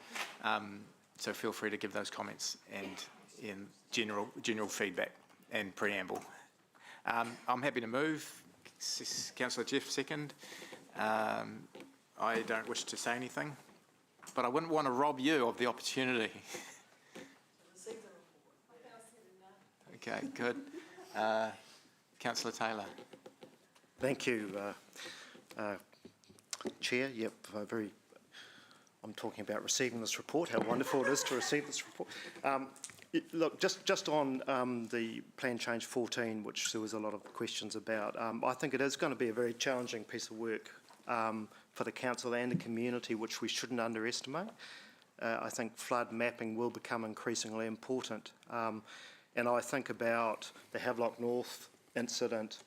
feel free to give those comments and in general feedback and preamble. I'm happy to move. Councillor Jeff, second. I don't wish to say anything, but I wouldn't want to rob you of the opportunity. Okay, good. Councillor Taylor. Thank you, Chair. Yep, I'm talking about receiving this report, how wonderful it is to receive this report. Look, just on the Plan Change 14, which there was a lot of questions about, I think it is going to be a very challenging piece of work for the council and the community, which we shouldn't underestimate. I think flood mapping will become increasingly important. And I think about the Havelock North incident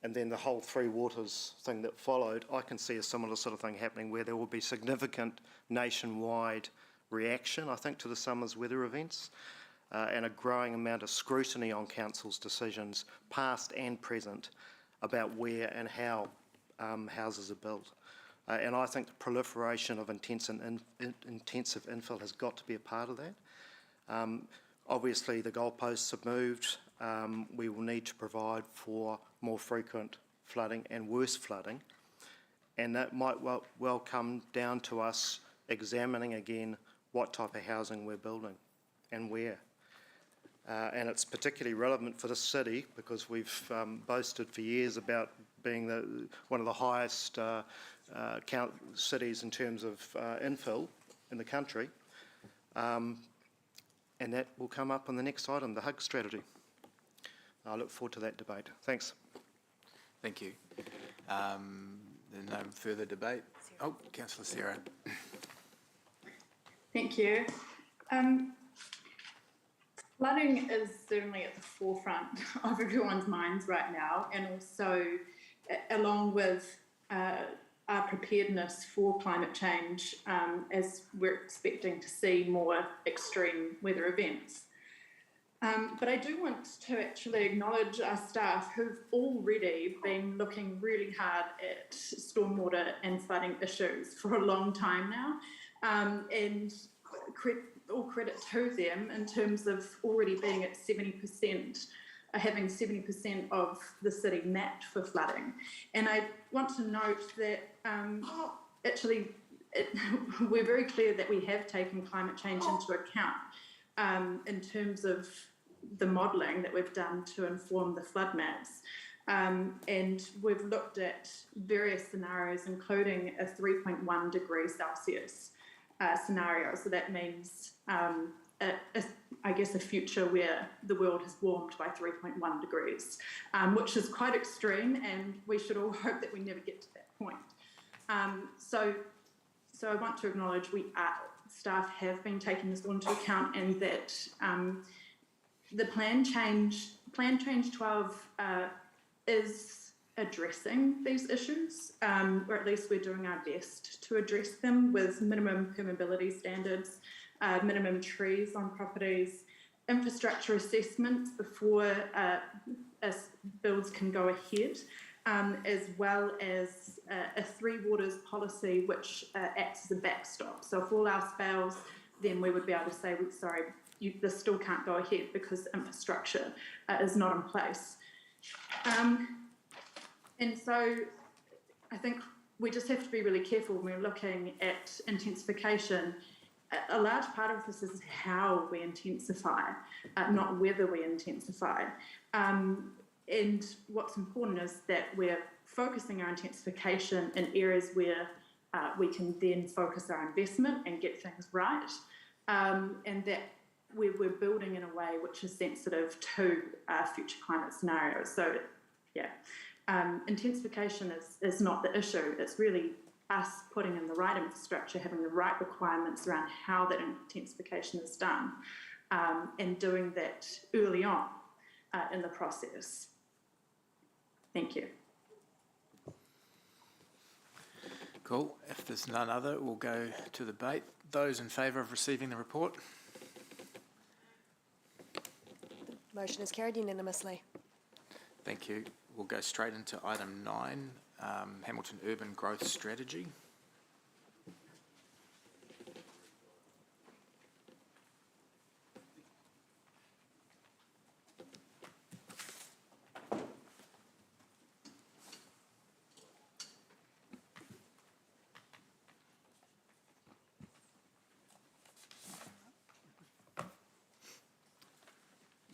and then the whole Three Waters thing that followed. I can see a similar sort of thing happening where there will be significant nationwide reaction, I think, to the summer's weather events. And a growing amount of scrutiny on council's decisions, past and present, about where and how houses are built. And I think the proliferation of intensive infill has got to be a part of that. Obviously, the goalposts have moved. We will need to provide for more frequent flooding and worse flooding. And that might well come down to us examining again what type of housing we're building and where. And it's particularly relevant for the city because we've boasted for years about being one of the highest cities in terms of infill in the country. And that will come up on the next item, the HUG strategy. I look forward to that debate. Thanks. Thank you. There's no further debate. Oh, Councillor Sarah. Thank you. Flooding is certainly at the forefront of everyone's minds right now, and also along with our preparedness for climate change as we're expecting to see more extreme weather events. But I do want to actually acknowledge our staff who've already been looking really hard at stormwater and flooding issues for a long time now, and all credit to them in terms of already being at 70%, having 70% of the city mapped for flooding. And I want to note that actually we're very clear that we have taken climate change into account in terms of the modelling that we've done to inform the flood maps. And we've looked at various scenarios, including a 3.1 degrees Celsius scenario. So that means, I guess, a future where the world has warmed by 3.1 degrees, which is quite extreme, and we should all hope that we never get to that point. So I want to acknowledge staff have been taking this into account, and that the Plan Change 12 is addressing these issues, or at least we're doing our best to address them with minimum permeability standards, minimum trees on properties, infrastructure assessments before builds can go ahead, as well as a three waters policy which acts as a backstop. So if all else fails, then we would be able to say, sorry, this still can't go ahead because infrastructure is not in place. And so I think we just have to be really careful when we're looking at intensification. A large part of this is how we intensify, not whether we intensify. And what's important is that we're focusing our intensification in areas where we can then focus our investment and get things right, and that we're building in a way which is sensitive to future climate scenarios. So, yeah, intensification is not the issue. It's really us putting in the right infrastructure, having the right requirements around how that intensification is done, and doing that early on in the process. Thank you. Cool. If there's none other, we'll go to the debate. Those in favour of receiving the report? The motion is carried unanimously. Thank you. We'll go straight into item 9, Hamilton Urban Growth Strategy.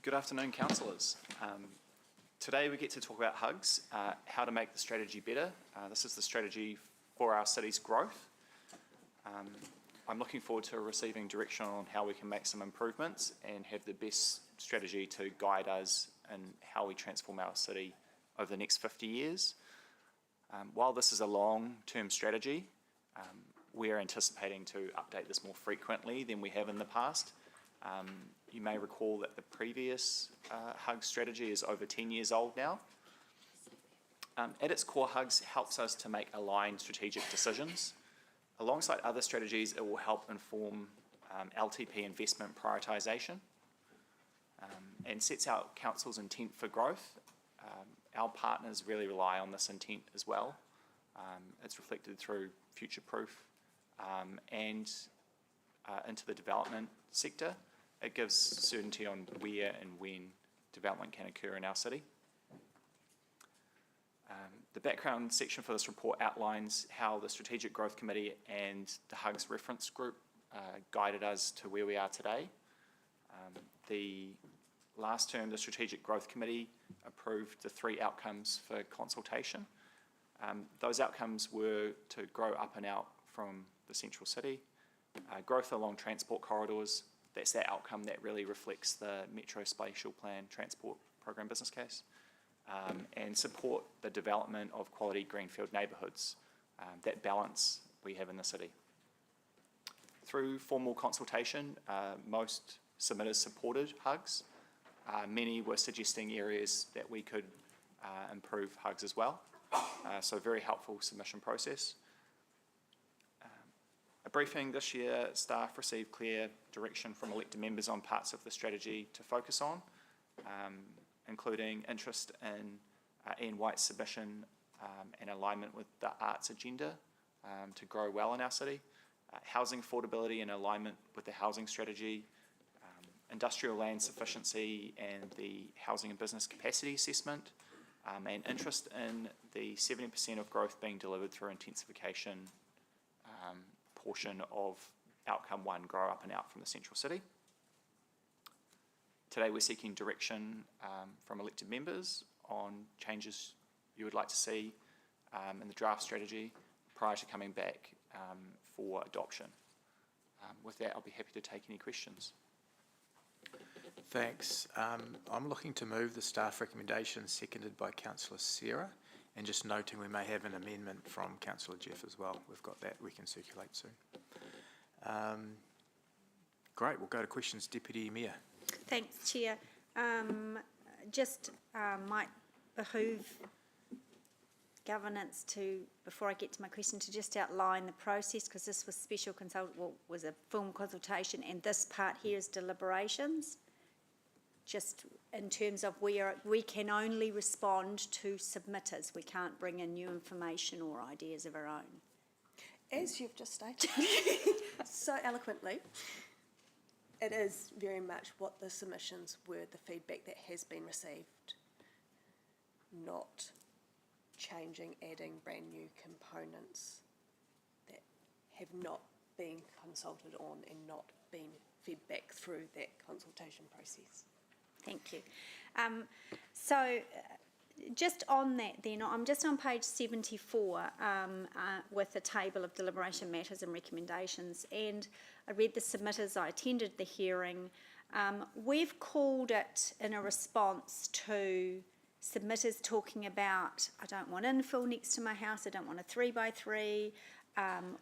Good afternoon, councillors. Today we get to talk about HUGs, how to make the strategy better. This is the strategy for our city's growth. I'm looking forward to receiving direction on how we can make some improvements and have the best strategy to guide us in how we transform our city over the next 50 years. While this is a long-term strategy, we're anticipating to update this more frequently than we have in the past. You may recall that the previous HUG strategy is over 10 years old now. At its core, HUGs helps us to make aligned strategic decisions. Alongside other strategies, it will help inform LTP investment prioritisation and sets out council's intent for growth. Our partners really rely on this intent as well. It's reflected through future-proof and into the development sector. It gives certainty on where and when development can occur in our city. The background section for this report outlines how the Strategic Growth Committee and the HUGs reference group guided us to where we are today. The last term, the Strategic Growth Committee approved the 3 outcomes for consultation. Those outcomes were to grow up and out from the central city, growth along transport corridors. That's that outcome that really reflects the Metro Spatial Plan Transport Program business case, and support the development of quality greenfield neighbourhoods, that balance we have in the city. Through formal consultation, most submitters supported HUGs. Many were suggesting areas that we could improve HUGs as well. So a very helpful submission process. A briefing this year, staff received clear direction from elected members on parts of the strategy to focus on, including interest in Ian White's submission and alignment with the arts agenda to grow well in our city, housing affordability in alignment with the housing strategy, industrial land sufficiency and the housing and business capacity assessment, and interest in the 70% of growth being delivered through intensification portion of outcome 1, grow up and out from the central city. Today we're seeking direction from elected members on changes you would like to see in the draft strategy prior to coming back for adoption. With that, I'll be happy to take any questions. Thanks. I'm looking to move the staff recommendation seconded by Councillor Sarah, and just noting we may have an amendment from Councillor Jeff as well. We've got that we can circulate soon. Great, we'll go to questions. Deputy Mayor. Thanks, Chair. Just might behoove governance to, before I get to my question, to just outline the process, because this was special was a formal consultation, and this part here is deliberations. Just in terms of where we can only respond to submitters, we can't bring in new information or ideas of our own. As you've just stated so eloquently, it is very much what the submissions were, the feedback that has been received, not changing, adding brand new components that have not been consulted on and not been fed back through that consultation process. Thank you. Just on that then, I'm just on page 74 with the table of deliberation matters and recommendations, and I read the submitters, I attended the hearing. We've called it in a response to submitters talking about, I don't want infill next to my house, I don't want a 3x3.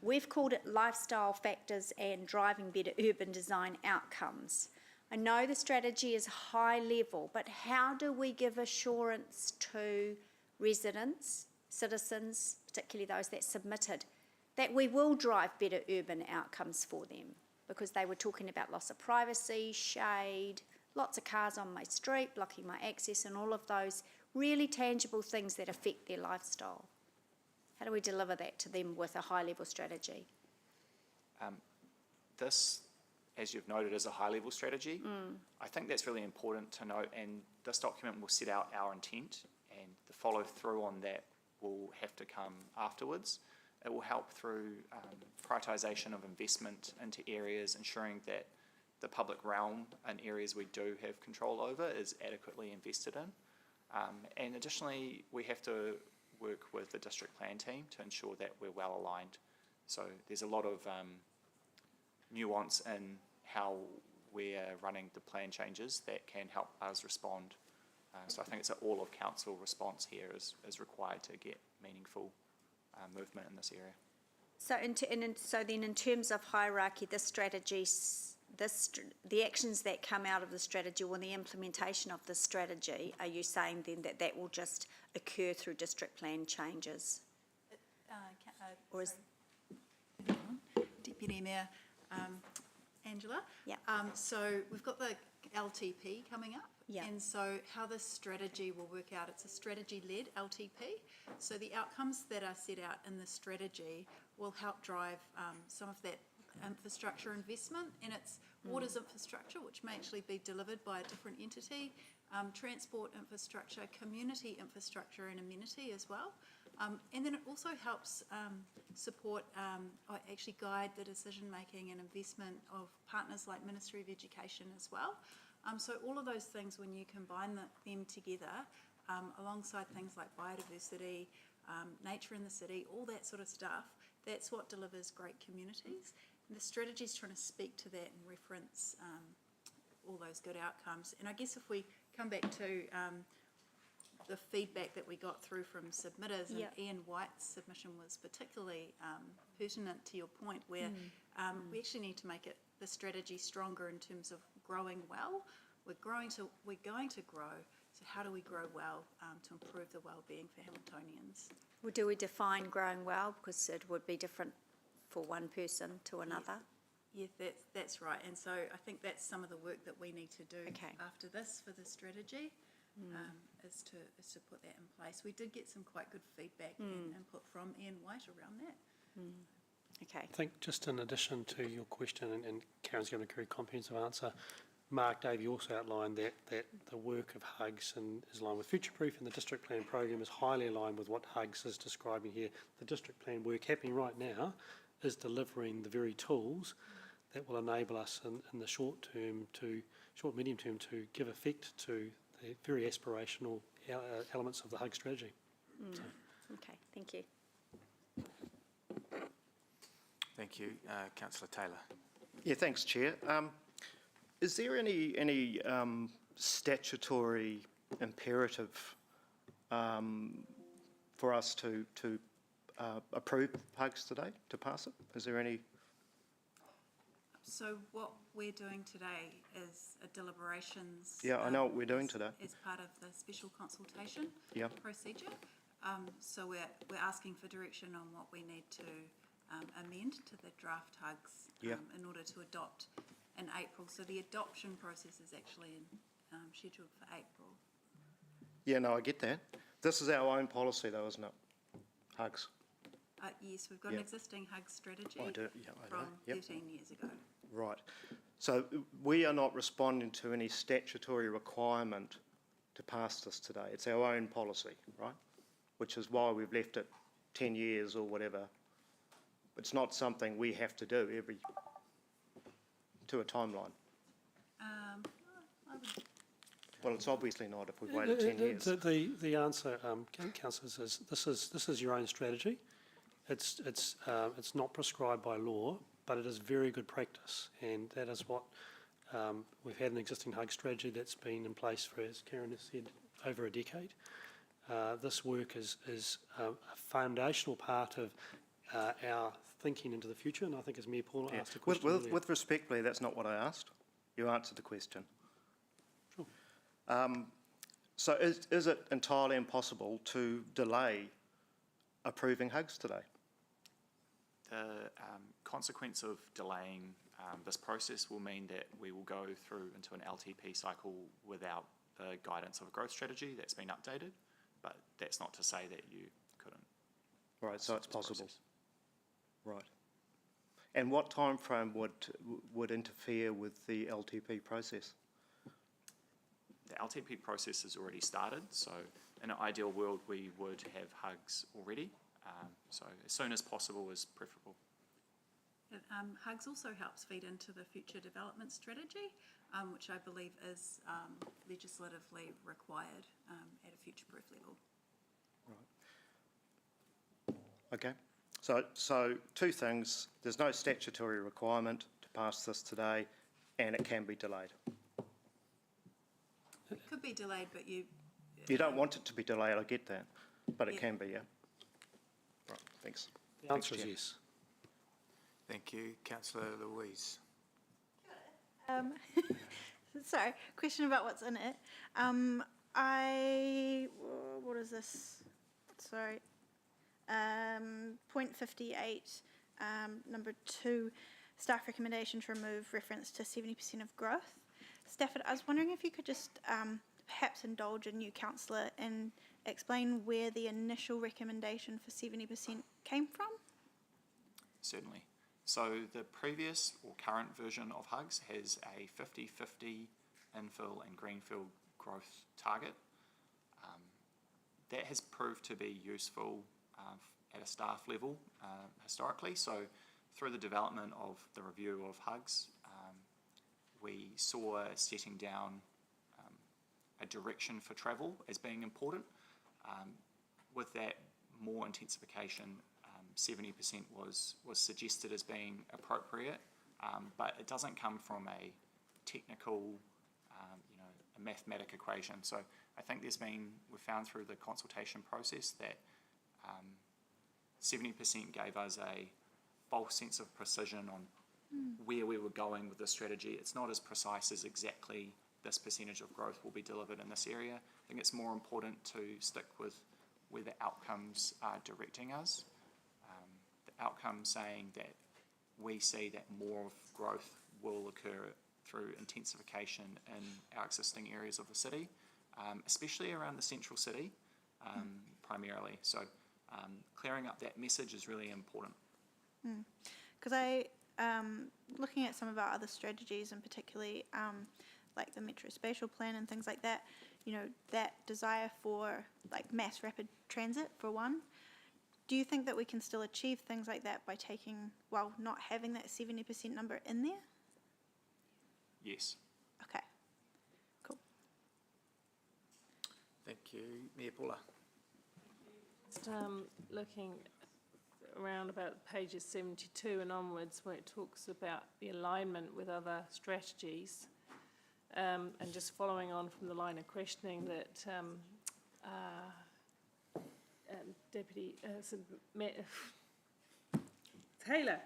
We've called it lifestyle factors and driving better urban design outcomes. I know the strategy is high level, but how do we give assurance to residents, citizens, particularly those that submitted, that we will drive better urban outcomes for them? Because they were talking about loss of privacy, shade, lots of cars on my street, blocking my access, and all of those really tangible things that affect their lifestyle. How do we deliver that to them with a high-level strategy? This, as you've noted, is a high-level strategy. I think that's really important to note, and this document will set out our intent, and the follow-through on that will have to come afterwards. It will help through prioritisation of investment into areas, ensuring that the public realm and areas we do have control over is adequately invested in. And additionally, we have to work with the district plan team to ensure that we're well aligned. So there's a lot of nuance in how we're running the plan changes that can help us respond. So I think it's an all of council response here is required to get meaningful movement in this area. So, so then in terms of hierarchy, this strategy, the actions that come out of the strategy or the implementation of the strategy, are you saying then that that will just occur through district plan changes? Or is Deputy Mayor Angela? Yeah. So we've got the LTP coming up. Yeah. And so how this strategy will work out, it's a strategy-led LTP. So the outcomes that are set out in the strategy will help drive some of that infrastructure investment, and it's waters infrastructure, which may actually be delivered by a different entity, transport infrastructure, community infrastructure and amenity as well. And then it also helps support or actually guide the decision-making and investment of partners like Ministry of Education as well. So all of those things, when you combine them together, alongside things like biodiversity, nature in the city, all that sort of stuff, that's what delivers great communities. And the strategy is trying to speak to that and reference all those good outcomes. And I guess if we come back to the feedback that we got through from submitters, and Ian White's submission was particularly pertinent to your point, where we actually need to make the strategy stronger in terms of growing well. We're going to grow, so how do we grow well to improve the well-being for Hamiltonians? Well, do we define growing well? Because it would be different for one person to another. Yeah, that's right. And so I think that's some of the work that we need to do after this for the strategy, is to put that in place. We did get some quite good feedback and input from Ian White around that. Okay. I think just in addition to your question, and Karen's given a very comprehensive answer, Mark Davey also outlined that the work of HUGS is aligned with Future Proof, and the district plan program is highly aligned with what HUGS is describing here. The district plan work happening right now is delivering the very tools that will enable us in the short medium term to give effect to the very aspirational elements of the HUGS strategy. So. Okay, thank you. Thank you. Councillor Taylor. Yeah, thanks, Chair. Is there any statutory imperative for us to approve HUGS today, to pass it? Is there any? So what we're doing today is a deliberations. Yeah, I know what we're doing today. As part of the special consultation procedure. So we're asking for direction on what we need to amend to the draft HUGS in order to adopt in April. So the adoption process is actually scheduled for April. Yeah, no, I get that. This is our own policy though, isn't it? HUGS. Yes, we've got an existing HUGS strategy I know. from 13 years ago. Right. So we are not responding to any statutory requirement to pass this today. It's our own policy, right? Which is why we've left it 10 years or whatever. It's not something we have to do to a timeline. Well, it's obviously not if we've waited 10 years. The answer, councillors, is this is your own strategy. It's not prescribed by law, but it is very good practice, and that is what we've had an existing HUG strategy that's been in place for, as Karen has said, over a decade. This work is a foundational part of our thinking into the future, and I think as Mayor Paul asked a question earlier. With respect, Blair, that's not what I asked. You answered the question. Sure. So is it entirely impossible to delay approving HUGS today? The consequence of delaying this process will mean that we will go through into an LTP cycle without the guidance of a growth strategy that's been updated, but that's not to say that you couldn't. Right, so it's possible. Right. And what timeframe would interfere with the LTP process? The LTP process has already started, so in an ideal world we would have HUGS already, so as soon as possible is preferable. HUGS also helps feed into the future development strategy, which I believe is legislatively required at a future-proof level. Right. Okay. So two things. There's no statutory requirement to pass this today, and it can be delayed. It could be delayed, but you don't want it to be delayed, I get that, but it can be, yeah. Right, thanks. The answer is yes. Thank you. Councillor Louise. Sorry, question about what's in it. What is this? Sorry. Point 58, number 2, staff recommendation to remove reference to 70% of growth. Stafford, I was wondering if you could just perhaps indulge a new councillor and explain where the initial recommendation for 70% came from? Certainly. So the previous or current version of HUGS has a 50-50 infill and greenfield growth target. That has proved to be useful at a staff level historically. So through the development of the review of HUGS, we saw setting down a direction for travel as being important. With that more intensification, 70% was suggested as being appropriate, but it doesn't come from a technical, a mathematic equation. So I think we've found through the consultation process that 70% gave us a false sense of precision on where we were going with the strategy. It's not as precise as exactly this percentage of growth will be delivered in this area. I think it's more important to stick with where the outcomes are directing us. The outcomes saying that we see that more of growth will occur through intensification in our existing areas of the city, especially around the central city, primarily. So clearing up that message is really important. Because looking at some of our other strategies, and particularly like the Metro Spatial Plan and things like that, you know, that desire for like mass rapid transit for one. Do you think that we can still achieve things like that by not having that 70% number in there? Yes. Okay. Cool. Thank you. Mayor Paula. Just looking around about pages 72 and onwards, where it talks about the alignment with other strategies, and just following on from the line of questioning that Deputy Taylor,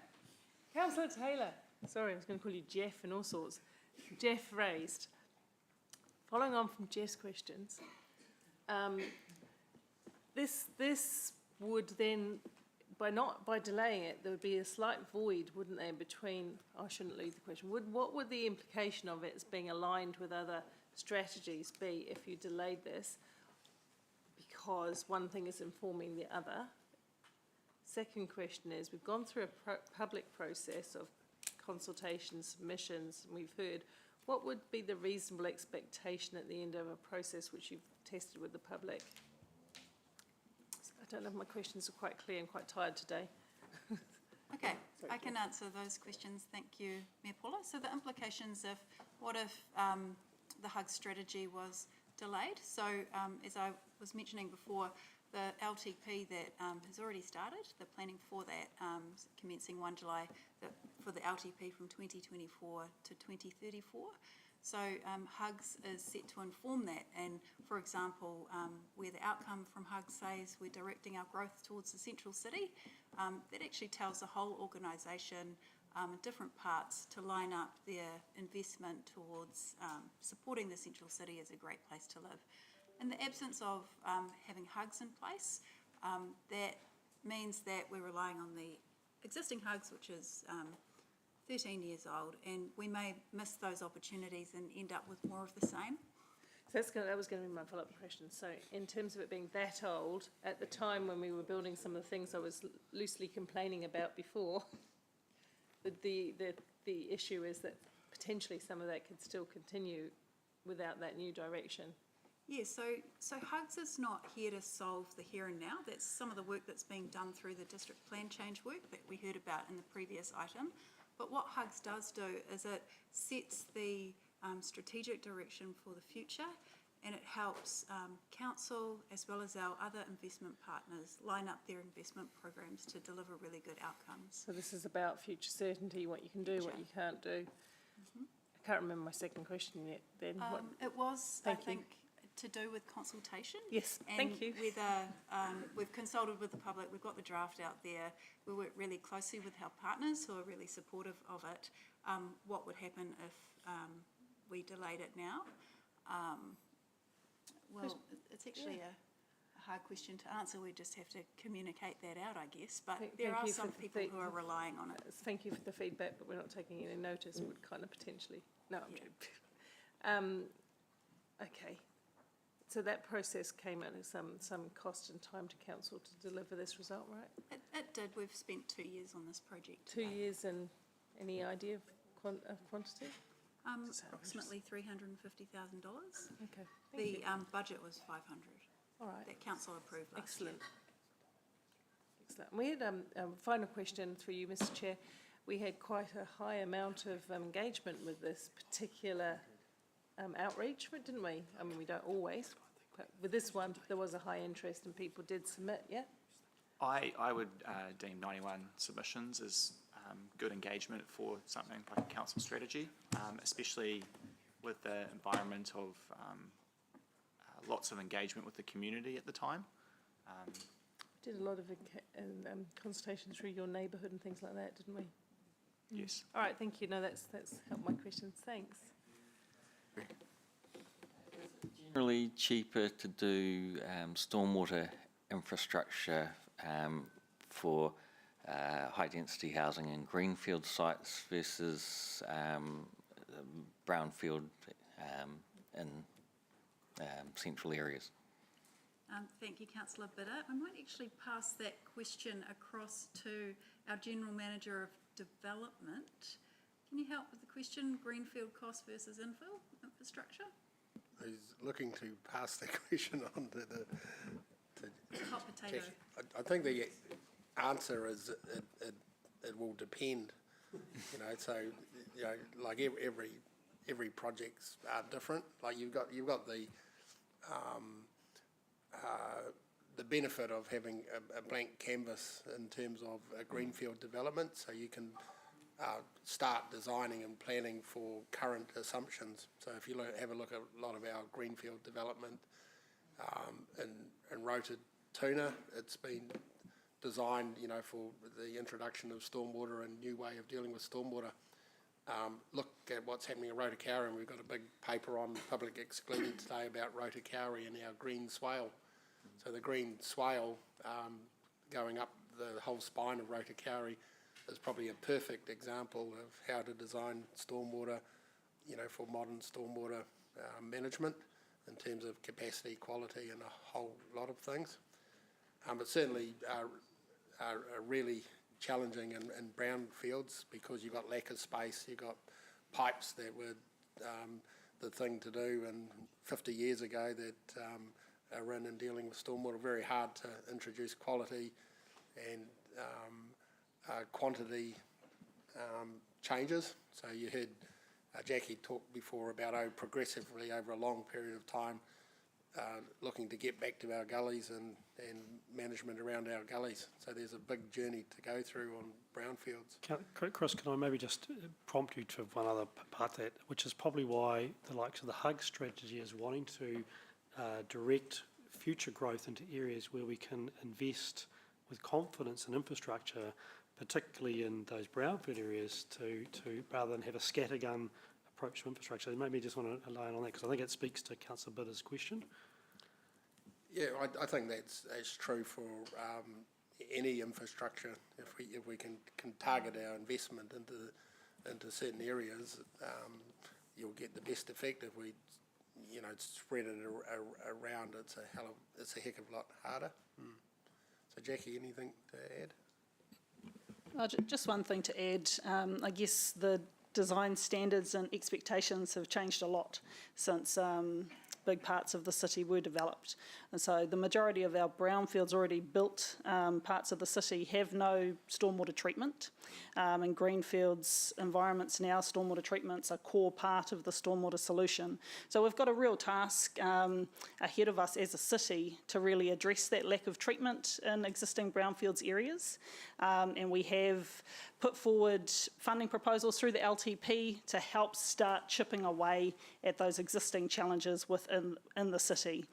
Councillor Taylor, sorry, I was going to call you Jeff and all sorts, Jeff raised. Following on from Jeff's questions, this would then, by delaying it, there would be a slight void, wouldn't there, between, I shouldn't leave the question, what would the implication of it as being aligned with other strategies be if you delayed this? Because one thing is informing the other. Second question is, we've gone through a public process of consultations, submissions, and we've heard, what would be the reasonable expectation at the end of a process which you've tested with the public? I don't know if my questions are quite clear. I'm quite tired today. Okay, I can answer those questions. Thank you, Mayor Paula. So the implications of what if the HUG strategy was delayed? So as I was mentioning before, the LTP that has already started, the planning for that, commencing 1 July, for the LTP from 2024 to 2034. So HUGS is set to inform that, and for example, where the outcome from HUGS says we're directing our growth towards the central city, that actually tells the whole organisation in different parts to line up their investment towards supporting the central city as a great place to live. In the absence of having HUGS in place, that means that we're relying on the existing HUGS, which is 13 years old, and we may miss those opportunities and end up with more of the same. So that was going to be my follow-up question. So in terms of it being that old, at the time when we were building some of the things I was loosely complaining about before, the issue is that potentially some of that could still continue without that new direction. Yeah, so HUGS is not here to solve the here and now. That's some of the work that's being done through the district plan change work that we heard about in the previous item. But what HUGS does do is it sets the strategic direction for the future, and it helps council as well as our other investment partners line up their investment programs to deliver really good outcomes. So this is about future certainty, what you can do, what you can't do. I can't remember my second question yet. Then it was, Thank I think, to do with consultation. Yes, and thank you. Whether we've consulted with the public, we've got the draft out there. We work really closely with our partners who are really supportive of it. What would happen if we delayed it now? Well, it's actually a hard question to answer. We just have to communicate that out, I guess. But there are some people who are relying on it. Thank you for the feedback, but we're not taking any notice. Would kind of potentially. No, I'm joking. Okay. So that process came at some cost and time to council to deliver this result, right? It did. We've spent 2 years on this project. 2 years, and any idea of quantity? Approximately $350,000. Okay. The budget was 500. All right. That council approved last Excellent. year. Excellent. We had a final question through you, Mr. Chair. We had quite a high amount of engagement with this particular outreach, didn't we? I mean, we don't always, but with this one, there was a high interest and people did submit, yeah? I would deem 91 submissions as good engagement for something like a council strategy, especially with the environment of lots of engagement with the community at the time. Did a lot of consultation through your neighbourhood and things like that, didn't we? Yes. All right, thank you. No, that's helped my questions. Thanks. Generally cheaper to do stormwater infrastructure for high-density housing in greenfield sites versus brownfield in central areas. Thank you, Councillor Bidder. I might actually pass that question across to our General Manager of Development. Can you help with the question, greenfield cost versus infill infrastructure? I was looking to pass the question on to the... Hot potato. I think the answer is it will depend, you know, so, you know, like every project's different. Like you've got the benefit of having a blank canvas in terms of a greenfield development, so you can start designing and planning for current assumptions. So if you have a look at a lot of our greenfield development in Rototuna, it's been designed, you know, for the introduction of stormwater and new way of dealing with stormwater. Look at what's happening in Rotokauri, and we've got a big paper on public excluded today about Rotokauri and our green swale. So the green swale going up the whole spine of Rotokauri is probably a perfect example of how to design stormwater, you know, for modern stormwater management in terms of capacity, quality, and a whole lot of things. But certainly are really challenging in brownfields because you've got lack of space, you've got pipes that were the thing to do and 50 years ago that are in and dealing with stormwater. Very hard to introduce quality and quantity changes. So you heard Jackie talk before about progressively over a long period of time looking to get back to our gullies and management around our gullies. So there's a big journey to go through on brownfields. Chris, can I maybe just prompt you to one other part of that, which is probably why the likes of the HUG strategy is wanting to direct future growth into areas where we can invest with confidence in infrastructure, particularly in those brownfield areas, to rather than have a scattergun approach to infrastructure. Maybe just want to align on that because I think it speaks to Councillor Bidder's question. Yeah, I think that's true for any infrastructure. If we can target our investment into certain areas, you'll get the best effect. If we, you know, spread it around, it's a heck of a lot harder. So Jackie, anything to add? Just one thing to add. I guess the design standards and expectations have changed a lot since big parts of the city were developed. And so the majority of our brownfields already built parts of the city have no stormwater treatment. In greenfields environments now, stormwater treatment's a core part of the stormwater solution. So we've got a real task ahead of us as a city to really address that lack of treatment in existing brownfields areas. And we have put forward funding proposals through the LTP to help start chipping away at those existing challenges within the city.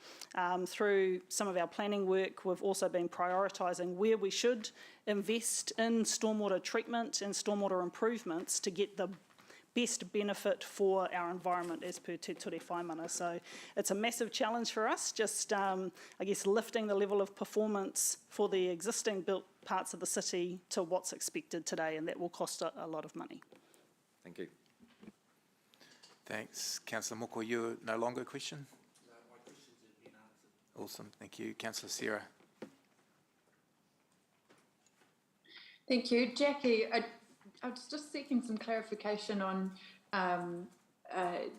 Through some of our planning work, we've also been prioritising where we should invest in stormwater treatment and stormwater improvements to get the best benefit for our environment as per Te Ture Whaimana. So it's a massive challenge for us, just I guess lifting the level of performance for the existing built parts of the city to what's expected today, and that will cost a lot of money. Thank you. Thanks. Councillor Moko, you no longer a question? No, my questions have been answered. Awesome, thank you. Councillor Sarah. Thank you. Jackie, I was just seeking some clarification on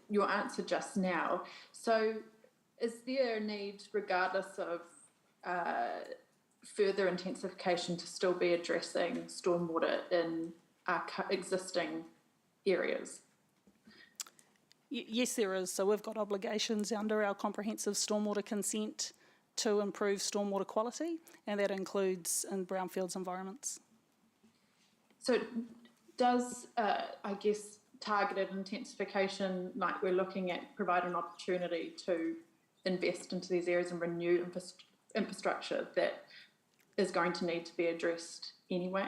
your answer just now. So is there a need, regardless of further intensification, to still be addressing stormwater in our existing areas? Yes, there is. So we've got obligations under our comprehensive stormwater consent to improve stormwater quality, and that includes in brownfields environments. So does, I guess, targeted intensification, like we're looking at, provide an opportunity to invest into these areas and renew infrastructure that is going to need to be addressed anyway?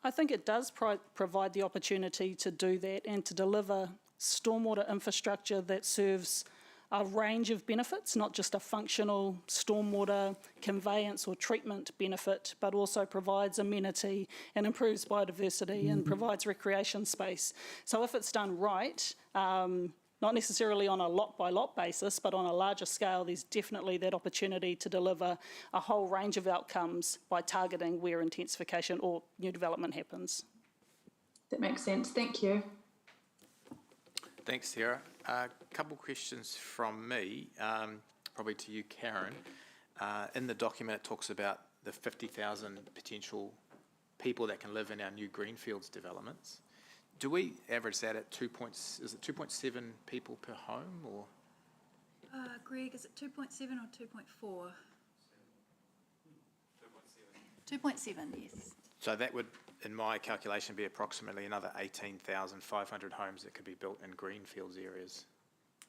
I think it does provide the opportunity to do that and to deliver stormwater infrastructure that serves a range of benefits, not just a functional stormwater conveyance or treatment benefit, but also provides amenity and improves biodiversity and provides recreation space. So if it's done right, not necessarily on a lot-by-lot basis, but on a larger scale, there's definitely that opportunity to deliver a whole range of outcomes by targeting where intensification or new development happens. That makes sense. Thank you. Thanks, Sarah. A couple questions from me, probably to you, Karen. In the document, it talks about the 50,000 potential people that can live in our new greenfields developments. Do we average that at 2.7 people per home, or? Greg, is it 2.7 or 2.4? 2.7, yes. So that would, in my calculation, be approximately another 18,500 homes that could be built in greenfields areas.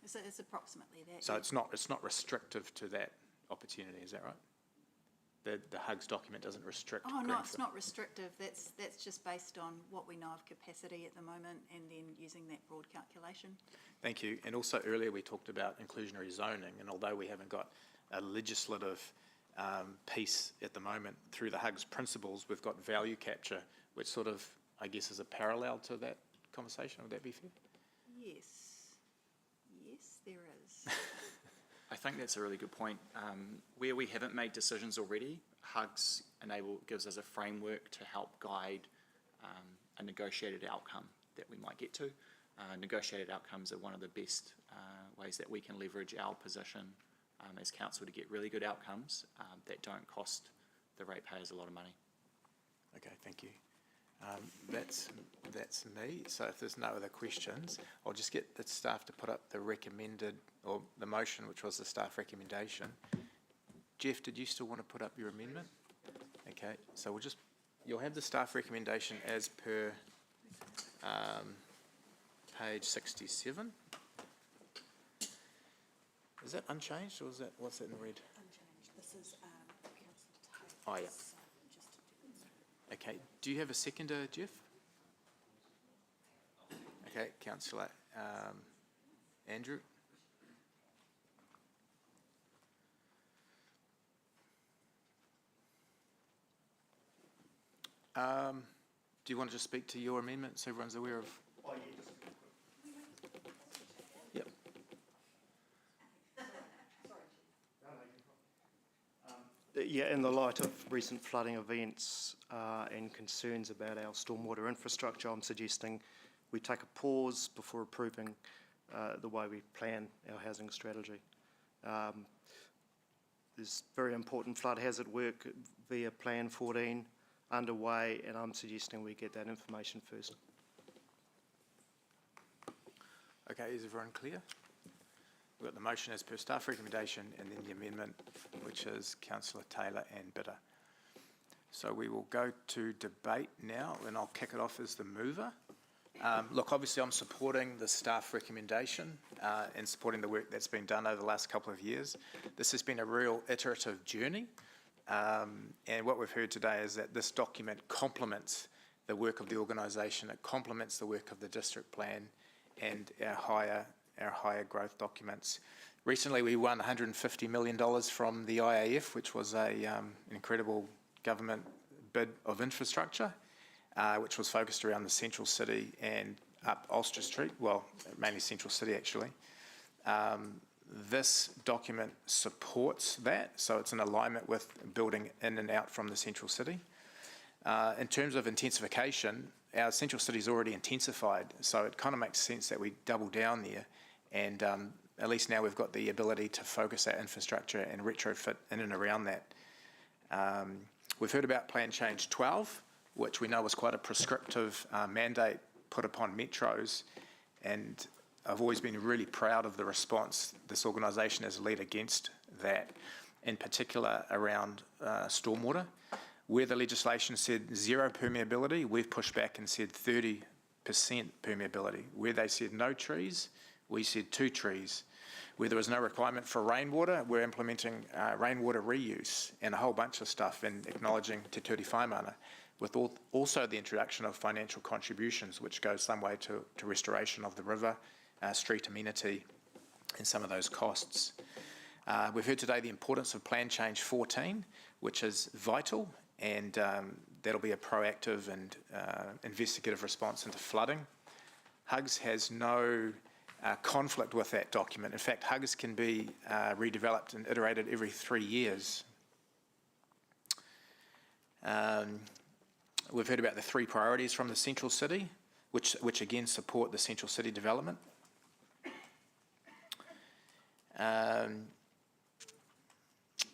It's approximately that. So yeah. it's not restrictive to that opportunity, is that right? The HUGS document doesn't restrict. Oh, no, greenfield. it's not restrictive. That's just based on what we know of capacity at the moment and then using that broad calculation. Thank you. And also earlier we talked about inclusionary zoning, and although we haven't got a legislative piece at the moment through the HUGS principles, we've got value capture, which sort of, I guess, is a parallel to that conversation. Would that be fair? Yes. Yes, there is. I think that's a really good point. Where we haven't made decisions already, HUGS gives us a framework to help guide a negotiated outcome that we might get to. Negotiated outcomes are one of the best ways that we can leverage our position as council to get really good outcomes that don't cost the ratepayers a lot of money. Okay, thank you. That's me. So if there's no other questions, I'll just get the staff to put up the recommended, or the motion, which was the staff recommendation. Jeff, did you still want to put up your amendment? Okay, so you'll have the staff recommendation as per page 67. Is that unchanged, or what's that in red? Unchanged. This is Councillor Taylor. Oh, yeah. Okay, do you have a seconder, Jeff? Okay, Councillor Andrew. Do you want to just speak to your amendment so everyone's aware of? Oh, yeah. Yep. Yeah, in the light of recent flooding events and concerns about our stormwater infrastructure, I'm suggesting we take a pause before approving the way we plan our housing strategy. There's very important flood hazard work via Plan 14 underway, and I'm suggesting we get that information first. Okay, is everyone clear? We've got the motion as per staff recommendation and then the amendment, which is Councillor Taylor and Bitter. So we will go to debate now, and I'll kick it off as the mover. Look, obviously I'm supporting the staff recommendation and supporting the work that's been done over the last couple of years. This has been a real iterative journey, and what we've heard today is that this document complements the work of the organisation, it complements the work of the district plan and our higher growth documents. Recently we won $150 million from the IAF, which was an incredible government bid of infrastructure, which was focused around the central city and up Ulster Street, well, mainly central city actually. This document supports that, so it's in alignment with building in and out from the central city. In terms of intensification, our central city is already intensified, so it kind of makes sense that we double down there, and at least now we've got the ability to focus our infrastructure and retrofit in and around that. We've heard about Plan Change 12, which we know was quite a prescriptive mandate put upon metros, and I've always been really proud of the response this organisation has led against that, in particular around stormwater. Where the legislation said zero permeability, we've pushed back and said 30% permeability. Where they said no trees, we said 2 trees. Where there was no requirement for rainwater, we're implementing rainwater reuse and a whole bunch of stuff, and acknowledging Te Ture Whaimana, with also the introduction of financial contributions, which goes some way to restoration of the river, street amenity, and some of those costs. We've heard today the importance of Plan Change 14, which is vital, and that'll be a proactive and investigative response into flooding. HUGS has no conflict with that document. In fact, HUGs can be redeveloped and iterated every 3 years. We've heard about the 3 priorities from the Central City, which again support the Central City development.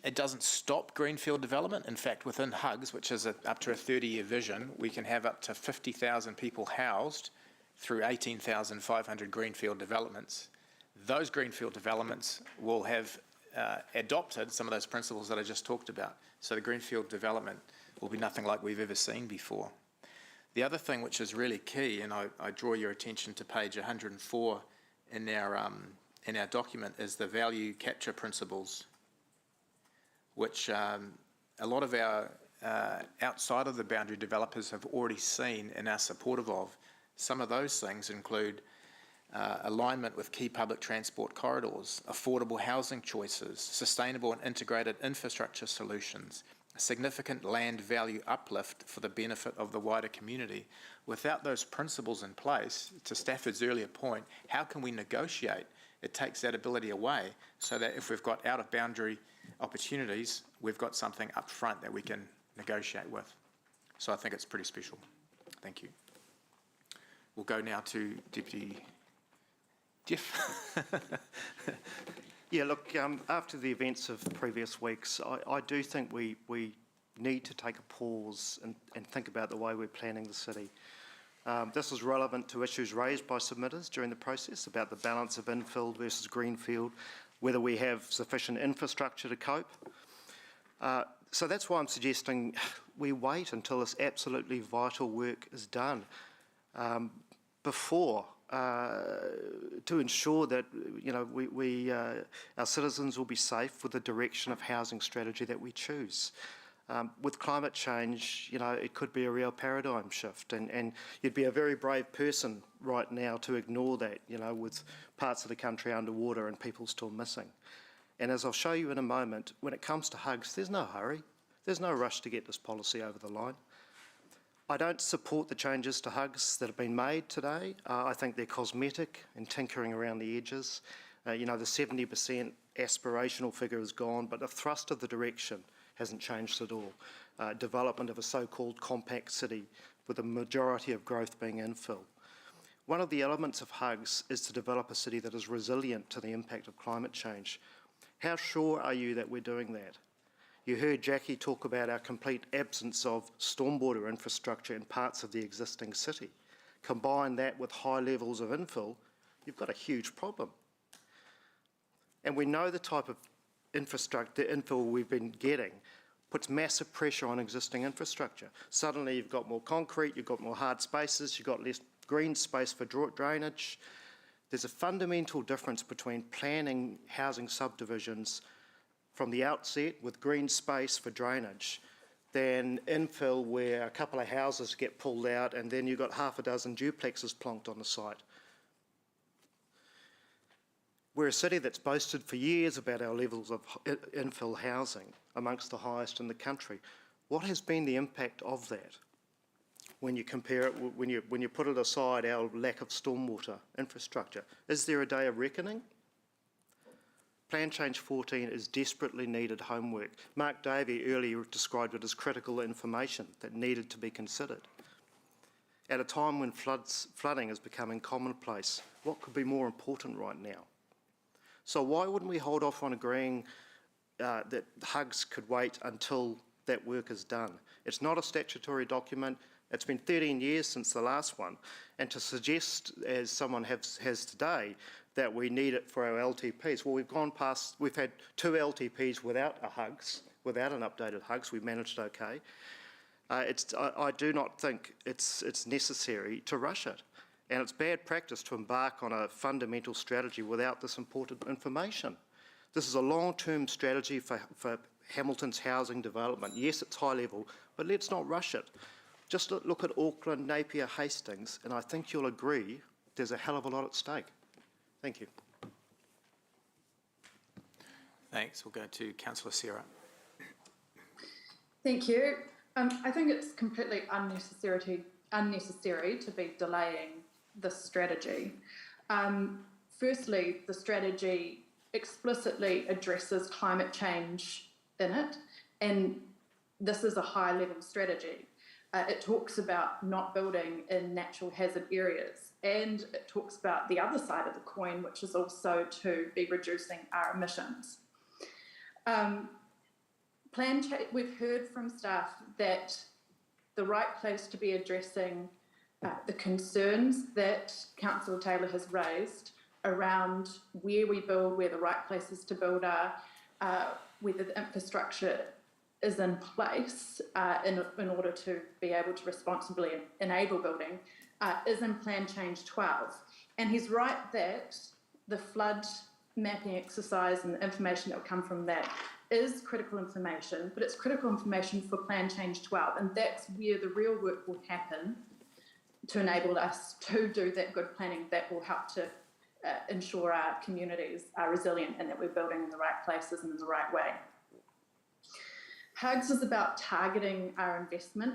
It doesn't stop greenfield development. In fact, within HUGs, which is up to a 30-year vision, we can have up to 50,000 people housed through 18,500 greenfield developments. Those greenfield developments will have adopted some of those principles that I just talked about. So the greenfield development will be nothing like we've ever seen before. The other thing which is really key, and I draw your attention to page 104 in our document, is the value capture principles, which a lot of our outside of the boundary developers have already seen and are supportive of. Some of those things include alignment with key public transport corridors, affordable housing choices, sustainable and integrated infrastructure solutions, significant land value uplift for the benefit of the wider community. Without those principles in place, to Stafford's earlier point, how can we negotiate? It takes that ability away, so that if we've got out-of-boundary opportunities, we've got something up front that we can negotiate with. So I think it's pretty special. Thank you. We'll go now to Deputy Jeff. Yeah, look, after the events of previous weeks, I do think we need to take a pause and think about the way we're planning the city. This is relevant to issues raised by submitters during the process about the balance of infill versus greenfield, whether we have sufficient infrastructure to cope. So that's why I'm suggesting we wait until this absolutely vital work is done before to ensure that our citizens will be safe with the direction of housing strategy that we choose. With climate change, it could be a real paradigm shift, and you'd be a very brave person right now to ignore that, with parts of the country underwater and people still missing. And as I'll show you in a moment, when it comes to HUGs, there's no hurry. There's no rush to get this policy over the line. I don't support the changes to HUGs that have been made today. I think they're cosmetic and tinkering around the edges. The 70% aspirational figure is gone, but the thrust of the direction hasn't changed at all. Development of a so-called compact city with the majority of growth being infill. One of the elements of HUGs is to develop a city that is resilient to the impact of climate change. How sure are you that we're doing that? You heard Jackie talk about our complete absence of stormwater infrastructure in parts of the existing city. Combine that with high levels of infill, you've got a huge problem. And we know the type of infrastructure, the infill we've been getting, puts massive pressure on existing infrastructure. Suddenly you've got more concrete, you've got more hard spaces, you've got less green space for drainage. There's a fundamental difference between planning housing subdivisions from the outset with green space for drainage than infill where a couple of houses get pulled out and then you've got half a dozen duplexes plonked on the site. We're a city that's boasted for years about our levels of infill housing, amongst the highest in the country. What has been the impact of that when you compare it, when you put it aside our lack of stormwater infrastructure? Is there a day of reckoning? Plan Change 14 is desperately needed homework. Mark Davey earlier described it as critical information that needed to be considered. At a time when flooding is becoming commonplace, what could be more important right now? So why wouldn't we hold off on agreeing that HUGs could wait until that work is done? It's not a statutory document. It's been 13 years since the last one. And to suggest, as someone has today, that we need it for our LTPs, well, we've had 2 LTPs without a HUGs, without an updated HUGs. We've managed okay. I do not think it's necessary to rush it. And it's bad practice to embark on a fundamental strategy without this important information. This is a long-term strategy for Hamilton's housing development. Yes, it's high level, but let's not rush it. Just look at Auckland, Napier, Hastings, and I think you'll agree there's a hell of a lot at stake. Thank you. Thanks. We'll go to Councillor Serra. Thank you. I think it's completely unnecessary to be delaying this strategy. firstly, the strategy explicitly addresses climate change in it, and this is a high-level strategy. It talks about not building in natural hazard areas, and it talks about the other side of the coin, which is also to be reducing our emissions. We've heard from staff that the right place to be addressing the concerns that Councillor Taylor has raised around where we build, where the right places to build are, whether the infrastructure is in place in order to be able to responsibly enable building, is in Plan Change 12. And he's right that the flood mapping exercise and the information that will come from that is critical information, but it's critical information for Plan Change 12, and that's where the real work will happen to enable us to do that good planning that will help to ensure our communities are resilient and that we're building in the right places and in the right way. HUGS is about targeting our investment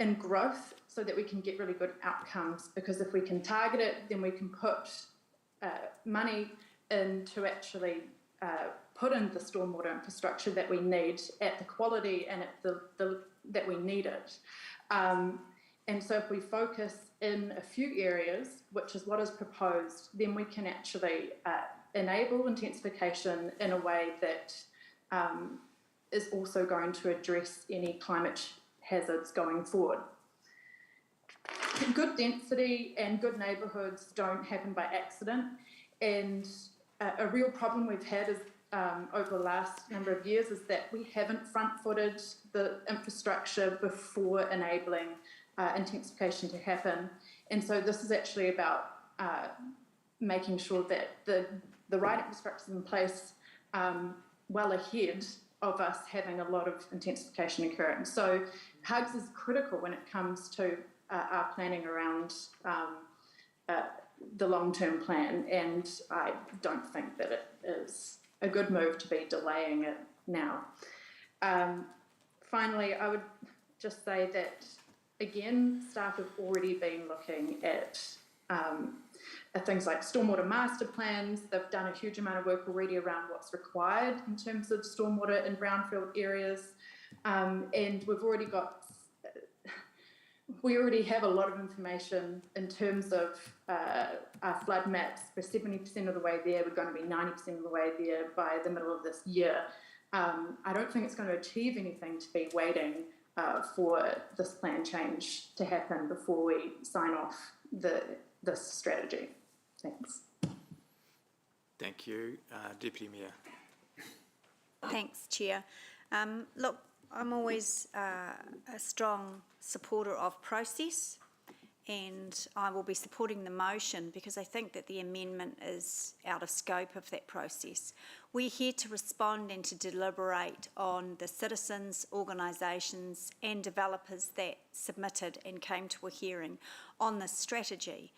in growth so that we can get really good outcomes, because if we can target it, then we can put money in to actually put in the stormwater infrastructure that we need at the quality and at the that we need it. And so if we focus in a few areas, which is what is proposed, then we can actually enable intensification in a way that is also going to address any climate hazards going forward. Good density and good neighbourhoods don't happen by accident, and a real problem we've had is over the last number of years is that we haven't front-footed the infrastructure before enabling intensification to happen. And so this is actually about making sure that the right infrastructure is in place well ahead of us having a lot of intensification occurring. So HUGS is critical when it comes to our planning around the long-term plan, and I don't think that it is a good move to be delaying it now. Finally, I would just say that, again, staff have already been looking at things like stormwater master plans. They've done a huge amount of work already around what's required in terms of stormwater in brownfield areas. And we already have a lot of information in terms of our flood maps. We're 70% of the way there. We're going to be 90% of the way there by the middle of this year. I don't think it's going to achieve anything to be waiting for this plan change to happen before we sign off this strategy. Thanks. Thank you. Deputy Mayor. Thanks, Chair. Look, I'm always a strong supporter of process, and I will be supporting the motion because I think that the amendment is out of scope of that process. We're here to respond and to deliberate on the citizens, organisations and developers that submitted and came to a hearing on this strategy.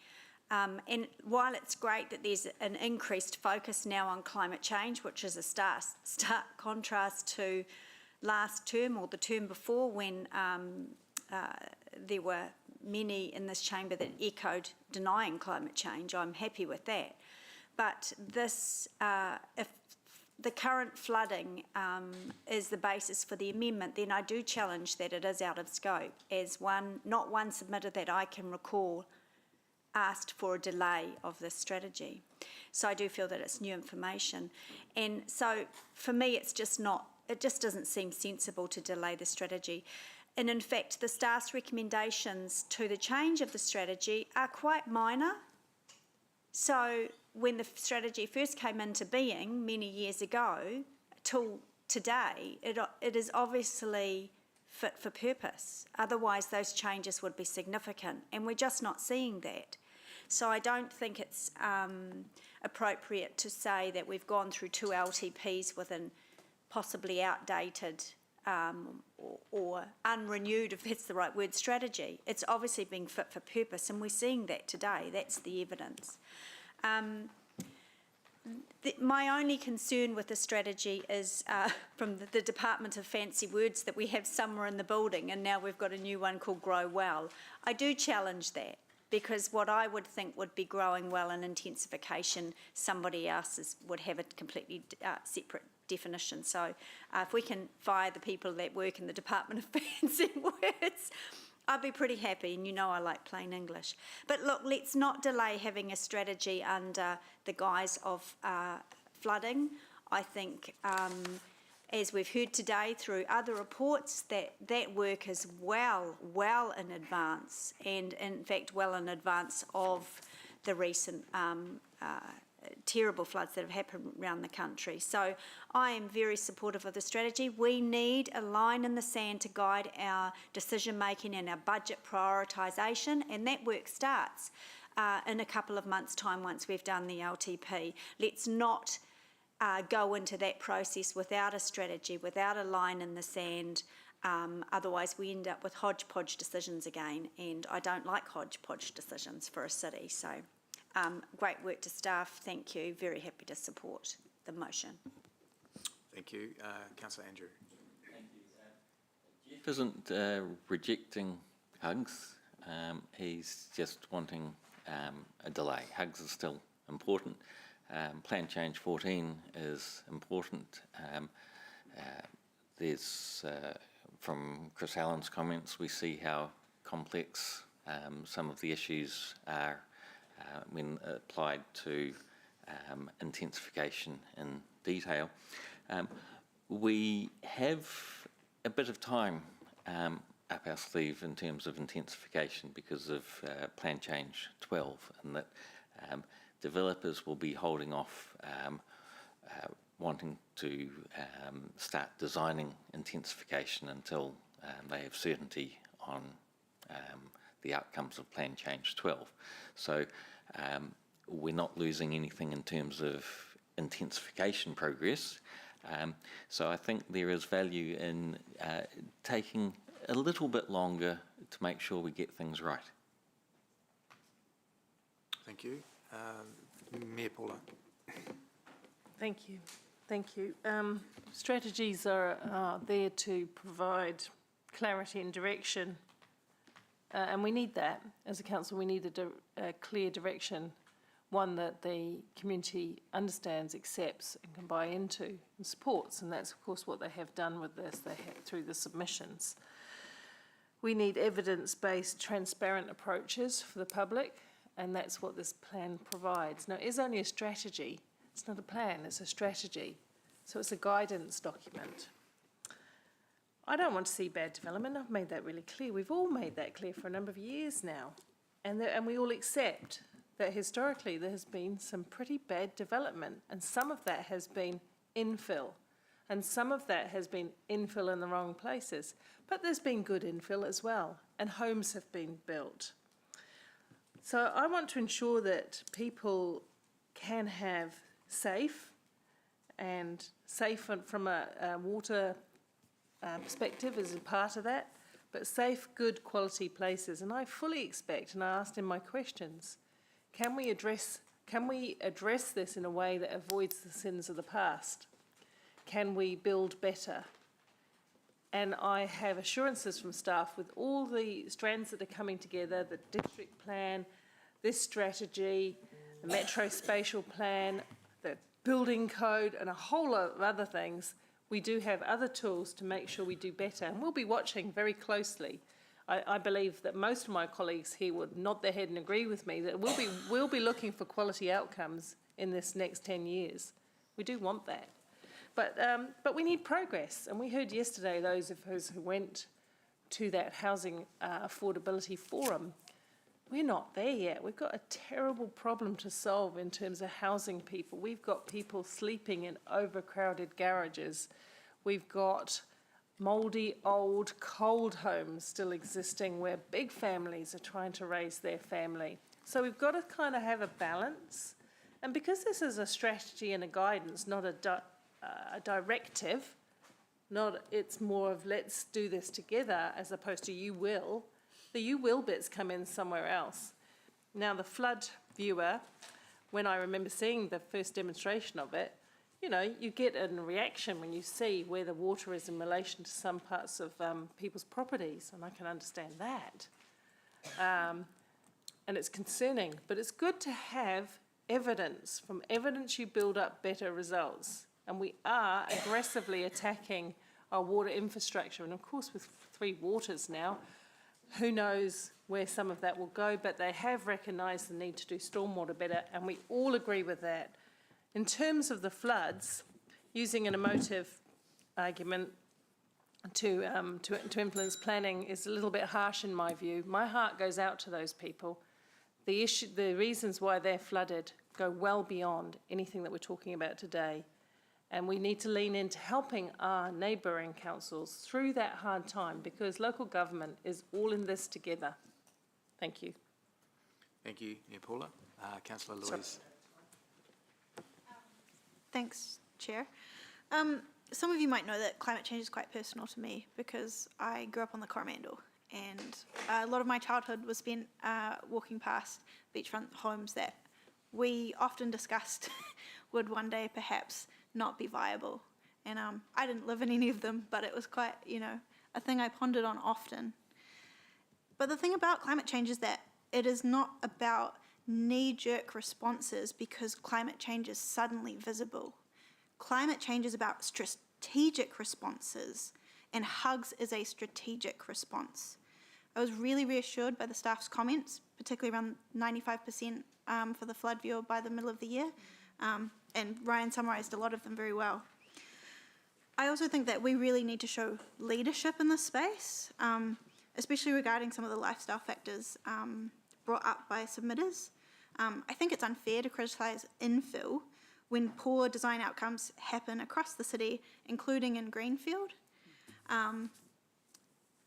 And while it's great that there's an increased focus now on climate change, which is a stark contrast to last term or the term before when there were many in this chamber that echoed denying climate change, I'm happy with that. But this, if the current flooding is the basis for the amendment, then I do challenge that it is out of scope, as not one submitted that I can recall asked for a delay of this strategy. So I do feel that it's new information. And so for me, it's just not, it just doesn't seem sensible to delay the strategy. And in fact, the staff's recommendations to the change of the strategy are quite minor. So when the strategy first came into being many years ago till today, it is obviously fit for purpose. Otherwise, those changes would be significant, and we're just not seeing that. So I don't think it's appropriate to say that we've gone through 2 LTPs with an possibly outdated or unrenewed, if that's the right word, strategy. It's obviously being fit for purpose, and we're seeing that today. That's the evidence. My only concern with the strategy is from the Department of Fancy Words that we have somewhere in the building, and now we've got a new one called Grow Well. I do challenge that. because what I would think would be growing well in intensification, somebody else would have a completely separate definition. So if we can fire the people that work in the Department of Fancy Words, I'd be pretty happy, and you know I like plain English. But look, let's not delay having a strategy under the guise of flooding. I think, as we've heard today through other reports, that work is well in advance, and in fact well in advance of the recent terrible floods that have happened around the country. So I am very supportive of the strategy. We need a line in the sand to guide our decision making and our budget prioritisation, and that work starts in a couple of months' time once we've done the LTP. Let's not go into that process without a strategy, without a line in the sand. Otherwise we end up with hodgepodge decisions again, and I don't like hodgepodge decisions for a city. So great work to staff, thank you, very happy to support the motion. Thank you. Councillor Andrew. Jeff isn't rejecting Hugs, he's just wanting a delay. Hugs is still important. Plan Change 14 is important. There's, from Chris Allen's comments, we see how complex some of the issues are when applied to intensification in detail. We have a bit of time up our sleeve in terms of intensification because of Plan Change 12, and that developers will be holding off wanting to start designing intensification until they have certainty on the outcomes of Plan Change 12. So we're not losing anything in terms of intensification progress. So I think there is value in taking a little bit longer to make sure we get things right. Thank you. Mayor Paula. Thank you. Thank you. Strategies are there to provide clarity and direction, and we need that. As a council, we need a clear direction, one that the community understands, accepts and can buy into and supports, and that's of course what they have done with this. They have through the submissions. We need evidence-based, transparent approaches for the public, and that's what this plan provides. Now, it is only a strategy. It's not a plan, it's a strategy. So it's a guidance document. I don't want to see bad development. I've made that really clear. We've all made that clear for a number of years now. And we all accept that historically there has been some pretty bad development, and some of that has been infill, and some of that has been infill in the wrong places. But there's been good infill as well, and homes have been built. So I want to ensure that people can have safe from a water perspective is a part of that, but safe, good quality places. And I fully expect, and I asked in my questions, can we address this in a way that avoids the sins of the past? Can we build better? And I have assurances from staff with all the strands that are coming together, the district plan, this strategy, the metro spatial plan, the building code, and a whole lot of other things. We do have other tools to make sure we do better, and we'll be watching very closely. I believe that most of my colleagues here would nod their head and agree with me that we'll be looking for quality outcomes in this next 10 years. We do want that. But we need progress, and we heard yesterday those of us who went to that housing affordability forum. We're not there yet. We've got a terrible problem to solve in terms of housing people. We've got people sleeping in overcrowded garages. We've got mouldy, old, cold homes still existing where big families are trying to raise their family. So we've got to kind of have a balance. And because this is a strategy and a guidance, not a directive, it's more of let's do this together as opposed to you will. The you will bits come in somewhere else. Now the flood viewer, when I remember seeing the first demonstration of it, you get a reaction when you see where the water is in relation to some parts of people's properties, and I can understand that. and it's concerning, but it's good to have evidence. From evidence you build up better results, and we are aggressively attacking our water infrastructure, and of course with 3 waters now, who knows where some of that will go, but they have recognised the need to do stormwater better, and we all agree with that. In terms of the floods, using an emotive argument to influence planning is a little bit harsh in my view. My heart goes out to those people. The reasons why they're flooded go well beyond anything that we're talking about today. And we need to lean into helping our neighbouring councils through that hard time, because local government is all in this together. Thank you. Thank you, Paula. Councillor Louise. Thanks, Chair. Some of you might know that climate change is quite personal to me because I grew up on the Coromandel, and a lot of my childhood was spent walking past beachfront homes that we often discussed would one day perhaps not be viable. And I didn't live in any of them, but it was quite, a thing I pondered on often. But the thing about climate change is that it is not about knee-jerk responses because climate change is suddenly visible. Climate change is about strategic responses, and HUGS is a strategic response. I was really reassured by the staff's comments, particularly around 95% for the flood view by the middle of the year, and Ryan summarised a lot of them very well. I also think that we really need to show leadership in this space, especially regarding some of the lifestyle factors brought up by submitters. I think it's unfair to criticise infill when poor design outcomes happen across the city, including in Greenfield.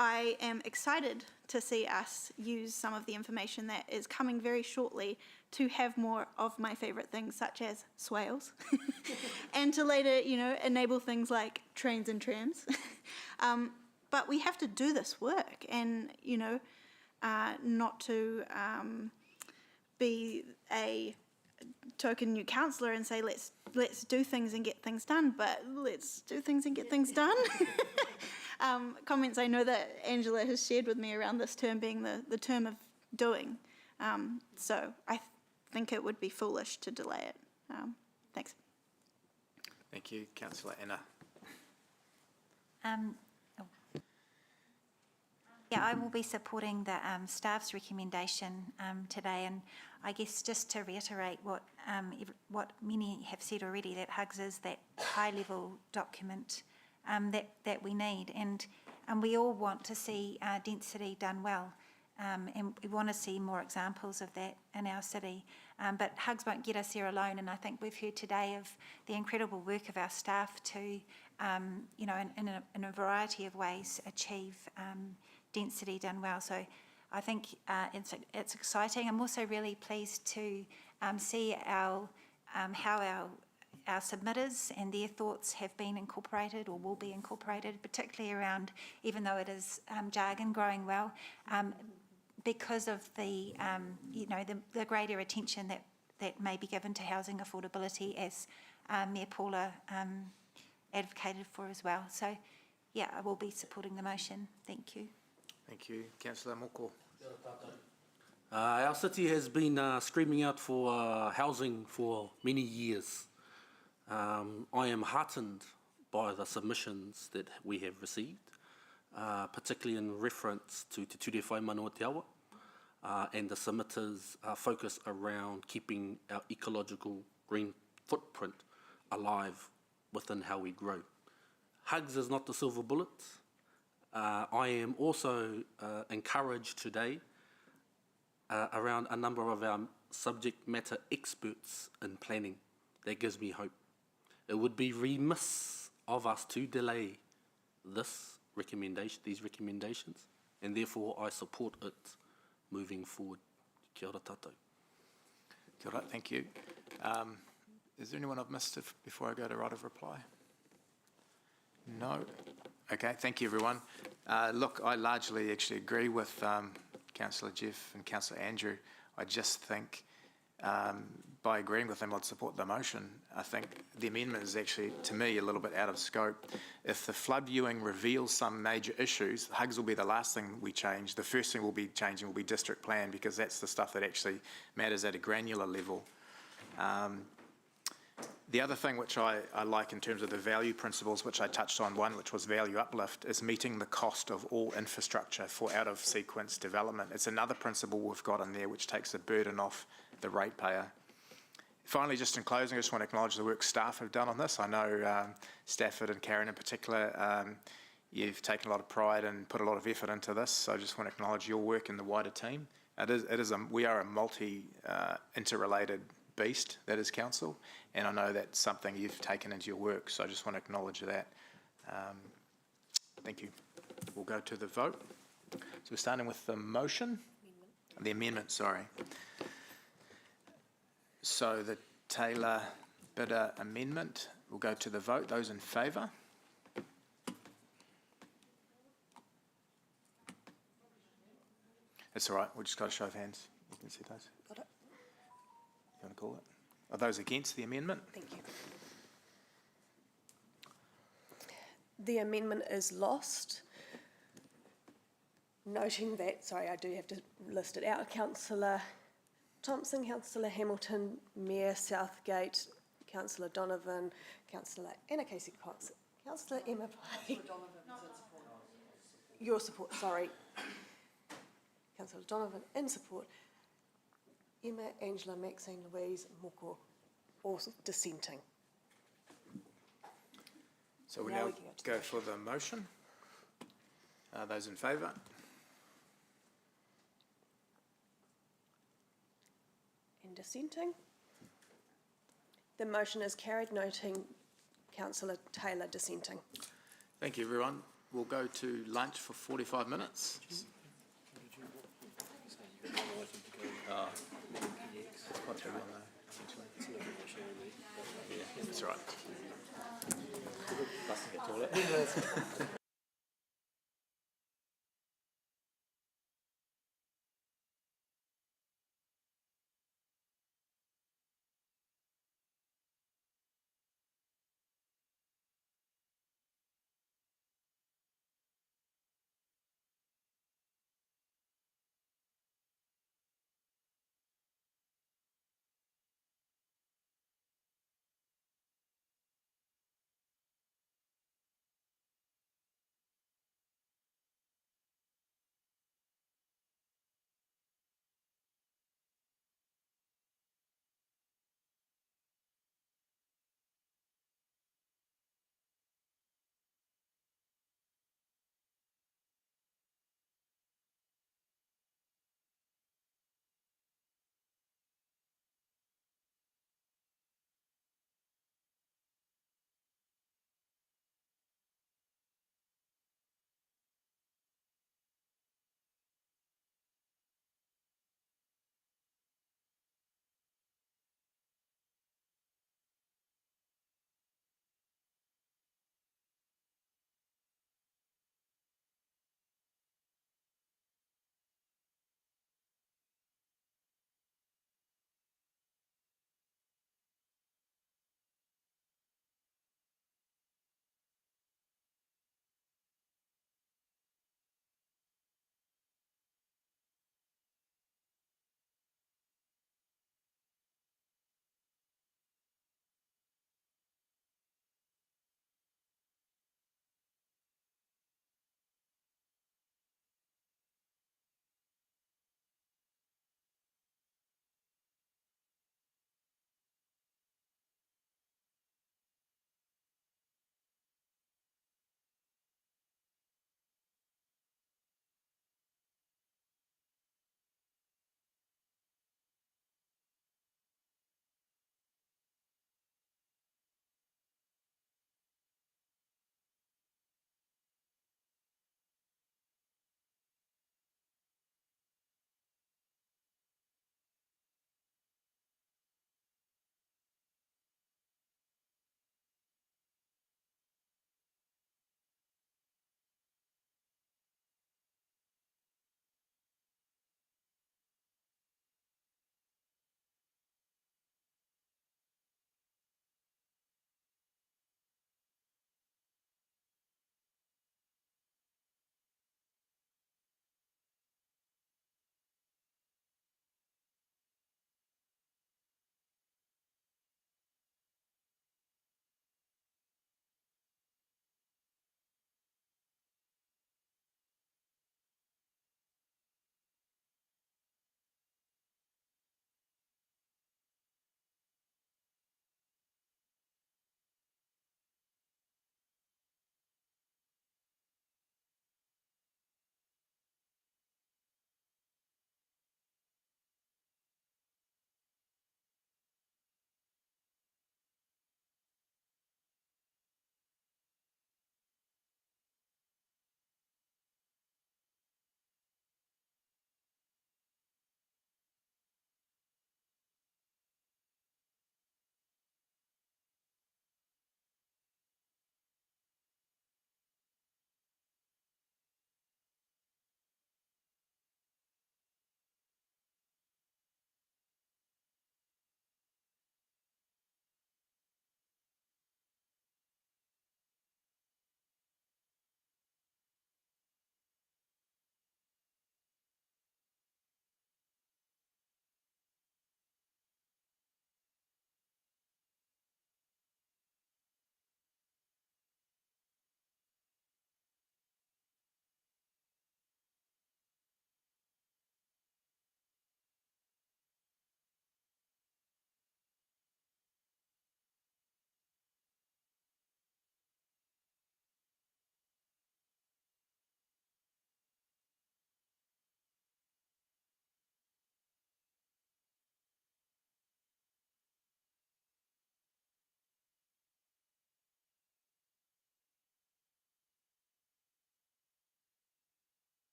I am excited to see us use some of the information that is coming very shortly to have more of my favourite things, such as swales, and to later, enable things like trains and trams. But we have to do this work, and, not to be a token new councillor and say, let's do things and get things done, but let's do things and get things done. Comments I know that Angela has shared with me around this term being the term of doing. So I think it would be foolish to delay it. Thanks. Thank you, Councillor Anna. Yeah, I will be supporting the staff's recommendation today, and I guess just to reiterate what many have said already, that HUGS is that high-level document that we need, and we all want to see density done well, and we want to see more examples of that in our city. But HUGS won't get us there alone, and I think we've heard today of the incredible work of our staff to, in a variety of ways, achieve density done well. So I think it's exciting. I'm also really pleased to see how our submitters and their thoughts have been incorporated or will be incorporated, particularly around, even though it is jargon growing well, because of the greater attention that may be given to housing affordability, as Mayor Paula advocated for as well. So, yeah, I will be supporting the motion. Thank you. Thank you. Councillor Moko. Our city has been screaming out for housing for many years. I am heartened by the submissions that we have received, particularly in reference to Te Ture Whai Manawa Te Awa, and the submitters' focus around keeping our ecological green footprint alive within how we grow. HUGS is not the silver bullet. I am also encouraged today around a number of our subject matter experts in planning. That gives me hope. It would be remiss of us to delay these recommendations, and therefore I support it moving forward. Kia ora tātou. Kia ora, thank you. Is there anyone I've missed before I go to right of reply? No? Okay, thank you everyone. Look, I largely actually agree with Councillor Jeff and Councillor Andrew. I just think by agreeing with them, I'd support the motion. I think the amendment is actually, to me, a little bit out of scope. If the flood viewing reveals some major issues, HUGs will be the last thing we change. The first thing we'll be changing will be district plan, because that's the stuff that actually matters at a granular level. The other thing which I like in terms of the value principles, which I touched on, one which was value uplift, is meeting the cost of all infrastructure for out-of-sequence development. It's another principle we've got in there which takes the burden off the ratepayer. Finally, just in closing, I just want to acknowledge the work staff have done on this. I know Stafford and Karen in particular, you've taken a lot of pride and put a lot of effort into this, so I just want to acknowledge your work and the wider team. We are a interrelated beast that is council, and I know that's something you've taken into your work, so I just want to acknowledge that. Thank you. We'll go to the vote. So we're starting with the motion, the amendment, sorry. So the Taylor Bidder amendment, we'll go to the vote. Those in favour? That's all right, we'll just got a show of hands. You can see those. Got it. You want to call it? Are those against the amendment? Thank you. The amendment is lost. Noting that, sorry, I do have to list it out. Councillor Thompson, Councillor Hamilton, Mayor Southgate, Councillor Donovan, Councillor Anna Casey Cox, Councillor Emma Pye. Your support, sorry. Councillor Donovan in support. Emma, Angela, Maxine, Louise, Moko, all dissenting. So we Now now we can go to the go for the motion. Those in favour? And dissenting. The motion is carried, noting Councillor Taylor dissenting. Thank you, everyone. We'll go to lunch for 45 minutes. That's right.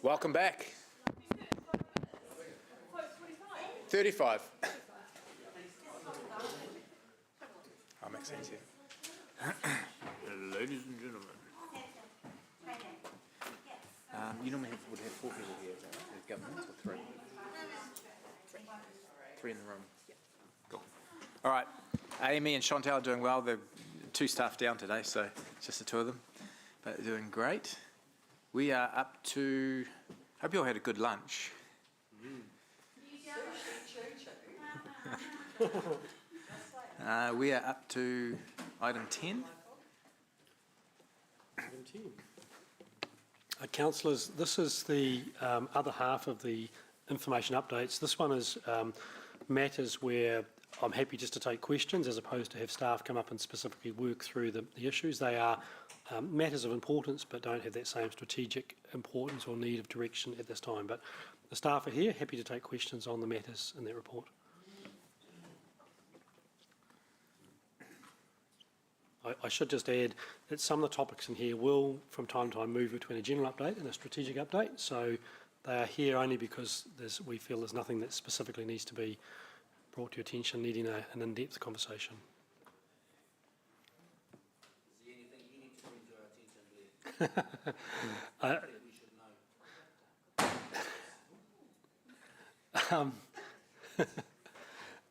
Welcome back. 35. I'll make sense here. Ladies and gentlemen. You normally would have 4 people here, the government, or 3? 3 in the room. Cool. All right. Amy and Chantal are doing well. They're 2 staff down today, so it's just the 2 of them. But they're doing great. We are up to... Hope you all had a good lunch. We are up to item 10. Councillors, this is the other half of the information updates. This one is matters where I'm happy just to take questions as opposed to have staff come up and specifically work through the issues. They are matters of importance but don't have that same strategic importance or need of direction at this time. But the staff are here, happy to take questions on the matters in that report. I should just add that some of the topics in here will, from time to time, move between a general update and a strategic update. So they are here only because we feel there's nothing that specifically needs to be brought to your attention, needing an in-depth conversation. Is there anything you need to bring to our attention, Blair? That we should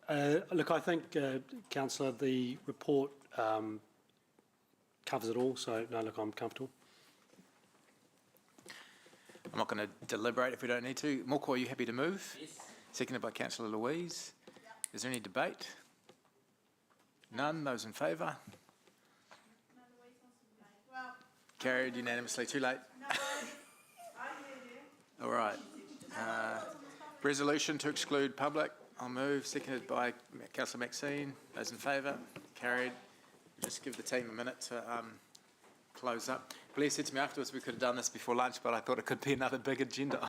know? Look, I think, Councillor, the report covers it all, so no, look, I'm comfortable. I'm not going to deliberate if we don't need to. Moko, are you happy to move? Yes. Seconded by Councillor Louise. Is there any debate? None. Those in favour? Carried unanimously. Too late. All right. Resolution to exclude public. I'll move. Seconded by Councillor Maxine. Those in favour? Carried. Just give the team a minute to close up. Blair said to me afterwards we could have done this before lunch, but I thought it could be another big agenda